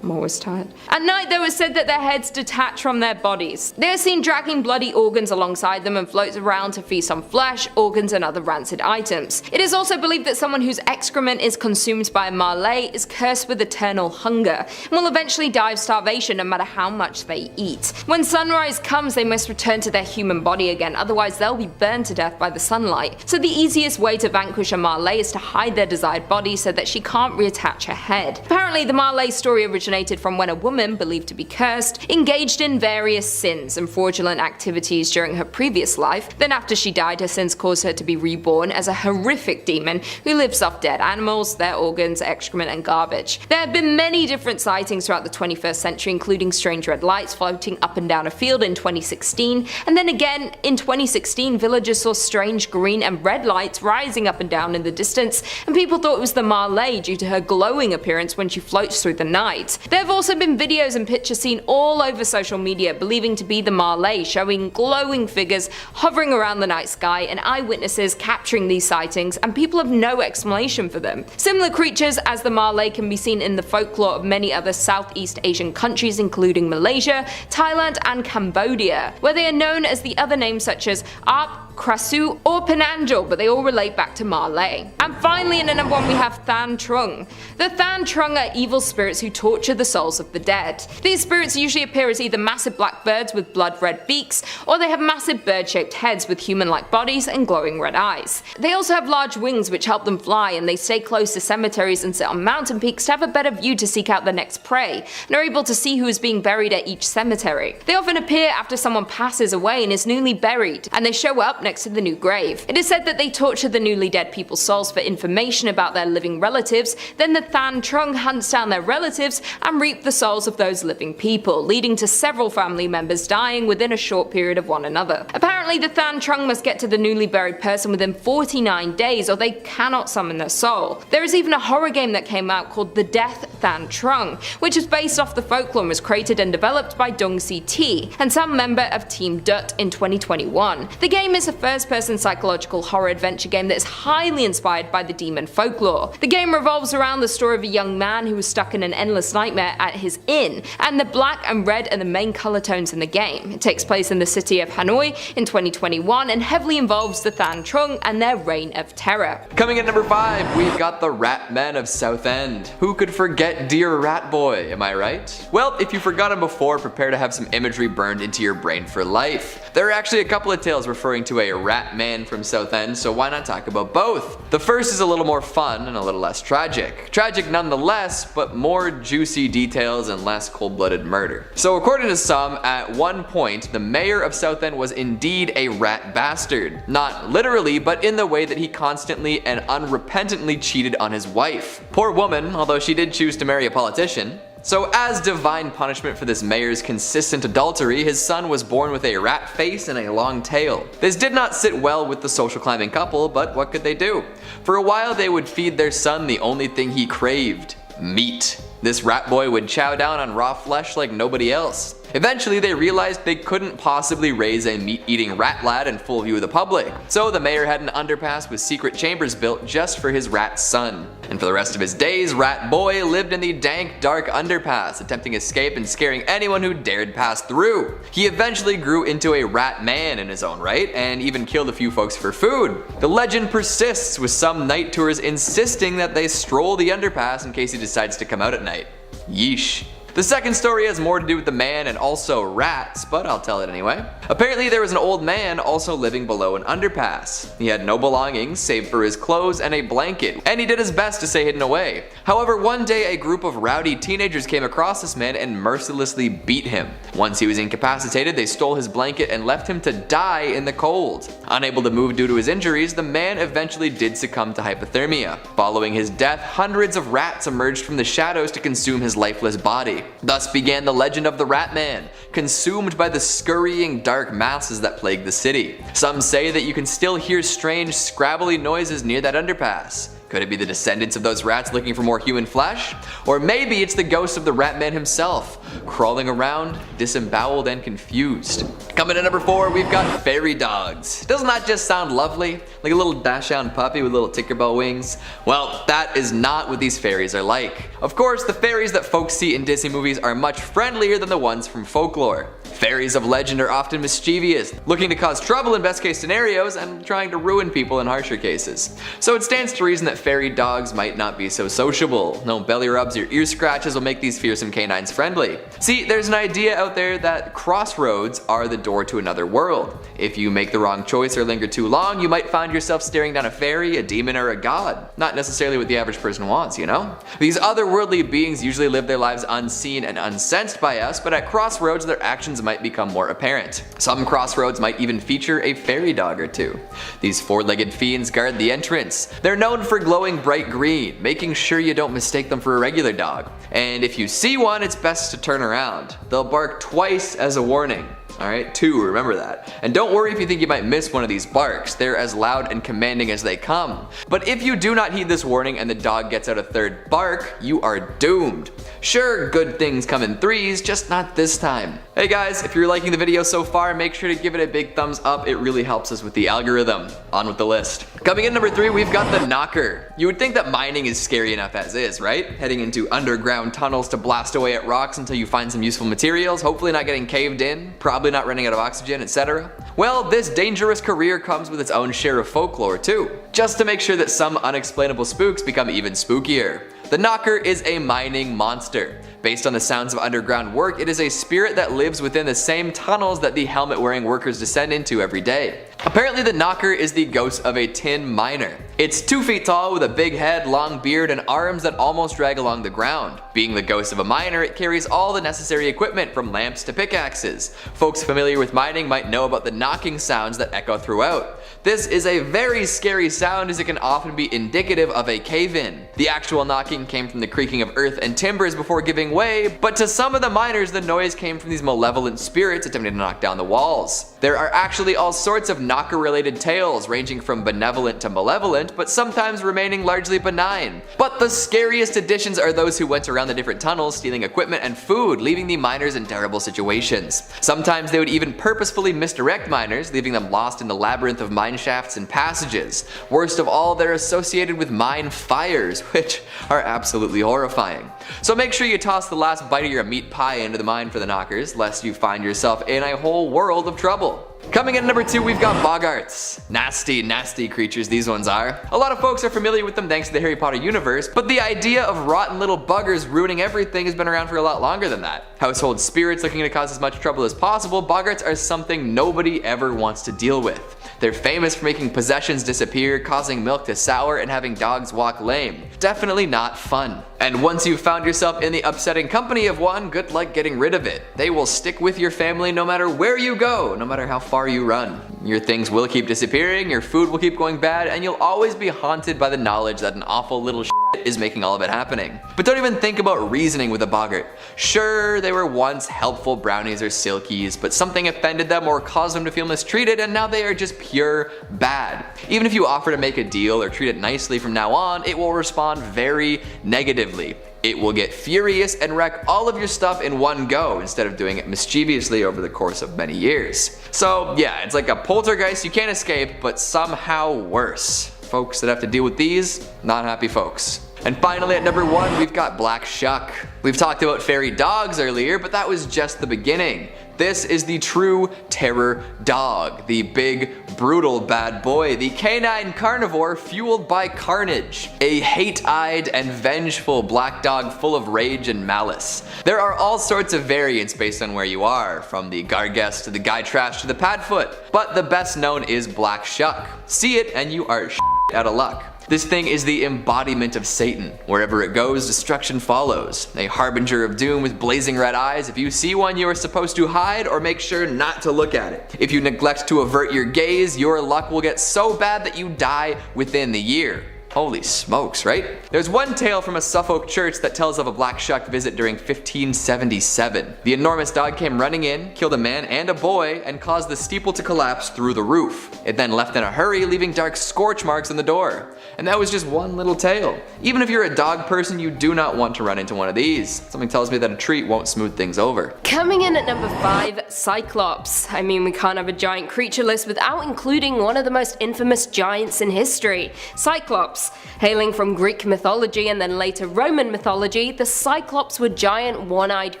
I'm always tired. At night, though, it's said that their heads detach from their bodies. They are seen dragging bloody organs alongside them and float around to feast on flesh, organs, and other rancid items. It is also believed that someone whose excrement is consumed by a Ma Lay is cursed with eternal hunger and will eventually die of starvation no matter how much they eat. When sunrise comes, they must return to their human body again, otherwise they'll be burned to death by the sunlight. So the easiest way to vanquish a Ma Lay is to hide their desired body so that she can't reattach her head. Apparently, the Ma Lay story originated from when a woman, believed to be cursed, engaged in various sins and fraudulent activities during her previous life. Then after she died, her sins caused her to be reborn as a horrific demon who lives off dead animals, their organs, excrement, and garbage. There have been many different sightings throughout the 21st century, including strange red lights floating up and down a field in 2016, and then again in 2016 villagers saw strange green and red lights rising up and down in the distance, and people thought it was the Ma Lay due to her glowing appearance when she floats through the night. There have also been videos and pictures seen all over social media believing to be the Marley, showing glowing figures hovering around the night sky and eyewitnesses capturing these sightings, and people have no explanation for them. Similar creatures as the Marley can be seen in the folklore of many other Southeast Asian countries including Malaysia, Thailand and Cambodia, where they are known as the other names such as Arp, Krasu or Penangel, but they all relate back to Malay. And finally, in at number 1 we have Than Trung. The Than Trung are evil spirits who torture the souls of the dead. These spirits usually appear as either massive black birds with blood red beaks, or they have massive bird-shaped heads with human-like bodies and glowing red eyes. They also have large wings which help them fly, and they stay close to cemeteries and sit on mountain peaks to have a better view to seek out their next prey, and are able to see who is being buried at each cemetery. They often appear after someone passes away and is newly buried, and they show up next to the new grave. It is said that they torture the newly dead people's souls for information about their living relatives, then the Than Trung hunts down their relatives and reap the souls of those living people, leading to several family members dying within a short period of one another. Apparently the Than Trung must get to the newly buried person within 49 days or they cannot summon their soul. There is even a horror game that came out called The Death Than Trung, which is based off the folklore and was created and developed by Dong Si T and some member of Team Dut in 2021. The game is a first-person psychological horror adventure game that is highly inspired by the demon folklore. The game revolves around the story of a young man who was stuck in an endless nightmare at his inn, and the black and red are the main color tones in the game. It takes place in the city of Hanoi in 2021 and heavily involves the Than Trung and their reign of terror. Coming at number 5, we've got the Rat Men of Southend. Who could forget Dear Rat Boy, am I right? Well, if you forgot him before, prepare to have some imagery burned into your brain for life. There are actually a couple of tales referring to a rat man from Southend, so why not talk about both? The first is a little more fun and a little less tragic. Tragic nonetheless, but more juicy details and less cold-blooded murder. So according to some, at one point, the mayor of Southend was indeed a rat bastard. Not literally, but in the way that he constantly and unrepentantly cheated on his wife. Poor woman, although she did choose to marry a politician. So as divine punishment for this mayor's consistent adultery, his son was born with a rat face and a long tail. This did not sit well with the social climbing couple, but what could they do? For a while they would feed their son the only thing he craved: meat. This rat boy would chow down on raw flesh like nobody else. Eventually they realized they couldn't possibly raise a meat-eating rat lad in full view of the public, so the mayor had an underpass with secret chambers built just for his rat son. And for the rest of his days, Rat Boy lived in the dank, dark underpass, attempting escape and scaring anyone who dared pass through. He eventually grew into a rat man in his own right, and even killed a few folks for food. The legend persists, with some night tours insisting that they stroll the underpass in case he decides to come out at night. Yeesh. The second story has more to do with the man and also rats, but I'll tell it anyway. Apparently there was an old man also living below an underpass. He had no belongings save for his clothes and a blanket, and he did his best to stay hidden away. However, one day a group of rowdy teenagers came across this man and mercilessly beat him. Once he was incapacitated, they stole his blanket and left him to die in the cold. Unable to move due to his injuries, the man eventually did succumb to hypothermia. Following his death, hundreds of rats emerged from the shadows to consume his lifeless body. Thus began the legend of the Rat Man, consumed by the scurrying dark masses that plague the city. Some say that you can still hear strange scrabbly noises near that underpass. Could it be the descendants of those rats looking for more human flesh? Or maybe it's the ghost of the Rat Man himself, crawling around, disemboweled and confused. Coming in number 4, we've got fairy dogs. Doesn't that just sound lovely? Like a little dachshund puppy with little Tinkerbell wings? Well, that is not what these fairies are like. Of course, the fairies that folks see in Disney movies are much friendlier than the ones from folklore. Fairies of legend are often mischievous, looking to cause trouble in best case scenarios and trying to ruin people in harsher cases. So it stands to reason that fairy dogs might not be so sociable. No belly rubs or ear scratches will make these fearsome canines friendly. See, there's an idea out there that crossroads are the door to another world. If you make the wrong choice or linger too long, you might find yourself staring down a fairy, a demon, or a god. Not necessarily what the average person wants, you know? These otherworldly beings usually live their lives unseen and unsensed by us, but at crossroads their actions might become more apparent. Some crossroads might even feature a fairy dog or two. These four-legged fiends guard the entrance. They're known for glowing bright green, making sure you don't mistake them for a regular dog. And if you see one, it's best to turn around. They'll bark twice as a warning. Alright, 2, remember that. And don't worry if you think you might miss one of these barks, they're as loud and commanding as they come. But if you do not heed this warning and the dog gets out a third bark, you are doomed. Sure, good things come in 3s, just not this time. Hey guys, if you're liking the video so far, make sure to give it a big thumbs up, it really helps us with the algorithm. On with the list. Coming in number 3, we've got the knocker. You would think that mining is scary enough as is, right? Heading into underground tunnels to blast away at rocks until you find some useful materials, hopefully not getting caved in, probably not running out of oxygen, etc. Well, this dangerous career comes with its own share of folklore too, just to make sure that some unexplainable spooks become even spookier. The knocker is a mining monster. Based on the sounds of underground work, it is a spirit that lives within the same tunnels that the helmet-wearing workers descend into every day. Apparently the knocker is the ghost of a tin miner. It's 2 feet tall with a big head, long beard, and arms that almost drag along the ground. Being the ghost of a miner, it carries all the necessary equipment from lamps to pickaxes. Folks familiar with mining might know about the knocking sounds that echo throughout. This is a very scary sound as it can often be indicative of a cave-in. The actual knocking came from the creaking of earth and timbers before giving way, but to some of the miners the noise came from these malevolent spirits attempting to knock down the walls. There are actually all sorts of knocker related tales ranging from benevolent to malevolent, but sometimes remaining largely benign. But the scariest additions are those who went around the different tunnels stealing equipment and food, leaving the miners in terrible situations. Sometimes they would even purposefully misdirect miners, leaving them lost in the labyrinth of mine shafts and passages. Worst of all, they're associated with mine fires, which are absolutely horrifying. So make sure you toss the last bite of your meat pie into the mine for the knockers, lest you find yourself in a whole world of trouble. Coming in number 2, we've got boggarts. Nasty, nasty creatures these ones are. A lot of folks are familiar with them thanks to the Harry Potter universe, but the idea of rotten little buggers ruining everything has been around for a lot longer than that. Household spirits looking to cause as much trouble as possible, boggarts are something nobody ever wants to deal with. They're famous for making possessions disappear, causing milk to sour, and having dogs walk lame. Definitely not fun. And once you've found yourself in the upsetting company of one, good luck getting rid of it. They will stick with your family no matter where you go, no matter how far you run. Your things will keep disappearing, your food will keep going bad, and you'll always be haunted by the knowledge that an awful little is making all of it happening. But don't even think about reasoning with a boggart. Sure, they were once helpful brownies or silkies, but something offended them or caused them to feel mistreated, and now they are just pure bad. Even if you offer to make a deal or treat it nicely from now on, it will respond very negatively. It will get furious and wreck all of your stuff in one go instead of doing it mischievously over the course of many years. So yeah, it's like a poltergeist you can't escape, but somehow worse. Folks that have to deal with these, not happy folks. And finally at number 1, we've got Black Shuck. We've talked about fairy dogs earlier, but that was just the beginning. This is the true terror dog, the big, brutal bad boy, the canine carnivore fueled by carnage, a hate-eyed and vengeful black dog full of rage and malice. There are all sorts of variants based on where you are, from the Gargest to the Guy Trash to the Padfoot, but the best known is Black Shuck. See it and you are out of luck. This thing is the embodiment of Satan. Wherever it goes, destruction follows. A harbinger of doom with blazing red eyes. If you see one, you are supposed to hide or make sure not to look at it. If you neglect to avert your gaze, your luck will get so bad that you die within the year. Holy smokes, right? There's one tale from a Suffolk church that tells of a Black Shuck visit during 1577. The enormous dog came running in, killed a man and a boy, and caused the steeple to collapse through the roof. It then left in a hurry, leaving dark scorch marks on the door. And that was just one little tale. Even if you're a dog person, you do not want to run into one of these. Something tells me that a treat won't smooth things over. Coming in at number 5, Cyclops. I mean, we can't have a giant creature list without including one of the most infamous giants in history, Cyclops. Hailing from Greek mythology and then later Roman mythology, the Cyclops were giant one-eyed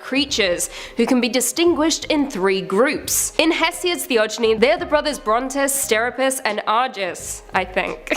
creatures who can be distinguished in 3 groups. In Hesiod's Theogony, they are the brothers Brontes, Steropus, and Argus, I think,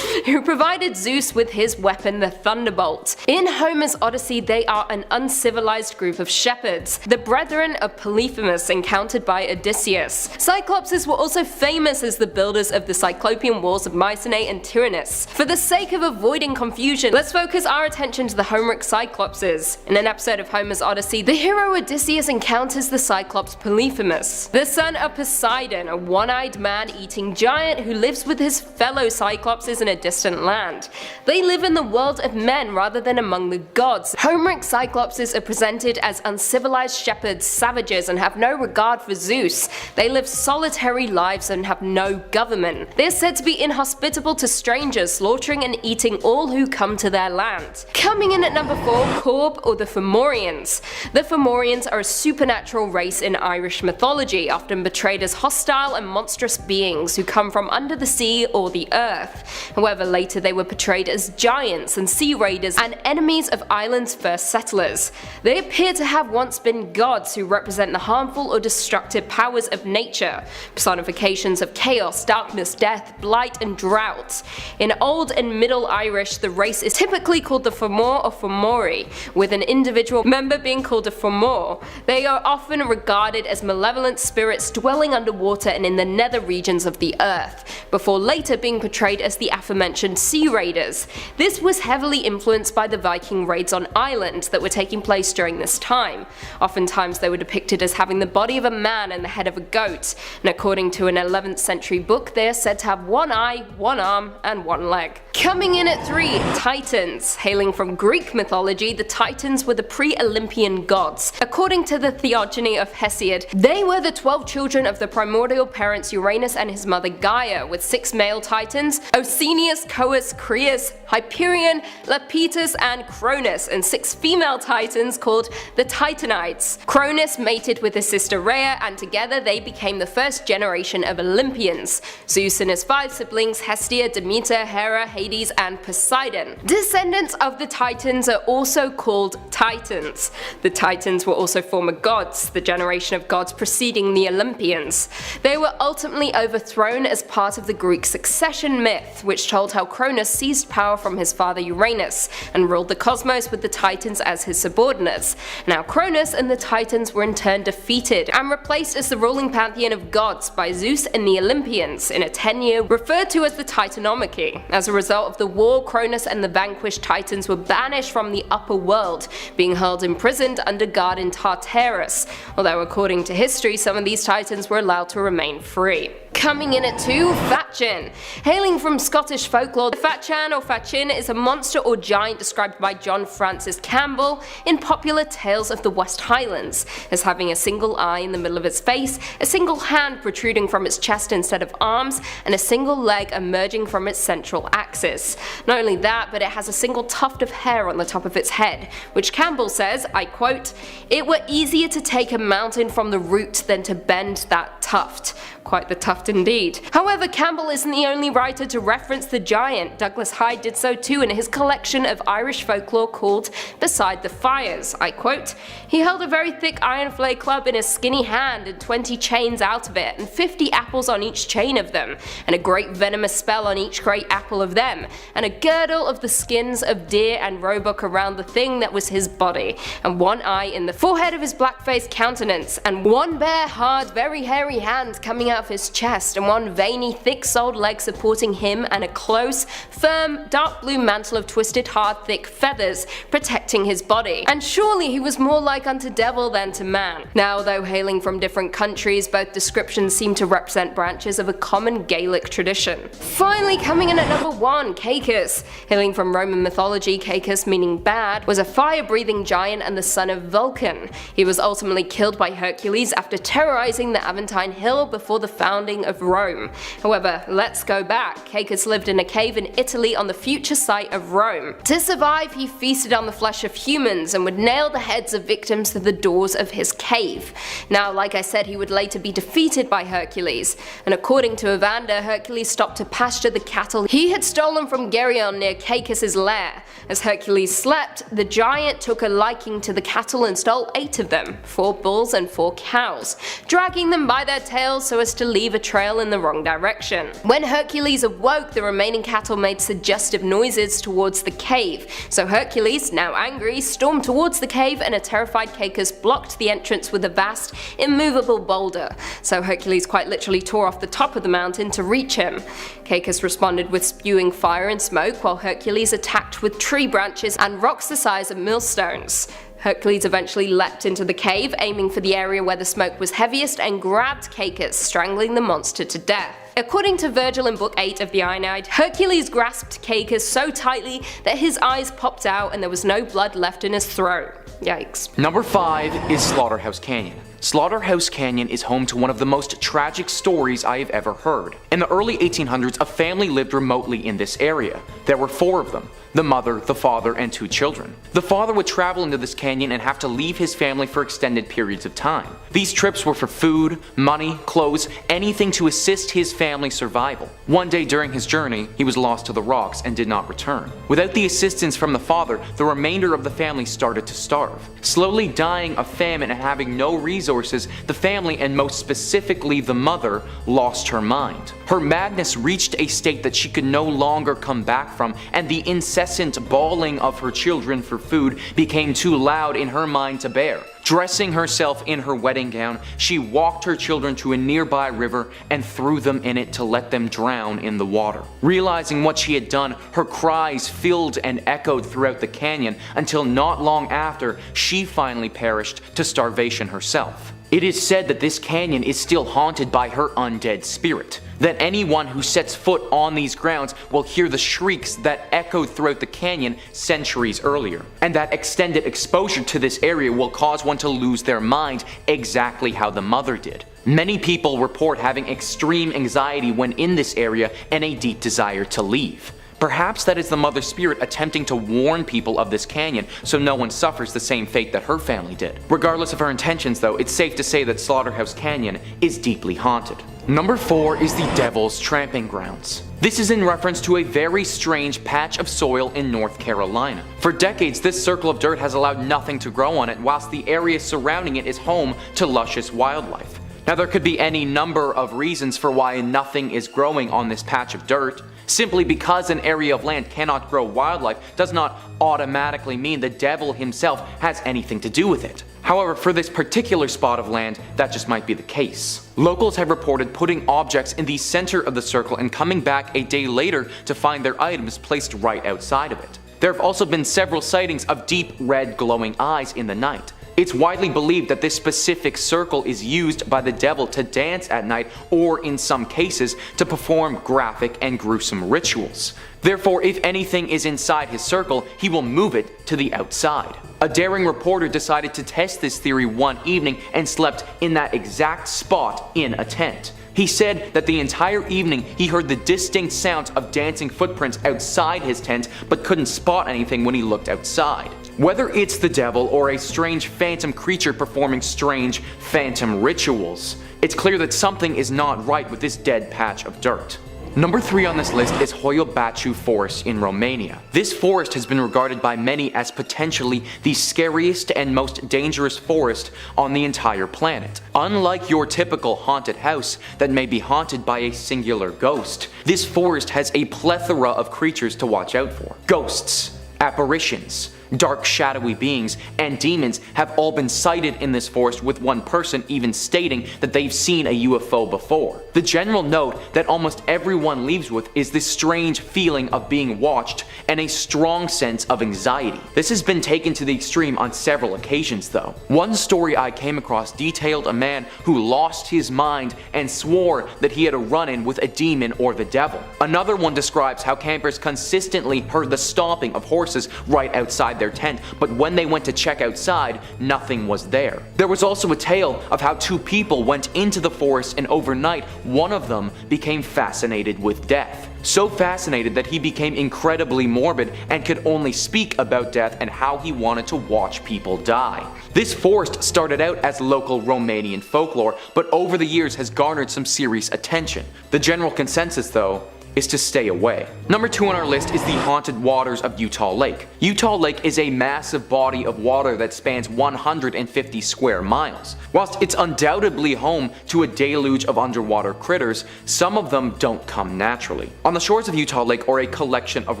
who provided Zeus with his weapon, the Thunderbolt. In Homer's Odyssey, they are an uncivilized group of shepherds, the brethren of Polyphemus encountered by Odysseus. Cyclopses were also famous as the builders of the Cyclopean walls of Mycenae and Tyrannus. For the sake of avoiding confusion, let's focus our attention to the Homeric Cyclopses. In an episode of Homer's Odyssey, the hero Odysseus encounters the Cyclops Polyphemus, the son of Poseidon, a one-eyed man-eating giant who lives with his fellow Cyclopses in a distant land. They live in the world of men rather than among the gods. Homeric Cyclopses are presented as uncivilized shepherds, savages, and have no regard for Zeus. They live solitary lives and have no government. They are said to be inhospitable to strangers, slaughtering and eating all who come to their land. Coming in at number 4, Corb or the Fomorians. The Fomorians are a supernatural race in Irish mythology, often portrayed as hostile and monstrous beings who come from under the sea or the earth. However, later they were portrayed as giants and sea raiders and enemies of Ireland's first settlers. They appear to have once been gods who represent the harmful or destructive powers of nature, personifications of chaos, darkness, death, blight, and drought. In Old and Middle Irish, the race is typically called the Fomor or Fomori, with an individual member being called a Fomor. They are often regarded as malevolent spirits dwelling underwater and in the nether regions of the earth, before later being portrayed as the aforementioned sea raiders. This was heavily influenced by the Viking raids on Ireland that were taking place during this time. Oftentimes they were depicted as having the body of a man and the head of a goat, and according to an 11th century book they are said to have one eye, one arm, and one leg. Coming in at 3, Titans. Hailing from Greek mythology, the Titans were the pre-Olympian gods. According to the Theogony of Hesiod, they were the 12 children of the primordial parents Uranus and his mother Gaia, with 6 male Titans, Oceanus, Cous, Creus, Hyperion, Lapetus, and Cronus, and 6 female Titans called the Titanites. Cronus mated with his sister Rhea, and together they became the first generation of Olympians. Zeus and his 5 siblings Hestia, Demeter, Hera, Hades, and Poseidon. Descendants of the Titans are also called Titans. The Titans were also former gods, the generation of gods preceding the Olympians. They were ultimately overthrown as part of the Greek succession myth, which told how Cronus seized power from his father Uranus and ruled the cosmos with the Titans as his subordinates. Now Cronus and the Titans were in turn defeated and replaced as the ruling pantheon of gods by Zeus and the Olympians in a tenure referred to as the Titanomachy. As a result of the war, Cronus and the vanquished Titans were banished from the upper world, being held imprisoned under guard in Tartarus, although according to history some of these Titans were allowed to remain free. Coming in at 2, Fatchin. Hailing from Scottish folklore, the Fatchan or Fatchin is a monster or giant described by John Francis Campbell in popular tales of the West Highlands, as having a single eye in the middle of its face, a single hand protruding from its chest instead of arms, and a single leg emerging from its central axis. Not only that, but it has a single tuft of hair on the top of its head, which Campbell says, I quote, "It were easier to take a mountain from the root than to bend that tuft." Quite the tuft indeed. However, Campbell isn't the only writer to reference the giant. Douglas Hyde did so too in his collection of Irish folklore called Beside the Fires. I quote, "He held a very thick iron flay club in his skinny hand and 20 chains out of it, and 50 apples on each chain of them, and a great venomous spell on each great apple of them, and a girdle of the skins of deer and roebuck around the thing that was his body, and one eye in the forehead of his black-faced countenance, and one bare, hard, very hairy hand coming out of his chest, and one veiny, thick-soled leg supporting him, and a close, firm, dark blue mantle of twisted, hard, thick feathers protecting his body. And surely he was more like unto devil than to man." Now, though hailing from different countries, both descriptions seem to represent branches of a common Gaelic tradition. Finally, coming in at number 1, Caicus. Hailing from Roman mythology, Caicus, meaning bad, was a fire-breathing giant and the son of Vulcan. He was ultimately killed by Hercules after terrorizing the Aventine Hill before the founding of Rome. However, let's go back. Caicus lived in a cave in Italy on the future site of Rome. To survive, he feasted on the flesh of humans and would nail the heads of victims to the doors of his cave. Now, like I said, he would later be defeated by Hercules, and according to Evander, Hercules stopped to pasture the cattle he had stolen from Geryon near Caicus' lair. As Hercules slept, the giant took a liking to the cattle and stole 8 of them, 4 bulls and 4 cows, dragging them by their their tails so as to leave a trail in the wrong direction. When Hercules awoke, the remaining cattle made suggestive noises towards the cave, so Hercules, now angry, stormed towards the cave and a terrified Cacus blocked the entrance with a vast, immovable boulder, so Hercules quite literally tore off the top of the mountain to reach him. Cacus responded with spewing fire and smoke, while Hercules attacked with tree branches and rocks the size of millstones. Hercules eventually leapt into the cave, aiming for the area where the smoke was heaviest, and grabbed Cacus, strangling the monster to death. According to Virgil in Book 8 of the Aeneid, Hercules grasped Cacus so tightly that his eyes popped out and there was no blood left in his throat. Yikes. Number 5 is Slaughterhouse Canyon. Slaughterhouse Canyon is home to one of the most tragic stories I have ever heard. In the early 1800s, a family lived remotely in this area. There were 4 of them: the mother, the father, and 2 children. The father would travel into this canyon and have to leave his family for extended periods of time. These trips were for food, money, clothes, anything to assist his family's survival. One day during his journey, he was lost to the rocks and did not return. Without the assistance from the father, the remainder of the family started to starve. Slowly dying of famine and having no resources, the family, and most specifically the mother, lost her mind. Her madness reached a state that she could no longer come back from, and the incessant bawling of her children for food became too loud in her mind to bear. Dressing herself in her wedding gown, she walked her children to a nearby river and threw them in it to let them drown in the water. Realizing what she had done, her cries filled and echoed throughout the canyon until not long after, she finally perished to starvation herself. It is said that this canyon is still haunted by her undead spirit, that anyone who sets foot on these grounds will hear the shrieks that echoed throughout the canyon centuries earlier, and that extended exposure to this area will cause one to lose their mind exactly how the mother did. Many people report having extreme anxiety when in this area and a deep desire to leave. Perhaps that is the mother spirit attempting to warn people of this canyon so no one suffers the same fate that her family did. Regardless of her intentions though, it's safe to say that Slaughterhouse Canyon is deeply haunted. Number 4 is the Devil's Tramping Grounds. This is in reference to a very strange patch of soil in North Carolina. For decades, this circle of dirt has allowed nothing to grow on it, whilst the area surrounding it is home to luscious wildlife. Now there could be any number of reasons for why nothing is growing on this patch of dirt. Simply because an area of land cannot grow wildlife does not automatically mean the devil himself has anything to do with it. However, for this particular spot of land, that just might be the case. Locals have reported putting objects in the center of the circle and coming back a day later to find their items placed right outside of it. There have also been several sightings of deep red glowing eyes in the night. It's widely believed that this specific circle is used by the devil to dance at night, or in some cases, to perform graphic and gruesome rituals. Therefore, if anything is inside his circle, he will move it to the outside. A daring reporter decided to test this theory one evening and slept in that exact spot in a tent. He said that the entire evening he heard the distinct sounds of dancing footprints outside his tent, but couldn't spot anything when he looked outside. Whether it's the devil or a strange phantom creature performing strange phantom rituals, it's clear that something is not right with this dead patch of dirt. Number 3 on this list is Hoia-Baciu Forest in Romania. This forest has been regarded by many as potentially the scariest and most dangerous forest on the entire planet. Unlike your typical haunted house that may be haunted by a singular ghost, this forest has a plethora of creatures to watch out for. Ghosts, apparitions, dark shadowy beings, and demons have all been sighted in this forest, with one person even stating that they've seen a UFO before. The general note that almost everyone leaves with is this strange feeling of being watched and a strong sense of anxiety. This has been taken to the extreme on several occasions though. One story I came across detailed a man who lost his mind and swore that he had a run-in with a demon or the devil. Another one describes how campers consistently heard the stomping of horses right outside their tent, but when they went to check outside, nothing was there. There was also a tale of how 2 people went into the forest and overnight, one of them became fascinated with death. So fascinated that he became incredibly morbid and could only speak about death and how he wanted to watch people die. This forest started out as local Romanian folklore, but over the years has garnered some serious attention. The general consensus though is to stay away. Number 2 on our list is the haunted waters of Utah Lake. Utah Lake is a massive body of water that spans 150 square miles. Whilst it's undoubtedly home to a deluge of underwater critters, some of them don't come naturally. On the shores of Utah Lake are a collection of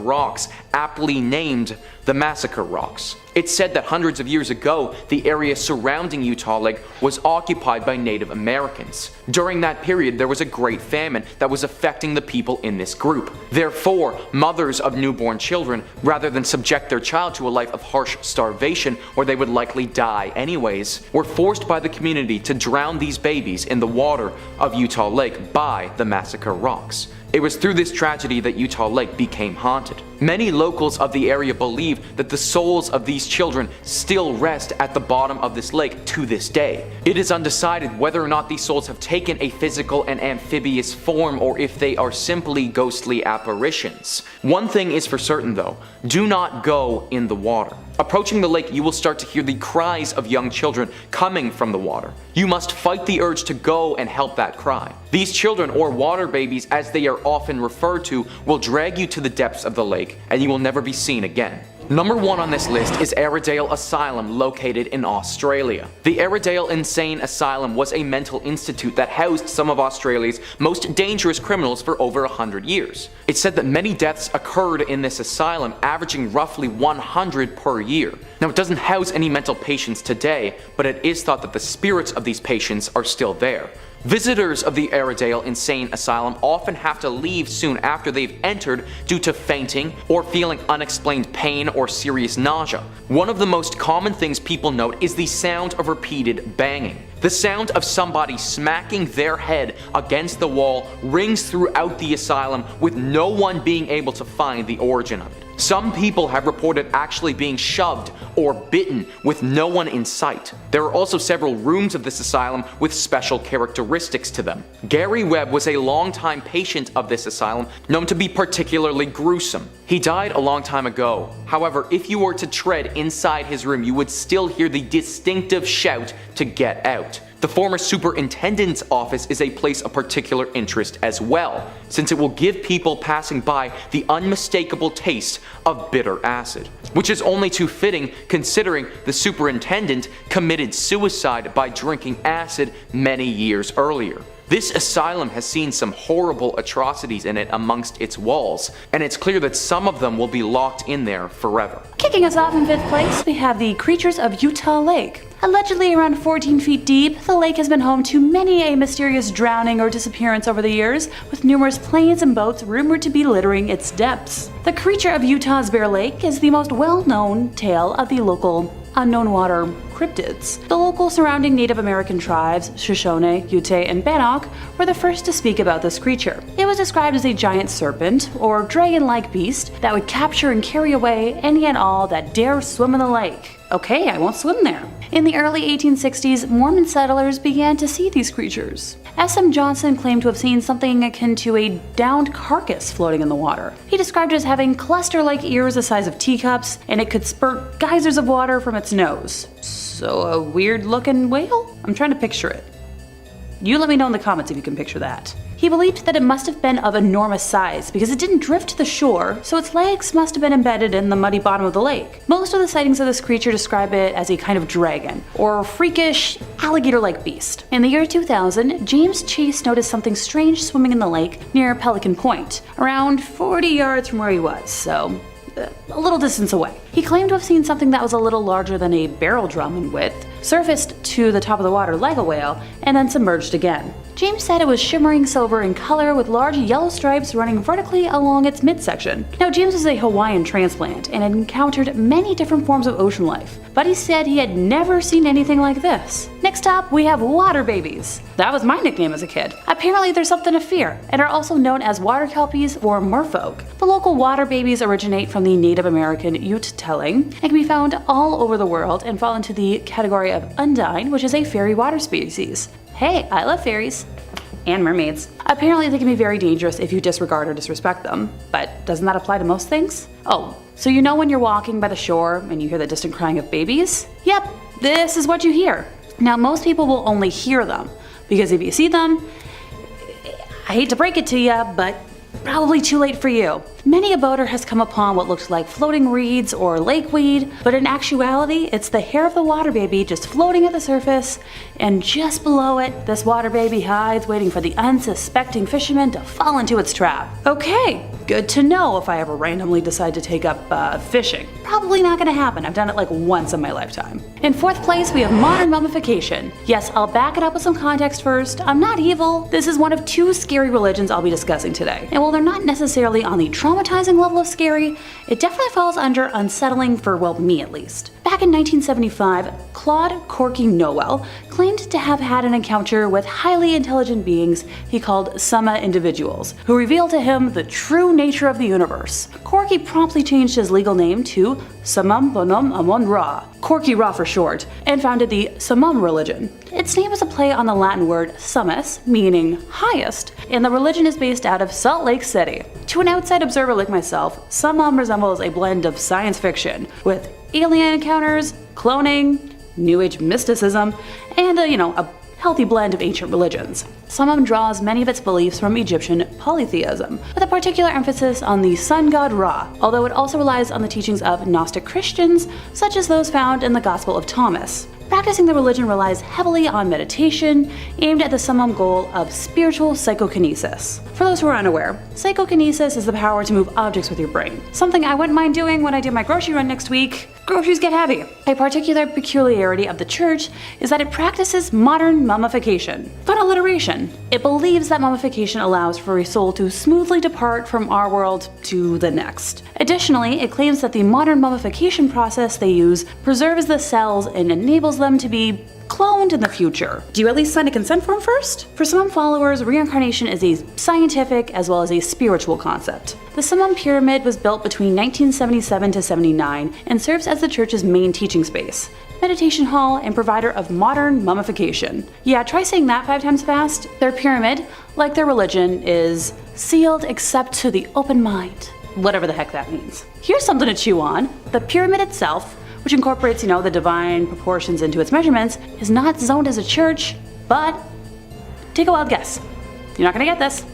rocks, aptly named the Massacre Rocks. It's said that hundreds of years ago, the area surrounding Utah Lake was occupied by Native Americans. During that period, there was a great famine that was affecting the people in this group. Therefore, mothers of newborn children, rather than subject their child to a life of harsh starvation where they would likely die anyways, were forced by the community to drown these babies in the water of Utah Lake by the Massacre Rocks. It was through this tragedy that Utah Lake became haunted. Many locals of the area believe that the souls of these children still rest at the bottom of this lake to this day. It is undecided whether or not these souls have taken a physical and amphibious form or if they are simply ghostly apparitions. One thing is for certain though, do not go in the water. Approaching the lake, you will start to hear the cries of young children coming from the water. You must fight the urge to go and help that cry. These children, or water babies as they are often referred to, will drag you to the depths of the lake and you will never be seen again. Number 1 on this list is Airedale Asylum, located in Australia. The Airedale Insane Asylum was a mental institute that housed some of Australia's most dangerous criminals for over 100 years. It's said that many deaths occurred in this asylum, averaging roughly 100 per year. Now, it doesn't house any mental patients today, but it is thought that the spirits of these patients are still there. Visitors of the Airedale Insane Asylum often have to leave soon after they've entered due to fainting or feeling unexplained pain or serious nausea. One of the most common things people note is the sound of repeated banging. The sound of somebody smacking their head against the wall rings throughout the asylum, with no one being able to find the origin of it. Some people have reported actually being shoved or bitten with no one in sight. There are also several rooms of this asylum with special characteristics to them. Gary Webb was a longtime patient of this asylum, known to be particularly gruesome. He died a long time ago. However, if you were to tread inside his room, you would still hear the distinctive shout to get out. The former superintendent's office is a place of particular interest as well, since it will give people passing by the unmistakable taste of bitter acid, which is only too fitting considering the superintendent committed suicide by drinking acid many years earlier. This asylum has seen some horrible atrocities in it amongst its walls, and it's clear that some of them will be locked in there forever. Kicking us off in 5th place, we have the creatures of Utah Lake. Allegedly around 14 feet deep, the lake has been home to many a mysterious drowning or disappearance over the years, with numerous planes and boats rumored to be littering its depths. The creature of Utah's Bear Lake is the most well-known tale of the local unknown water cryptids. The local surrounding Native American tribes, Shoshone, Ute, and Bannock, were the first to speak about this creature. It was described as a giant serpent, or dragon-like beast, that would capture and carry away any and all that dare swim in the lake. Okay, I won't swim there. In the early 1860s, Mormon settlers began to see these creatures. S.M. Johnson claimed to have seen something akin to a downed carcass floating in the water. He described it as having cluster-like ears the size of teacups, and it could spurt geysers of water from its nose. So a weird-looking whale? I'm trying to picture it. You let me know in the comments if you can picture that. He believed that it must have been of enormous size because it didn't drift to the shore, so its legs must have been embedded in the muddy bottom of the lake. Most of the sightings of this creature describe it as a kind of dragon, or freakish, alligator-like beast. In the year 2000, James Chase noticed something strange swimming in the lake near Pelican Point, around 40 yards from where he was, so a little distance away. He claimed to have seen something that was a little larger than a barrel drum in width, surfaced to the top of the water like a whale, and then submerged again. James said it was shimmering silver in color with large yellow stripes running vertically along its midsection. Now, James is a Hawaiian transplant and had encountered many different forms of ocean life, but he said he had never seen anything like this. Next up, we have water babies. That was my nickname as a kid. Apparently they're something to fear, and are also known as water kelpies or merfolk. The local water babies originate from the Native American Ute telling and can be found all over the world and fall into the category of undine, which is a fairy water species. Hey, I love fairies. And mermaids. Apparently they can be very dangerous if you disregard or disrespect them, but doesn't that apply to most things? Oh, so you know when you're walking by the shore and you hear the distant crying of babies? Yep, this is what you hear. Now most people will only hear them, because if you see them, I hate to break it to you, but Probably too late for you. Many a boater has come upon what looked like floating reeds or lakeweed, but in actuality, it's the hair of the water baby just floating at the surface, and just below it, this water baby hides waiting for the unsuspecting fisherman to fall into its trap. Okay, good to know if I ever randomly decide to take up fishing. Probably not gonna happen, I've done it like once in my lifetime. In fourth place, we have modern mummification. Yes, I'll back it up with some context first. I'm not evil. This is one of two scary religions I'll be discussing today. And while they're not necessarily on the traumatizing level of scary, it definitely falls under unsettling for, well, me at least. Back in 1975, Claude Corky Noel claimed to have had an encounter with highly intelligent beings he called Summa individuals, who revealed to him the true nature of the universe. Corky promptly changed his legal name to Summum Bonum Amun Ra, Corky Ra for short, and founded the Summum religion. Its name is a play on the Latin word summus, meaning highest, and the religion is based out of Salt Lake City. To an outside observer like myself, Summum resembles a blend of science fiction, with alien encounters, cloning, New Age mysticism, and a healthy blend of ancient religions. Summum draws many of its beliefs from Egyptian polytheism, with a particular emphasis on the sun god Ra, although it also relies on the teachings of Gnostic Christians, such as those found in the Gospel of Thomas. Practicing the religion relies heavily on meditation, aimed at the summum goal of spiritual psychokinesis. For those who are unaware, psychokinesis is the power to move objects with your brain, something I wouldn't mind doing when I do my grocery run next week. Groceries get heavy. A particular peculiarity of the church is that it practices modern mummification. Fun alliteration. It believes that mummification allows for a soul to smoothly depart from our world to the next. Additionally, it claims that the modern mummification process they use preserves the cells and enables them to be cloned in the future. Do you at least sign a consent form first? For Summum followers, reincarnation is a scientific as well as a spiritual concept. The Summum Pyramid was built between 1977 to 79 and serves as the church's main teaching space, meditation hall, and provider of modern mummification. Yeah, try saying that 5 times fast. Their pyramid, like their religion, is sealed except to the open mind. Whatever the heck that means. Here's something to chew on. The pyramid itself, which incorporates, the divine proportions into its measurements, is not zoned as a church, but take a wild guess. You're not gonna get this.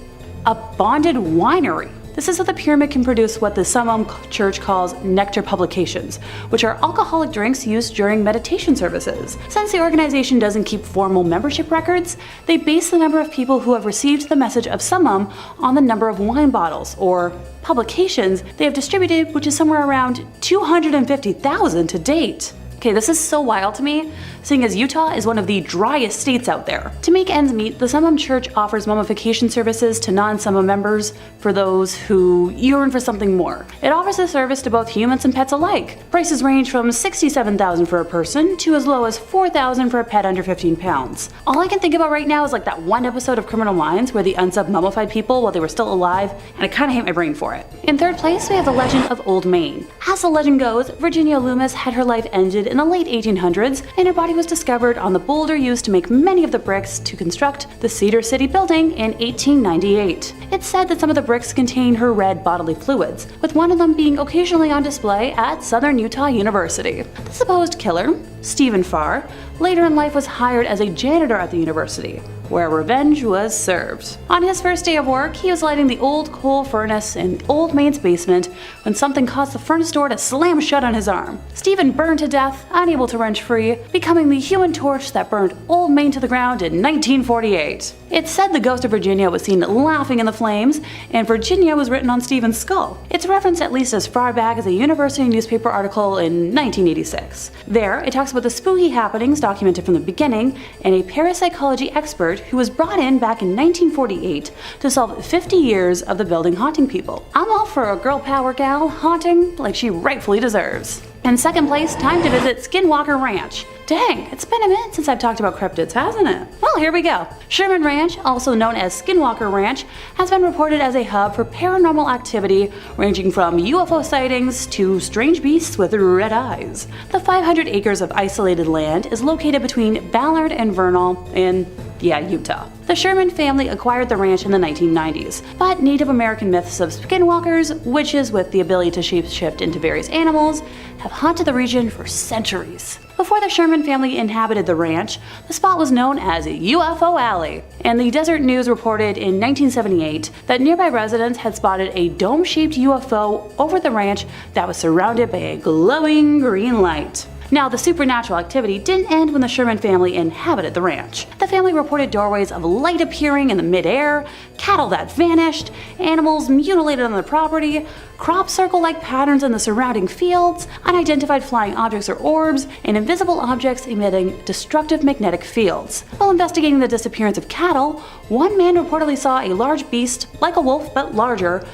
A bonded winery. This is so the pyramid can produce what the Summum Church calls nectar publications, which are alcoholic drinks used during meditation services. Since the organization doesn't keep formal membership records, they base the number of people who have received the message of Summum on the number of wine bottles, or publications, they have distributed, which is somewhere around 250,000 to date. Okay, this is so wild to me, seeing as Utah is one of the driest states out there. To make ends meet, the Summum Church offers mummification services to non-Summum members for those who yearn for something more. It offers the service to both humans and pets alike. Prices range from $67,000 for a person to as low as $4,000 for a pet under 15 pounds. All I can think about right now is like that one episode of Criminal Minds where they unsub mummified people while they were still alive, and I kinda hate my brain for it. In third place, we have the legend of Old Main. As the legend goes, Virginia Loomis had her life ended in the late 1800s, and her body was discovered on the boulder used to make many of the bricks to construct the Cedar City building in 1898. It's said that some of the bricks contain her red bodily fluids, with one of them being occasionally on display at Southern Utah University. The supposed killer, Stephen Farr, later in life was hired as a janitor at the university, where revenge was served. On his first day of work, he was lighting the old coal furnace in Old Main's basement when something caused the furnace door to slam shut on his arm. Stephen burned to death, unable to wrench free, becoming the human torch that burned Old Main to the ground in 1948. It's said the ghost of Virginia was seen laughing in the flames, and Virginia was written on Stephen's skull. It's referenced at least as far back as a university newspaper article in 1986. There, it talks about the spooky happenings documented from the beginning, and a parapsychology expert who was brought in back in 1948 to solve 50 years of the building haunting people. I'm all for a girl power gal haunting like she rightfully deserves. In second place, time to visit Skinwalker Ranch. Dang, it's been a minute since I've talked about cryptids, hasn't it? Well, here we go. Sherman Ranch, also known as Skinwalker Ranch, has been reported as a hub for paranormal activity ranging from UFO sightings to strange beasts with red eyes. The 500 acres of isolated land is located between Ballard and Vernal in Utah. The Sherman family acquired the ranch in the 1990s, but Native American myths of skinwalkers, witches with the ability to shapeshift into various animals, have haunted the region for centuries. Before the Sherman family inhabited the ranch, the spot was known as UFO Alley, and the Desert News reported in 1978 that nearby residents had spotted a dome-shaped UFO over the ranch that was surrounded by a glowing green light. Now, the supernatural activity didn't end when the Sherman family inhabited the ranch. The family reported doorways of light appearing in the midair, cattle that vanished, animals mutilated on the property, crop circle-like patterns in the surrounding fields, unidentified flying objects or orbs, and invisible objects emitting destructive magnetic fields. While investigating the disappearance of cattle, one man reportedly saw a large beast, like a wolf but larger,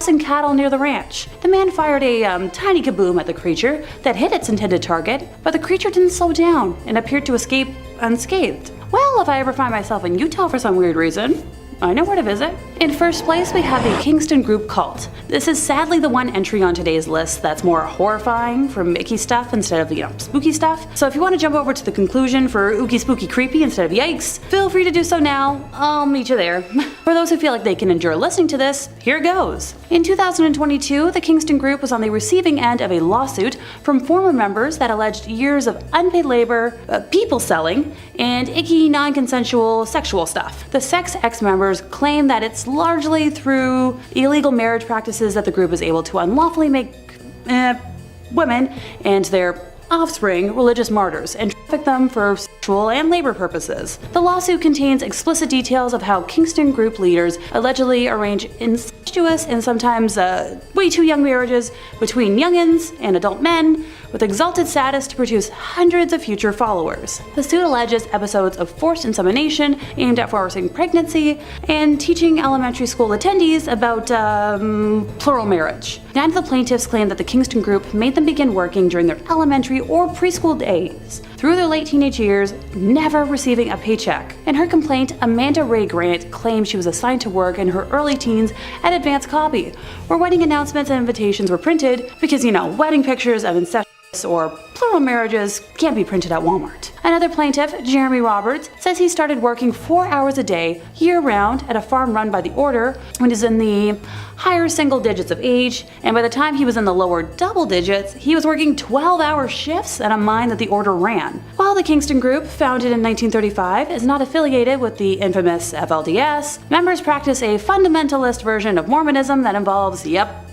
and cattle near the ranch. The man fired a tiny kaboom at the creature that hit its intended target, but the creature didn't slow down and appeared to escape unscathed. Well, if I ever find myself in Utah for some weird reason, I know where to visit. In first place, we have the Kingston Group cult. This is sadly the one entry on today's list that's more horrifying from icky stuff instead of, spooky stuff. So if you want to jump over to the conclusion for ooky spooky creepy instead of yikes, feel free to do so now. I'll meet you there. For those who feel like they can endure listening to this, here goes. In 2022, the Kingston Group was on the receiving end of a lawsuit from former members that alleged years of unpaid labor, people selling, and icky non-consensual sexual stuff. The sex ex-members claim that it's largely through illegal marriage practices that the group is able to unlawfully make women and their offspring religious martyrs and traffic them for sexual and labor purposes. The lawsuit contains explicit details of how Kingston Group leaders allegedly arrange incestuous and sometimes way too young marriages between youngins and adult men with exalted status to produce hundreds of future followers. The suit alleges episodes of forced insemination aimed at forcing pregnancy and teaching elementary school attendees about plural marriage. 9 of the plaintiffs claim that the Kingston Group made them begin working during their elementary or preschool days, through their late teenage years, never receiving a paycheck. In her complaint, Amanda Ray Grant claimed she was assigned to work in her early teens at Advanced Copy, where wedding announcements and invitations were printed because, wedding pictures of incestuous or plural marriages can't be printed at Walmart. Another plaintiff, Jeremy Roberts, says he started working 4 hours a day, year-round, at a farm run by the Order when he was in the higher single digits of age, and by the time he was in the lower double digits, he was working 12-hour shifts at a mine that the Order ran. While the Kingston Group, founded in 1935, is not affiliated with the infamous FLDS, members practice a fundamentalist version of Mormonism that involves,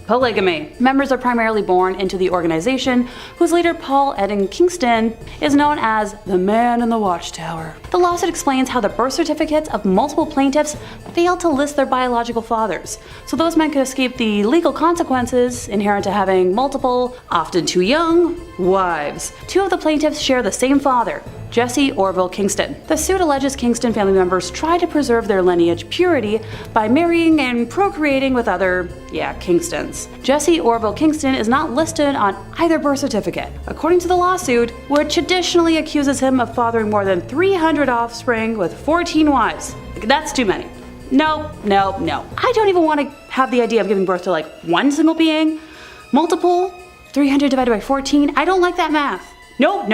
polygamy. Members are primarily born into the organization, whose leader, Paul Eden Kingston, is known as the Man in the Watchtower. The lawsuit explains how the birth certificates of multiple plaintiffs failed to list their biological fathers, so those men could escape the legal consequences inherent to having multiple, often too young, wives. 2 of the plaintiffs share the same father, Jesse Orville Kingston. The suit alleges Kingston family members tried to preserve their lineage purity by marrying and procreating with other, Kingstons. Jesse Orville Kingston is not listed on either birth certificate, according to the lawsuit, which additionally accuses him of fathering more than 300 offspring with 14 wives. That's too many. No. I don't even want to have the idea of giving birth to one single being. Multiple? 300 divided by 14? I don't like that math. No.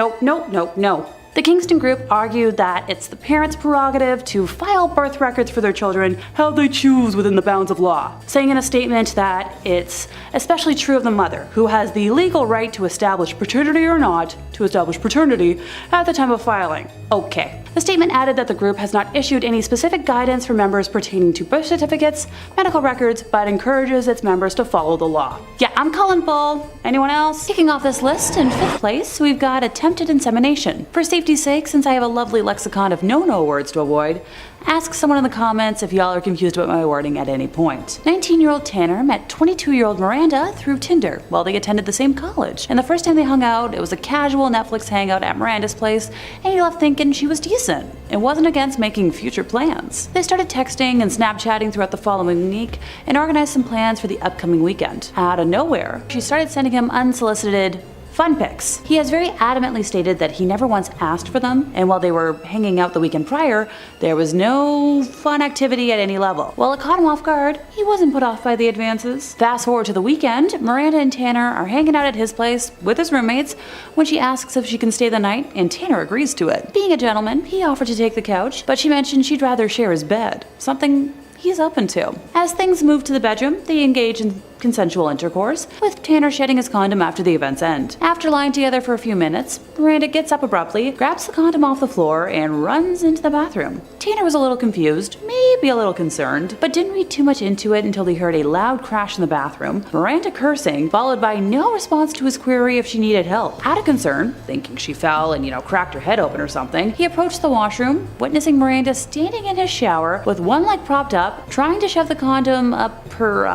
The Kingston Group argued that it's the parents' prerogative to file birth records for their children how they choose within the bounds of law, saying in a statement that it's especially true of the mother, who has the legal right to establish paternity or not to establish paternity at the time of filing. Okay. The statement added that the group has not issued any specific guidance for members pertaining to birth certificates, medical records, but encourages its members to follow the law. I'm calling bull. Anyone else? Kicking off this list, in 5th place, we've got attempted insemination. For safety's sake, since I have a lovely lexicon of no words to avoid, ask someone in the comments if y'all are confused about my wording at any point. 19-year-old Tanner met 22-year-old Miranda through Tinder while they attended the same college. And the first time they hung out, it was a casual Netflix hangout at Miranda's place, and he left thinking she was decent and wasn't against making future plans. They started texting and Snapchatting throughout the following week and organized some plans for the upcoming weekend. Out of nowhere, she started sending him unsolicited Fun pics. He has very adamantly stated that he never once asked for them, and while they were hanging out the weekend prior, there was no fun activity at any level. While it caught him off guard, he wasn't put off by the advances. Fast forward to the weekend, Miranda and Tanner are hanging out at his place with his roommates when she asks if she can stay the night, and Tanner agrees to it. Being a gentleman, he offered to take the couch, but she mentioned she'd rather share his bed, something he's open to. As things move to the bedroom, they engage in consensual intercourse, with Tanner shedding his condom after the event's end. After lying together for a few minutes, Miranda gets up abruptly, grabs the condom off the floor, and runs into the bathroom. Tanner was a little confused, maybe a little concerned, but didn't read too much into it until he heard a loud crash in the bathroom, Miranda cursing, followed by no response to his query if she needed help. Out of concern, thinking she fell and, cracked her head open or something, he approached the washroom, witnessing Miranda standing in his shower with one leg propped up, trying to shove the condom up her,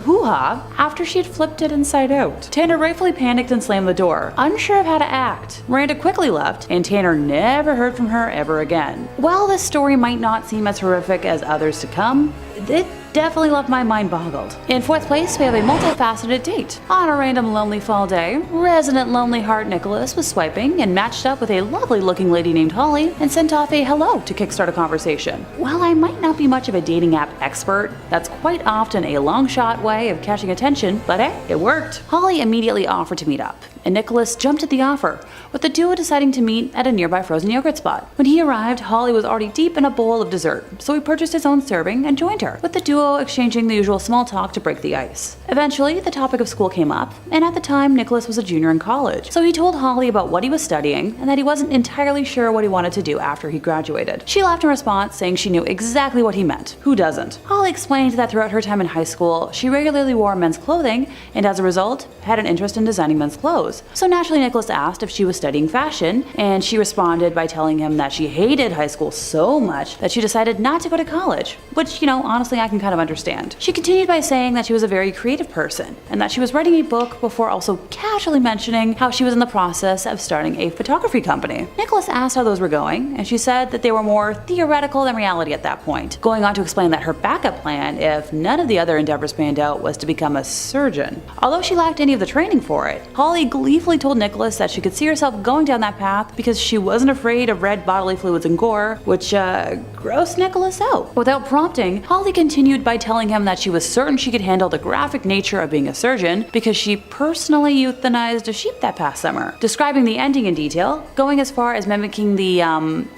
hoo-ha after she had flipped it inside out. Tanner rightfully panicked and slammed the door, unsure of how to act. Miranda quickly left, and Tanner never heard from her ever again. While this story might not seem as horrific as others to come, it definitely left my mind boggled. In fourth place, we have a multifaceted date. On a random lonely fall day, resident lonely heart Nicholas was swiping and matched up with a lovely looking lady named Holly and sent off a hello to kickstart a conversation. While I might not be much of a dating app expert, that's quite often a long shot way of catching attention, but hey, it worked. Holly immediately offered to meet up, and Nicholas jumped at the offer, with the duo deciding to meet at a nearby frozen yogurt spot. When he arrived, Holly was already deep in a bowl of dessert, so he purchased his own serving and joined her, with the duo exchanging the usual small talk to break the ice. Eventually, the topic of school came up, and at the time, Nicholas was a junior in college, so he told Holly about what he was studying and that he wasn't entirely sure what he wanted to do after he graduated. She laughed in response, saying she knew exactly what he meant. Who doesn't? Holly explained that throughout her time in high school, she regularly wore men's clothing, and as a result, had an interest in designing men's clothes. So naturally, Nicholas asked if she was studying fashion, and she responded by telling him that she hated high school so much that she decided not to go to college, which, honestly, I can kind of understand. She continued by saying that she was a very creative person, and that she was writing a book before also casually mentioning how she was in the process of starting a photography company. Nicholas asked how those were going, and she said that they were more theoretical than reality at that point, going on to explain that her backup plan, if none of the other endeavors panned out, was to become a surgeon. Although she lacked any of the training for it, Holly gleefully told Nicholas that she could see herself going down that path because she wasn't afraid of red bodily fluids and gore, which grossed Nicholas out. Without prompting, Holly continued by telling him that she was certain she could handle the graphic nature of being a surgeon because she personally euthanized a sheep that past summer, describing the ending in detail, going as far as mimicking the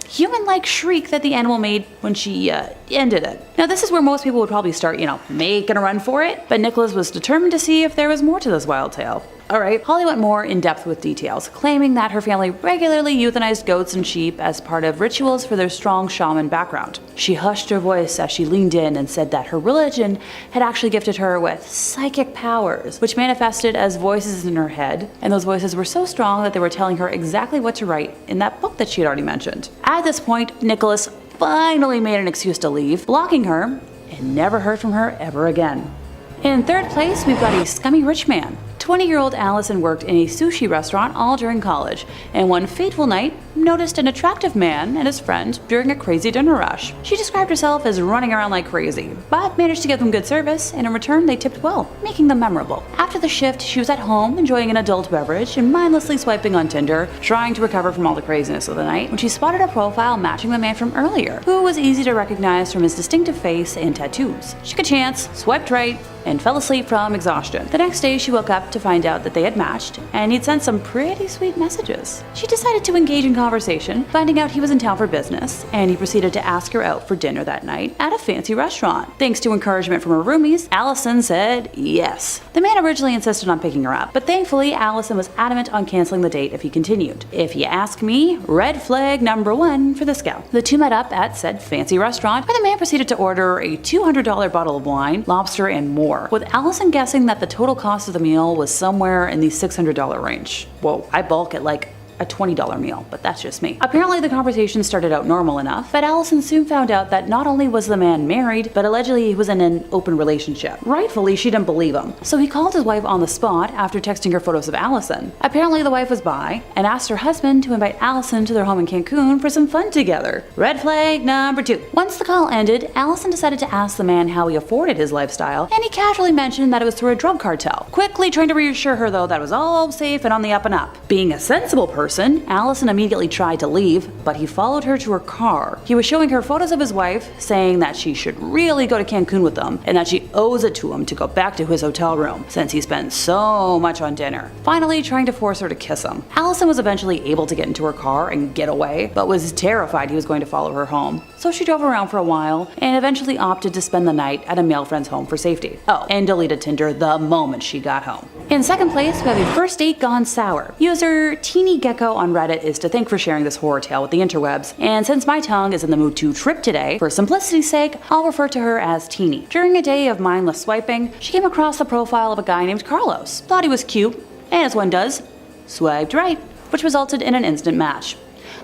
human-like shriek that the animal made when she ended it. Now this is where most people would probably start, making a run for it, but Nicholas was determined to see if there was more to this wild tale. Alright, Holly went more in depth with details, claiming that her family regularly euthanized goats and sheep as part of rituals for their strong shaman background. She hushed her voice as she leaned in and said that her religion had actually gifted her with psychic powers, which manifested as voices in her head, and those voices were so strong that they were telling her exactly what to write in that book that she had already mentioned. At this point, Nicholas finally made an excuse to leave, blocking her, and never heard from her ever again. In third place, we've got a scummy rich man. 20-year-old Allison worked in a sushi restaurant all during college, and one fateful night, noticed an attractive man and his friend during a crazy dinner rush. She described herself as running around like crazy, but managed to give them good service, and in return they tipped well, making them memorable. After the shift, she was at home enjoying an adult beverage and mindlessly swiping on Tinder, trying to recover from all the craziness of the night, when she spotted a profile matching the man from earlier, who was easy to recognize from his distinctive face and tattoos. She took a chance, swiped right, and fell asleep from exhaustion. The next day, she woke up to find out that they had matched, and he'd sent some pretty sweet messages. She decided to engage in conversation, finding out he was in town for business, and he proceeded to ask her out for dinner that night at a fancy restaurant. Thanks to encouragement from her roomies, Allison said yes. The man originally insisted on picking her up, but thankfully, Allison was adamant on canceling the date if he continued. If you ask me, red flag number one for this gal. The two met up at said fancy restaurant, where the man proceeded to order a $200 bottle of wine, lobster, and more, with Allison guessing that the total cost of the meal was somewhere in the $600 range. Whoa, I balk at like a $20 meal, but that's just me. Apparently the conversation started out normal enough, but Allison soon found out that not only was the man married, but allegedly he was in an open relationship. Rightfully, she didn't believe him, so he called his wife on the spot after texting her photos of Allison. Apparently the wife was bi and asked her husband to invite Allison to their home in Cancun for some fun together. Red flag number 2. Once the call ended, Allison decided to ask the man how he afforded his lifestyle, and he casually mentioned that it was through a drug cartel, quickly trying to reassure her though that it was all safe and on the up and up. Being a sensible person, Allison immediately tried to leave, but he followed her to her car. He was showing her photos of his wife, saying that she should really go to Cancun with them, and that she owes it to him to go back to his hotel room, since he spent so much on dinner. Finally trying to force her to kiss him. Allison was eventually able to get into her car and get away, but was terrified he was going to follow her home. So she drove around for a while, and eventually opted to spend the night at a male friend's home for safety. Oh, and deleted Tinder the moment she got home. In second place, we have a first date gone sour. User Teeny Gecko on Reddit is to thank for sharing this horror tale with the interwebs, and since my tongue is in the mood to trip today, for simplicity's sake, I'll refer to her as Teeny. During a day of mindless swiping, she came across the profile of a guy named Carlos. Thought he was cute, and as one does, swiped right, which resulted in an instant match.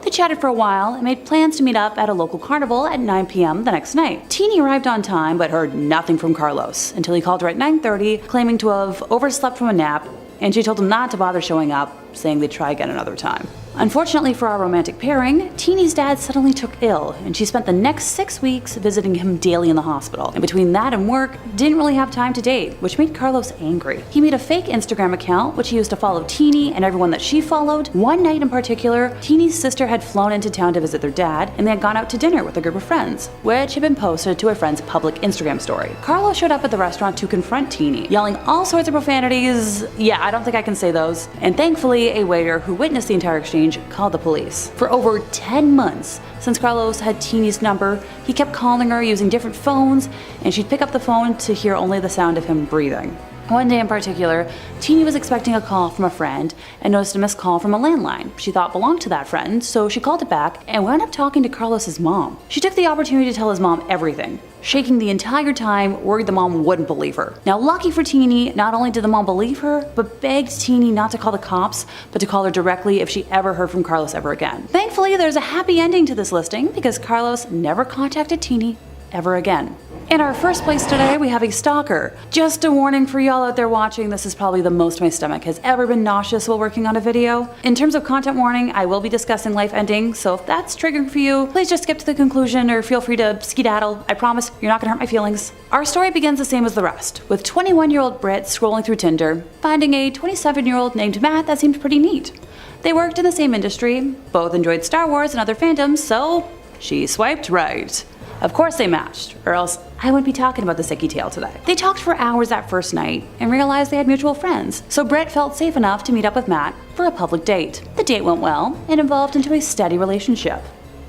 They chatted for a while and made plans to meet up at a local carnival at 9 p.m. the next night. Teeny arrived on time but heard nothing from Carlos until he called her at 9:30, claiming to have overslept from a nap, and she told him not to bother showing up, saying they'd try again another time. Unfortunately for our romantic pairing, Teeny's dad suddenly took ill, and she spent the next 6 weeks visiting him daily in the hospital. And between that and work, didn't really have time to date, which made Carlos angry. He made a fake Instagram account, which he used to follow Teeny and everyone that she followed. One night in particular, Teeny's sister had flown into town to visit their dad, and they had gone out to dinner with a group of friends, which had been posted to a friend's public Instagram story. Carlos showed up at the restaurant to confront Teeny, yelling all sorts of profanities. Yeah, I don't think I can say those. And thankfully, a waiter who witnessed the entire exchange called the police. For over 10 months, since Carlos had Teeny's number, he kept calling her using different phones, and she'd pick up the phone to hear only the sound of him breathing. One day in particular, Teeny was expecting a call from a friend and noticed a missed call from a landline she thought belonged to that friend, so she called it back and wound up talking to Carlos's mom. She took the opportunity to tell his mom everything, shaking the entire time, worried the mom wouldn't believe her. Now, lucky for Teeny, not only did the mom believe her, but begged Teeny not to call the cops, but to call her directly if she ever heard from Carlos ever again. Thankfully, there's a happy ending to this listing because Carlos never contacted Teeny ever again. In our first place today, we have a stalker. Just a warning for y'all out there watching, this is probably the most my stomach has ever been nauseous while working on a video. In terms of content warning, I will be discussing life ending, so if that's triggering for you, please just skip to the conclusion or feel free to skedaddle. I promise you're not gonna hurt my feelings. Our story begins the same as the rest, with 21-year-old Britt scrolling through Tinder, finding a 27-year-old named Matt that seemed pretty neat. They worked in the same industry, both enjoyed Star Wars and other fandoms, so she swiped right. Of course they matched, or else I wouldn't be talking about this icky tale today. They talked for hours that first night and realized they had mutual friends, so Brett felt safe enough to meet up with Matt for a public date. The date went well and evolved into a steady relationship.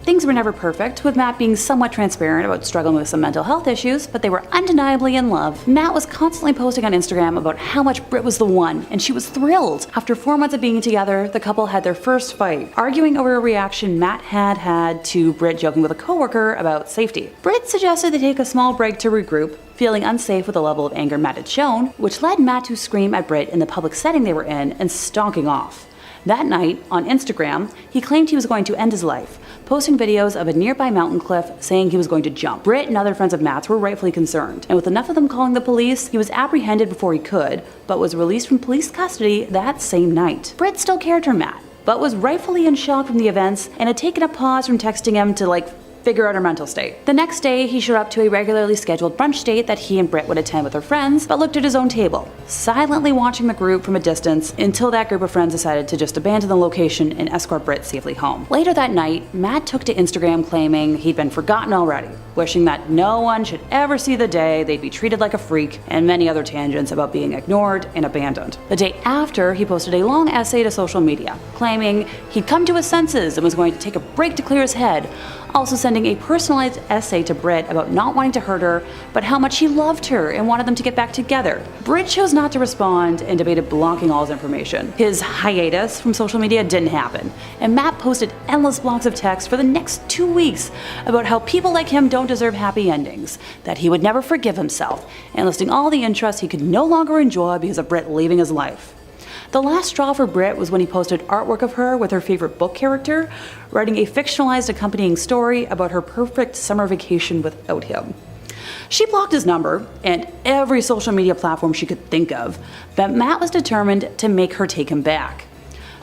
Things were never perfect, with Matt being somewhat transparent about struggling with some mental health issues, but they were undeniably in love. Matt was constantly posting on Instagram about how much Britt was the one, and she was thrilled. After 4 months of being together, the couple had their first fight, arguing over a reaction Matt had to Britt joking with a coworker about safety. Britt suggested they take a small break to regroup, feeling unsafe with the level of anger Matt had shown, which led Matt to scream at Britt in the public setting they were in and stalking off. That night, on Instagram, he claimed he was going to end his life, posting videos of a nearby mountain cliff saying he was going to jump. Britt and other friends of Matt's were rightfully concerned, and with enough of them calling the police, he was apprehended before he could, but was released from police custody that same night. Britt still cared for Matt, but was rightfully in shock from the events and had taken a pause from texting him to figure out her mental state. The next day, he showed up to a regularly scheduled brunch date that he and Britt would attend with her friends, but looked at his own table, silently watching the group from a distance until that group of friends decided to just abandon the location and escort Britt safely home. Later that night, Matt took to Instagram claiming he'd been forgotten already, wishing that no one should ever see the day they'd be treated like a freak, and many other tangents about being ignored and abandoned. The day after, he posted a long essay to social media, claiming he'd come to his senses and was going to take a break to clear his head, also sending a personalized essay to Britt about not wanting to hurt her, but how much he loved her and wanted them to get back together. Britt chose not to respond and debated blocking all his information. His hiatus from social media didn't happen, and Matt posted endless blocks of text for the next 2 weeks about how people like him don't deserve happy endings, that he would never forgive himself, and listing all the interests he could no longer enjoy because of Britt leaving his life. The last straw for Britt was when he posted artwork of her with her favorite book character, writing a fictionalized accompanying story about her perfect summer vacation without him. She blocked his number and every social media platform she could think of, but Matt was determined to make her take him back.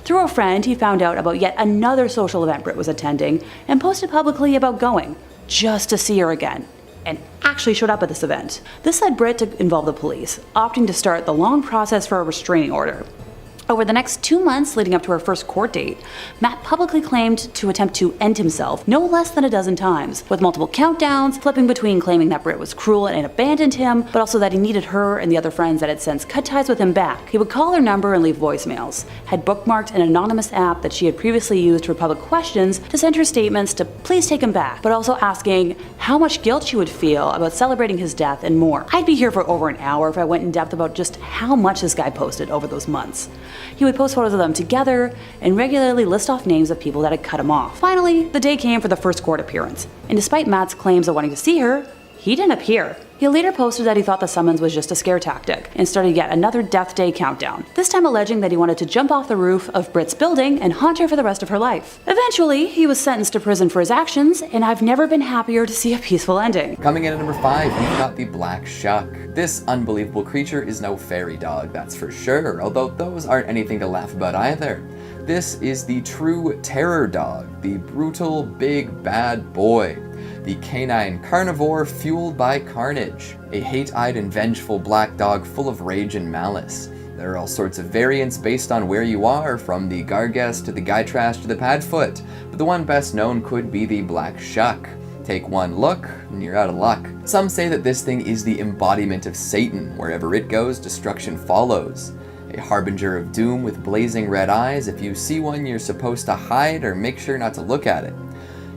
Through a friend, he found out about yet another social event Britt was attending and posted publicly about going, just to see her again, and actually showed up at this event. This led Britt to involve the police, opting to start the long process for a restraining order. Over the next 2 months leading up to her first court date, Matt publicly claimed to attempt to end himself no less than a dozen times, with multiple countdowns, flipping between claiming that Britt was cruel and abandoned him, but also that he needed her and the other friends that had since cut ties with him back. He would call her number and leave voicemails, had bookmarked an anonymous app that she had previously used for public questions to send her statements to please take him back, but also asking how much guilt she would feel about celebrating his death and more. I'd be here for over an hour if I went in depth about just how much this guy posted over those months. He would post photos of them together and regularly list off names of people that had cut him off. Finally, the day came for the first court appearance, and despite Matt's claims of wanting to see her, he didn't appear. He later posted that he thought the summons was just a scare tactic and started yet another death day countdown, this time alleging that he wanted to jump off the roof of Britt's building and haunt her for the rest of her life. Eventually, he was sentenced to prison for his actions, and I've never been happier to see a peaceful ending. Coming in at number 5, we've got the Black Shuck. This unbelievable creature is no fairy dog, that's for sure, although those aren't anything to laugh about either. This is the true terror dog, the brutal, big, bad boy. The canine carnivore fueled by carnage. A hate-eyed and vengeful black dog full of rage and malice. There are all sorts of variants based on where you are, from the Gargest to the Gytrash to the Padfoot, but the one best known could be the Black Shuck. Take one look, and you're out of luck. Some say that this thing is the embodiment of Satan. Wherever it goes, destruction follows. A harbinger of doom with blazing red eyes. If you see one, you're supposed to hide or make sure not to look at it.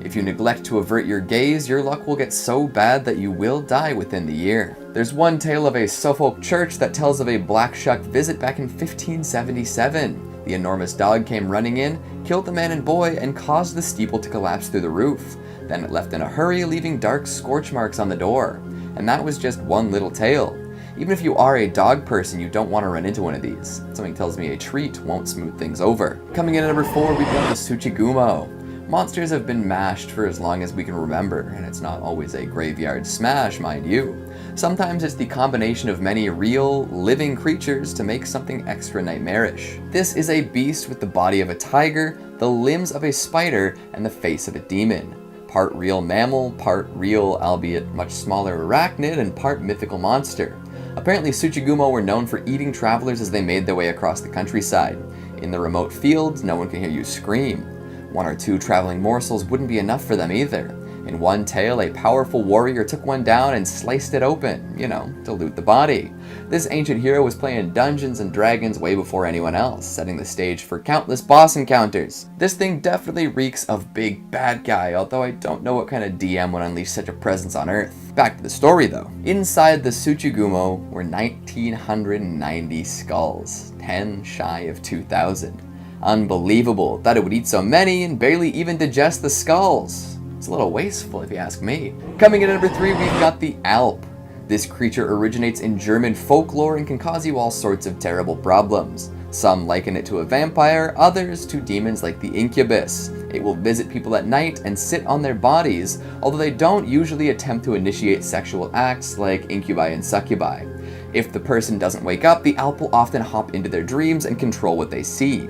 If you neglect to avert your gaze, your luck will get so bad that you will die within the year. There's one tale of a Suffolk church that tells of a Black Shuck visit back in 1577. The enormous dog came running in, killed the man and boy, and caused the steeple to collapse through the roof. Then it left in a hurry, leaving dark scorch marks on the door. And that was just one little tale. Even if you are a dog person, you don't want to run into one of these. Something tells me a treat won't smooth things over. Coming in at number 4, we've got the Tsuchigumo. Monsters have been mashed for as long as we can remember, and it's not always a graveyard smash, mind you. Sometimes it's the combination of many real, living creatures to make something extra nightmarish. This is a beast with the body of a tiger, the limbs of a spider, and the face of a demon. Part real mammal, part real, albeit much smaller arachnid, and part mythical monster. Apparently Tsuchigumo were known for eating travelers as they made their way across the countryside. In the remote fields, no one can hear you scream. 1 or 2 traveling morsels wouldn't be enough for them either. In one tale, a powerful warrior took one down and sliced it open, to loot the body. This ancient hero was playing Dungeons and Dragons way before anyone else, setting the stage for countless boss encounters. This thing definitely reeks of big bad guy, although I don't know what kind of DM would unleash such a presence on Earth. Back to the story though. Inside the Tsuchigumo were 1,990 skulls, 10 shy of 2,000. Unbelievable that it would eat so many and barely even digest the skulls. It's a little wasteful if you ask me. Coming in at number 3, we've got the Alp. This creature originates in German folklore and can cause you all sorts of terrible problems. Some liken it to a vampire, others to demons like the incubus. It will visit people at night and sit on their bodies, although they don't usually attempt to initiate sexual acts like incubi and succubi. If the person doesn't wake up, the Alp will often hop into their dreams and control what they see.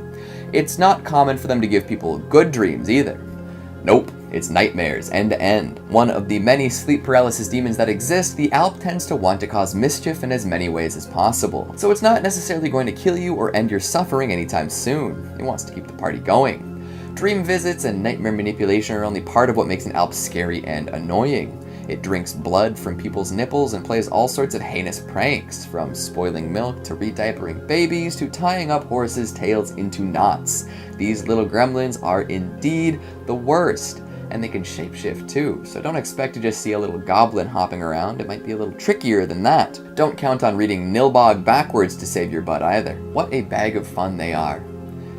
It's not common for them to give people good dreams either. Nope, it's nightmares end to end. One of the many sleep paralysis demons that exist, the Alp tends to want to cause mischief in as many ways as possible. So it's not necessarily going to kill you or end your suffering anytime soon. It wants to keep the party going. Dream visits and nightmare manipulation are only part of what makes an Alp scary and annoying. It drinks blood from people's nipples and plays all sorts of heinous pranks, from spoiling milk to rediapering babies to tying up horses' tails into knots. These little gremlins are indeed the worst, and they can shapeshift too, so don't expect to just see a little goblin hopping around. It might be a little trickier than that. Don't count on reading Nilbog backwards to save your butt either. What a bag of fun they are.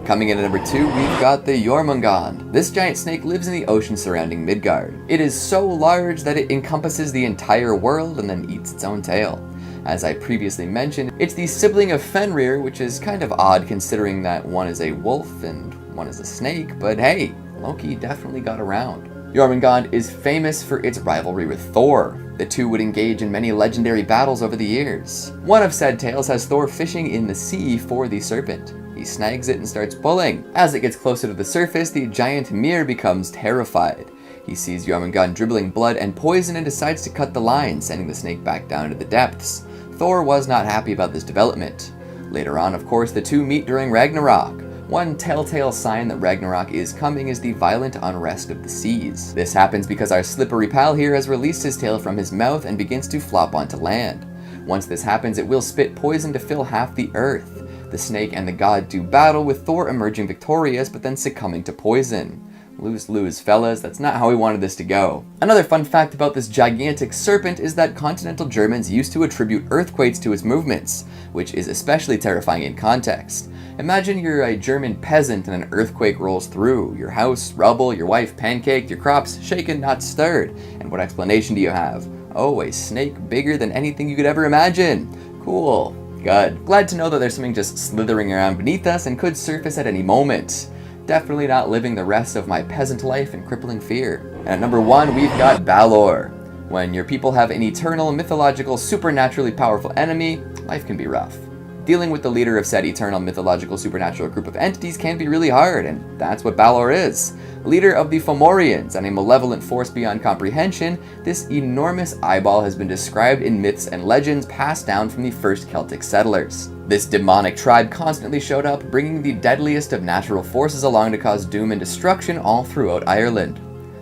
Coming in at number 2, we've got the Jormungand. This giant snake lives in the ocean surrounding Midgard. It is so large that it encompasses the entire world and then eats its own tail. As I previously mentioned, it's the sibling of Fenrir, which is kind of odd considering that one is a wolf and one is a snake, but hey, Loki definitely got around. Jormungand is famous for its rivalry with Thor. The two would engage in many legendary battles over the years. One of said tales has Thor fishing in the sea for the serpent. He snags it and starts pulling. As it gets closer to the surface, the giant Mimir becomes terrified. He sees Jormungand dribbling blood and poison and decides to cut the line, sending the snake back down to the depths. Thor was not happy about this development. Later on, of course, the two meet during Ragnarok. One telltale sign that Ragnarok is coming is the violent unrest of the seas. This happens because our slippery pal here has released his tail from his mouth and begins to flop onto land. Once this happens, it will spit poison to fill half the earth. The snake and the god do battle, with Thor emerging victorious but then succumbing to poison. Lose-lose, fellas, that's not how we wanted this to go. Another fun fact about this gigantic serpent is that continental Germans used to attribute earthquakes to its movements, which is especially terrifying in context. Imagine you're a German peasant and an earthquake rolls through. Your house, rubble, your wife pancaked, your crops shaken, not stirred. And what explanation do you have? Oh, a snake bigger than anything you could ever imagine. Cool. Good. Glad to know that there's something just slithering around beneath us and could surface at any moment. Definitely not living the rest of my peasant life in crippling fear. And at number 1, we've got Balor. When your people have an eternal, mythological, supernaturally powerful enemy, life can be rough. Dealing with the leader of said eternal, mythological, supernatural group of entities can be really hard, and that's what Balor is. Leader of the Fomorians and a malevolent force beyond comprehension, this enormous eyeball has been described in myths and legends passed down from the first Celtic settlers. This demonic tribe constantly showed up, bringing the deadliest of natural forces along to cause doom and destruction all throughout Ireland.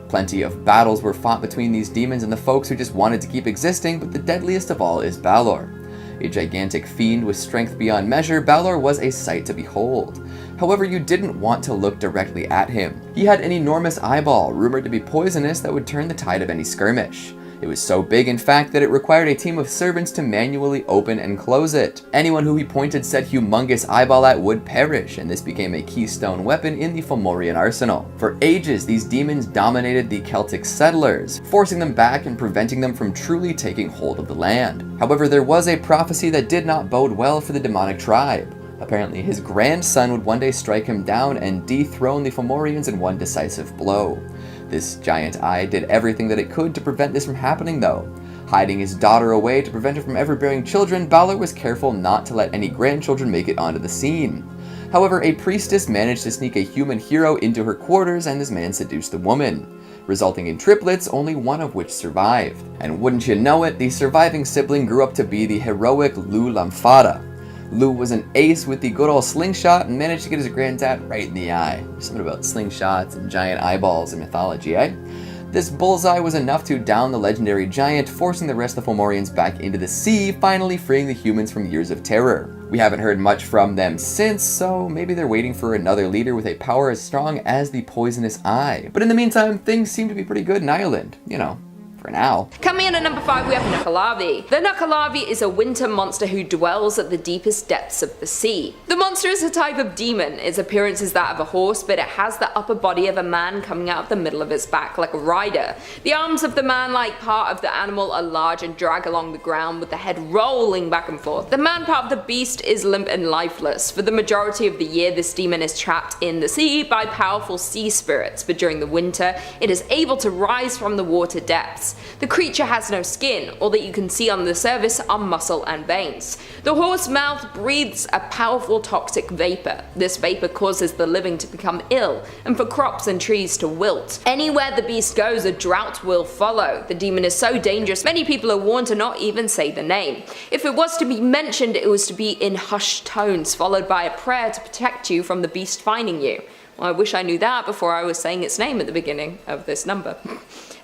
Plenty of battles were fought between these demons and the folks who just wanted to keep existing, but the deadliest of all is Balor. A gigantic fiend with strength beyond measure, Balor was a sight to behold. However, you didn't want to look directly at him. He had an enormous eyeball, rumored to be poisonous, that would turn the tide of any skirmish. It was so big, in fact, that it required a team of servants to manually open and close it. Anyone who he pointed said humongous eyeball at would perish, and this became a keystone weapon in the Fomorian arsenal. For ages, these demons dominated the Celtic settlers, forcing them back and preventing them from truly taking hold of the land. However, there was a prophecy that did not bode well for the demonic tribe. Apparently, his grandson would one day strike him down and dethrone the Fomorians in one decisive blow. This giant eye did everything that it could to prevent this from happening though. Hiding his daughter away to prevent her from ever bearing children, Balor was careful not to let any grandchildren make it onto the scene. However, a priestess managed to sneak a human hero into her quarters, and this man seduced the woman, resulting in triplets, only one of which survived. And wouldn't you know it, the surviving sibling grew up to be the heroic Lou Lamfada. Lou was an ace with the good old slingshot and managed to get his granddad right in the eye. Something about slingshots and giant eyeballs in mythology, eh? This bullseye was enough to down the legendary giant, forcing the rest of the Fomorians back into the sea, finally freeing the humans from years of terror. We haven't heard much from them since, so maybe they're waiting for another leader with a power as strong as the poisonous eye. But in the meantime, things seem to be pretty good in Ireland, you know. For now. Coming in at number 5, we have Nukkalavi. The Nukkalavi is a winter monster who dwells at the deepest depths of the sea. The monster is a type of demon. Its appearance is that of a horse, but it has the upper body of a man coming out of the middle of its back like a rider. The arms of the man-like part of the animal are large and drag along the ground, with the head rolling back and forth. The man part of the beast is limp and lifeless. For the majority of the year, this demon is trapped in the sea by powerful sea spirits, but during the winter, it is able to rise from the water depths. The creature has no skin. All that you can see on the surface are muscle and veins. The horse mouth breathes a powerful toxic vapor. This vapor causes the living to become ill, and for crops and trees to wilt. Anywhere the beast goes, a drought will follow. The demon is so dangerous, many people are warned to not even say the name. If it was to be mentioned, it was to be in hushed tones, followed by a prayer to protect you from the beast finding you. Well, I wish I knew that before I was saying its name at the beginning of this number.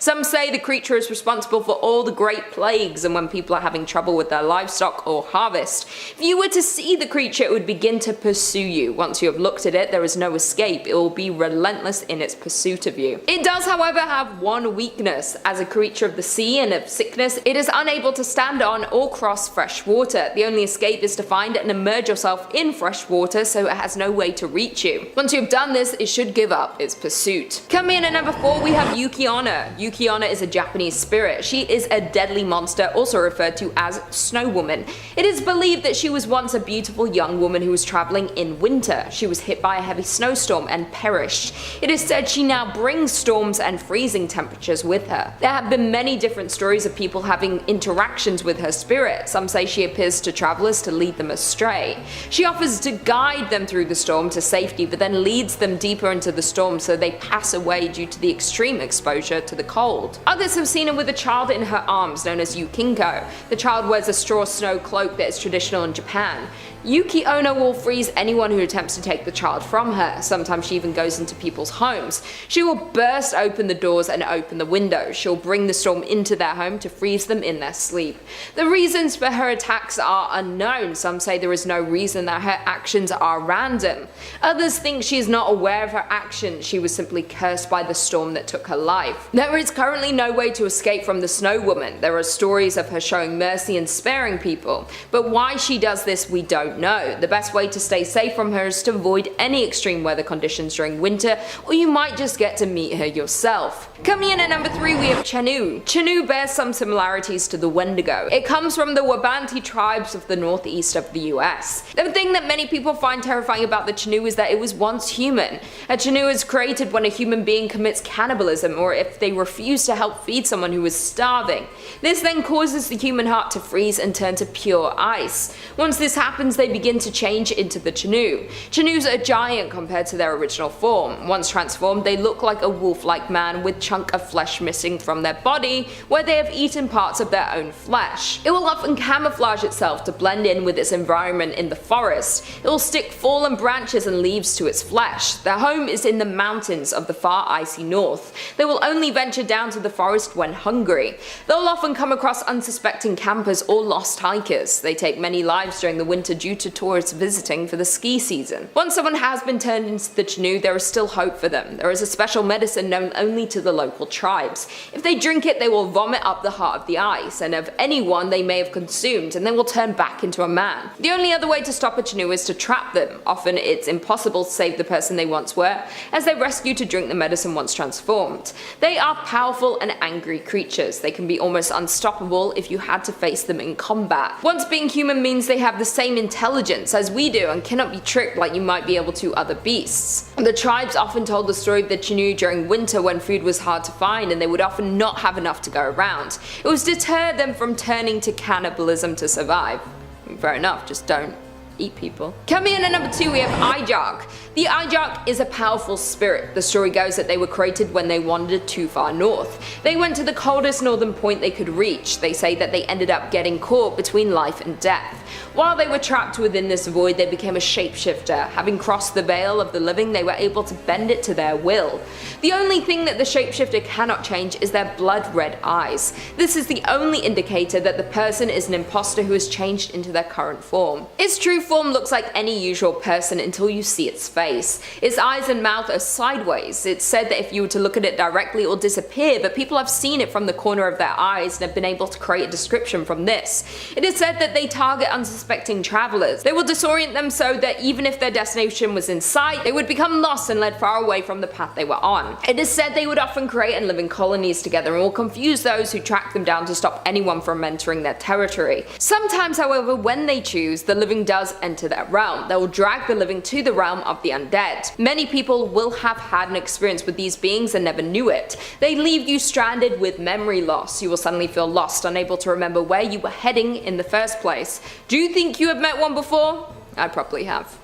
Some say the creature is responsible for all the great plagues and when people are having trouble with their livestock or harvest. If you were to see the creature, it would begin to pursue you. Once you have looked at it, there is no escape. It will be relentless in its pursuit of you. It does, however, have one weakness. As a creature of the sea and of sickness, it is unable to stand on or cross fresh water. The only escape is to find and immerse yourself in fresh water, so it has no way to reach you. Once you have done this, it should give up its pursuit. Coming in at number 4, we have Yuki-onna. Yuki Onna is a Japanese spirit. She is a deadly monster, also referred to as Snow Woman. It is believed that she was once a beautiful young woman who was traveling in winter. She was hit by a heavy snowstorm and perished. It is said she now brings storms and freezing temperatures with her. There have been many different stories of people having interactions with her spirit. Some say she appears to travelers to lead them astray. She offers to guide them through the storm to safety, but then leads them deeper into the storm so they pass away due to the extreme exposure to the cold. Others have seen her with a child in her arms known as Yukinko. The child wears a straw snow cloak that is traditional in Japan. Yuki Onna will freeze anyone who attempts to take the child from her. Sometimes she even goes into people's homes. She will burst open the doors and open the windows. She'll bring the storm into their home to freeze them in their sleep. The reasons for her attacks are unknown. Some say there is no reason, that her actions are random. Others think she is not aware of her actions. She was simply cursed by the storm that took her life. There is currently no way to escape from the Snow Woman. There are stories of her showing mercy and sparing people, but why she does this we don't know. The best way to stay safe from her is to avoid any extreme weather conditions during winter, or you might just get to meet her yourself. Coming in at number 3 we have Chenu. Chenu bears some similarities to the Wendigo. It comes from the Wabanti tribes of the northeast of the US. The thing that many people find terrifying about the Chenu is that it was once human. A Chenu is created when a human being commits cannibalism, or if they refuse to help feed someone who is starving. This then causes the human heart to freeze and turn to pure ice. Once this happens, they begin to change into the Chenu. Chenus are giant compared to their original form. Once transformed, they look like a wolf-like man with chunk of flesh missing from their body, where they have eaten parts of their own flesh. It will often camouflage itself to blend in with its environment in the forest. It will stick fallen branches and leaves to its flesh. Their home is in the mountains of the far icy north. They will only venture down to the forest when hungry. They'll often come across unsuspecting campers or lost hikers. They take many lives during the winter due to tourists visiting for the ski season. Once someone has been turned into the Chenu, there is still hope for them. There is a special medicine known only to the local tribes. If they drink it, they will vomit up the heart of the ice, and of anyone they may have consumed, and they will turn back into a man. The only other way to stop a Chenu is to trap them. Often it's impossible to save the person they once were, as they rescue to drink the medicine once transformed. They are powerful and angry creatures. They can be almost unstoppable if you had to face them in combat. Once being human means they have the same intelligence as we do and cannot be tricked like you might be able to other beasts. The tribes often told the story of the Chenu during winter when food was hard to find and they would often not have enough to go around. It was to deter them from turning to cannibalism to survive. Fair enough, just don't eat people. Coming in at number 2 we have Ijark. The Ijark is a powerful spirit. The story goes that they were created when they wandered too far north. They went to the coldest northern point they could reach. They say that they ended up getting caught between life and death. While they were trapped within this void, they became a shapeshifter. Having crossed the veil of the living, they were able to bend it to their will. The only thing that the shapeshifter cannot change is their blood red eyes. This is the only indicator that the person is an imposter who has changed into their current form. Its true form looks like any usual person until you see its face. Its eyes and mouth are sideways. It's said that if you were to look at it directly, it will disappear, but people have seen it from the corner of their eyes and have been able to create a description from this. It is said that they target unsuspecting travelers. They will disorient them so that even if their destination was in sight, they would become lost and led far away from the path they were on. It is said they would often create and live in colonies together and will confuse those who track them down to stop anyone from entering their territory. Sometimes, however, when they choose, the living does enter their realm. They will drag the living to the realm of the undead. Many people will have had an experience with these beings and never knew it. They leave you stranded with memory loss. You will suddenly feel lost, unable to remember where you were heading in the first place. Do you think you have met one before? I probably have.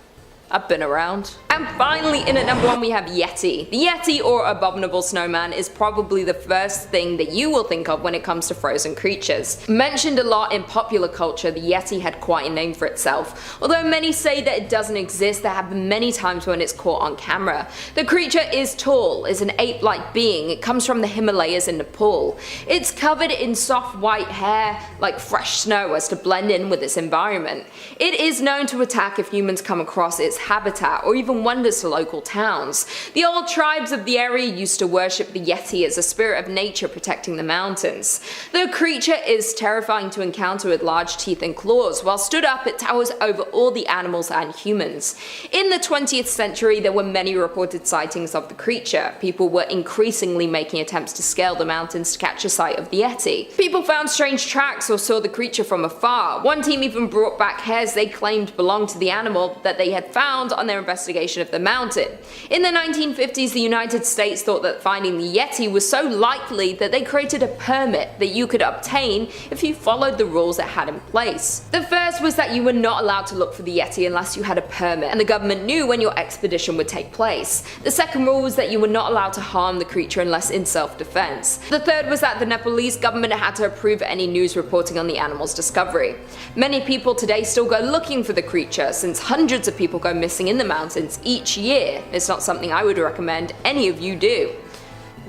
I've been around. And finally, in at number 1 we have Yeti. The Yeti, or abominable snowman, is probably the first thing that you will think of when it comes to frozen creatures. Mentioned a lot in popular culture, the Yeti had quite a name for itself. Although many say that it doesn't exist, there have been many times when it's caught on camera. The creature is tall, is an ape-like being. It comes from the Himalayas in Nepal. It's covered in soft white hair, like fresh snow, as to blend in with its environment. It is known to attack if humans come across its habitat or even wonders to local towns. The old tribes of the area used to worship the Yeti as a spirit of nature protecting the mountains. The creature is terrifying to encounter with large teeth and claws. While stood up, it towers over all the animals and humans. In the 20th century, there were many reported sightings of the creature. People were increasingly making attempts to scale the mountains to catch a sight of the Yeti. People found strange tracks or saw the creature from afar. One team even brought back hairs they claimed belonged to the animal that they had found on their investigation of the mountain. In the 1950s, the United States thought that finding the Yeti was so likely that they created a permit that you could obtain if you followed the rules it had in place. The first was that you were not allowed to look for the Yeti unless you had a permit, and the government knew when your expedition would take place. The second rule was that you were not allowed to harm the creature unless in self-defense. The third was that the Nepalese government had to approve any news reporting on the animal's discovery. Many people today still go looking for the creature, since hundreds of people go missing in the mountains each year. It's not something I would recommend any of you do.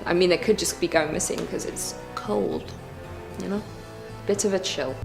I mean, they could just be going missing because it's cold, you know? Bit of a chill.